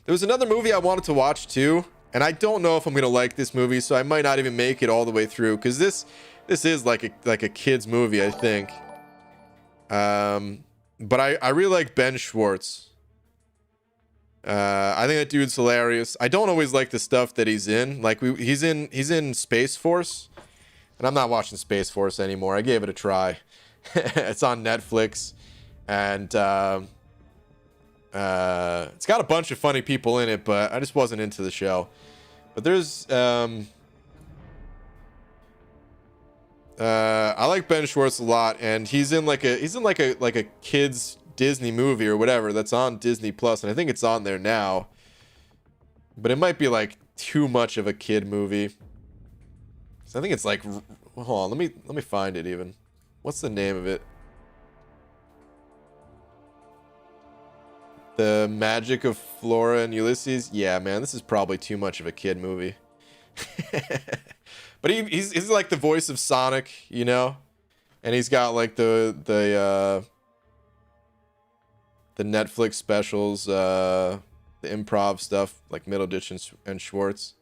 There was another movie I wanted to watch too, and I don't know if I'm gonna like this movie, so I might not even make it all the way through, because this is like a kid's movie, I think. But I really like Ben Schwartz. I think that dude's hilarious. I don't always like the stuff that he's in. Like he's in Space Force, and I'm not watching Space Force anymore. I gave it a try. It's on Netflix, and it's got a bunch of funny people in it, but I just wasn't into the show. But there's I like Ben Schwartz a lot, and he's in like a kids Disney movie or whatever that's on Disney Plus, and I think it's on there now. But it might be like too much of a kid movie. So I think it's like, hold on, let me find it even. What's the name of it? The Magic of Flora and Ulysses. Yeah, man, this is probably too much of a kid movie. But he's like the voice of Sonic, you know, and he's got like the Netflix specials, the improv stuff like Middleditch and Schwartz.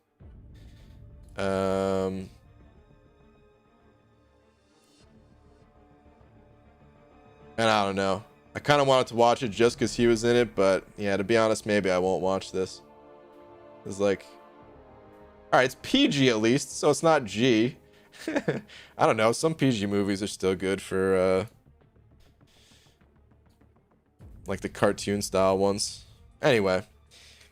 And I don't know. I kind of wanted to watch it just because he was in it, but yeah, to be honest, maybe I won't watch this. It's like, all right, it's PG at least, so it's not G. I don't know. Some PG movies are still good for like the cartoon style ones. Anyway,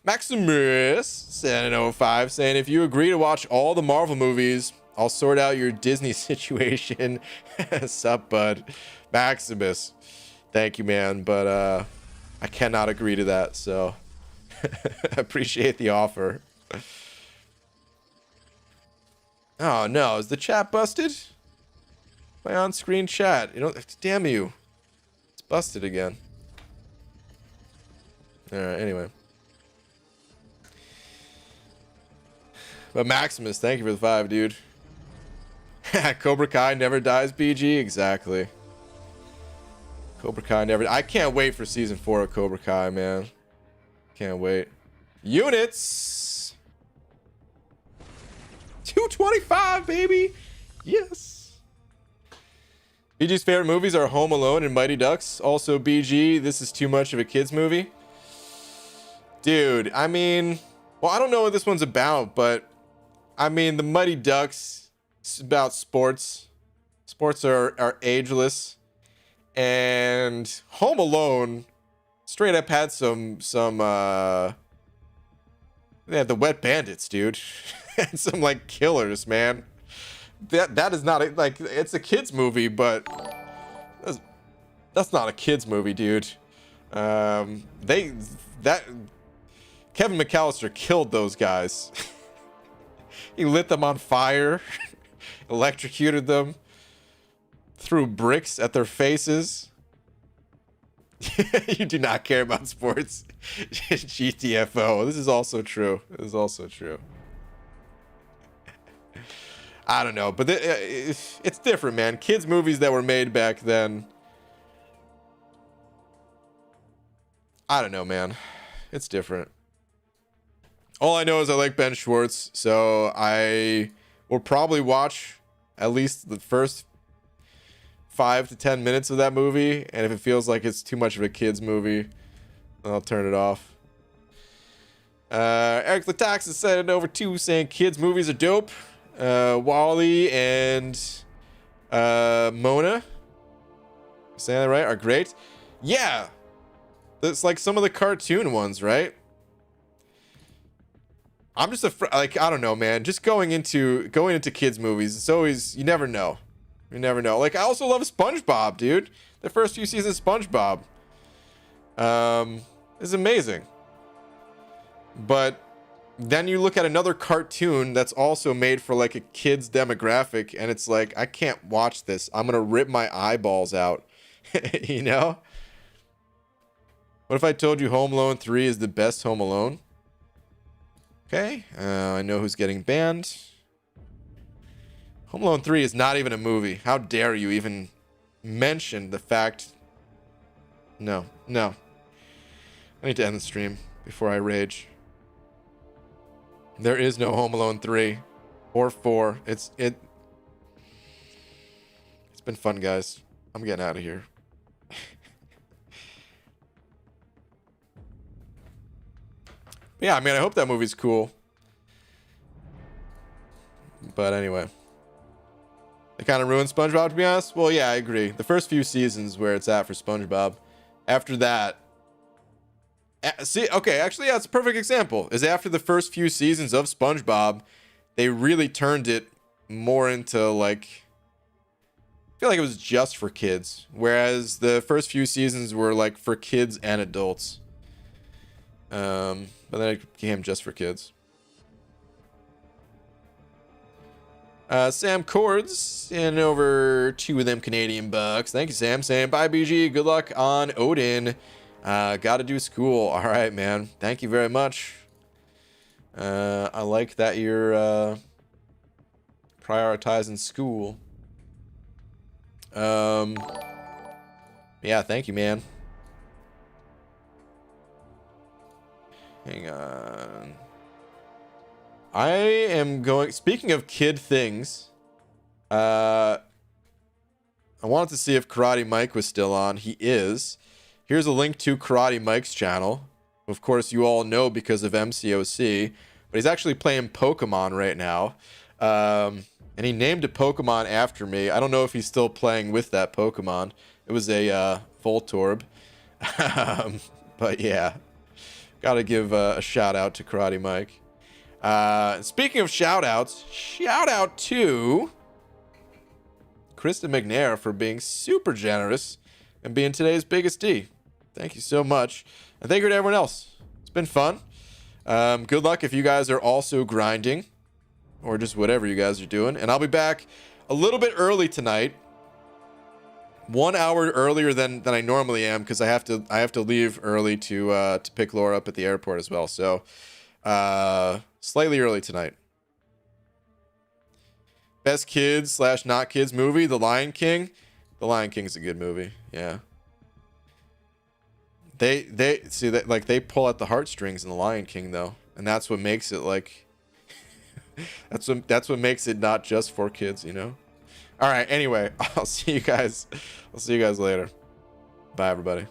Maximus said in 05 saying, if you agree to watch all the Marvel movies, I'll sort out your Disney situation. Sup, bud? Maximus, thank you, man, but I cannot agree to that, so appreciate the offer. Oh no, is the chat busted? My on-screen chat, you know, damn you, it's busted again. All right, anyway. But Maximus, thank you for the 5, dude. Cobra Kai never dies, BG. Exactly. Cobra Kai never. I can't wait for season 4 of Cobra Kai, man. Can't wait. Units. 225, baby. Yes. BG's favorite movies are Home Alone and Mighty Ducks. Also, BG, this is too much of a kid's movie. Dude, I mean, well, I don't know what this one's about, but I mean, the Mighty Ducks, it's about sports. Sports are ageless. And Home Alone straight up had some they had the Wet Bandits, dude. And some like killers, man. That is not like, it's a kids movie, but that's not a kids movie, dude. Kevin McAllister killed those guys. He lit them on fire, electrocuted them, threw bricks at their faces. You do not care about sports. GTFO. This is also true. This is also true. I don't know, but it's different, man. Kids movies that were made back then, I don't know, man. It's different. All I know is I like Ben Schwartz, so I will probably watch at least the first 5 to 10 minutes of that movie, and if it feels like it's too much of a kids movie, I'll turn it off. Eric Latax is sending over too, saying kids movies are dope. Wally and Mona, saying that right, are great. Yeah, it's like some of the cartoon ones, right? I'm just like, I don't know, man. Just going into kids movies, it's always, you never know. You never know. Like, I also love SpongeBob, dude. The first few seasons of SpongeBob is amazing. But then you look at another cartoon that's also made for like a kids demographic, and it's like, I can't watch this. I'm gonna rip my eyeballs out. You know? What if I told you Home Alone 3 is the best Home Alone? Okay, I know who's getting banned. Home Alone 3 is not even a movie. How dare you even mention the fact? No. I need to end the stream before I rage. There is no Home Alone 3 or 4. It's been fun, guys. I'm getting out of here. Yeah, I mean, I hope that movie's cool. But anyway. It kind of ruined SpongeBob, to be honest. Well, yeah, I agree. The first few seasons where it's at for SpongeBob. After that... See, okay, actually, yeah, it's a perfect example. Is after the first few seasons of SpongeBob, they really turned it more into, like... I feel like it was just for kids. Whereas the first few seasons were, like, for kids and adults. But then it became just for kids. Sam Cords in over 2 of them Canadian bucks. Thank you, Sam. Saying bye, BG. Good luck on Odin. Gotta do school. All right, man. Thank you very much. I like that you're prioritizing school. Yeah, thank you, man. Hang on. I am going... Speaking of kid things, I wanted to see if Karate Mike was still on. He is. Here's a link to Karate Mike's channel. Of course, you all know because of MCOC, but he's actually playing Pokemon right now. And he named a Pokemon after me. I don't know if he's still playing with that Pokemon. It was a Voltorb. But yeah. Gotta give a shout out to Karate Mike. Speaking of shout outs, shout out to Krista McNair for being super generous and being today's biggest D. Thank you so much. And thank you to everyone else. It's been fun. Good luck if you guys are also grinding or just whatever you guys are doing. And I'll be back a little bit early tonight. 1 hour earlier than I normally am because I have to leave early to pick Laura up at the airport as well. So slightly early tonight. Best kids / not kids movie, The Lion King. The Lion King's a good movie. Yeah. They see that, like, they pull at the heartstrings in the Lion King though, and that's what makes it like that's what makes it not just for kids, you know. All right, anyway, I'll see you guys later. Bye everybody.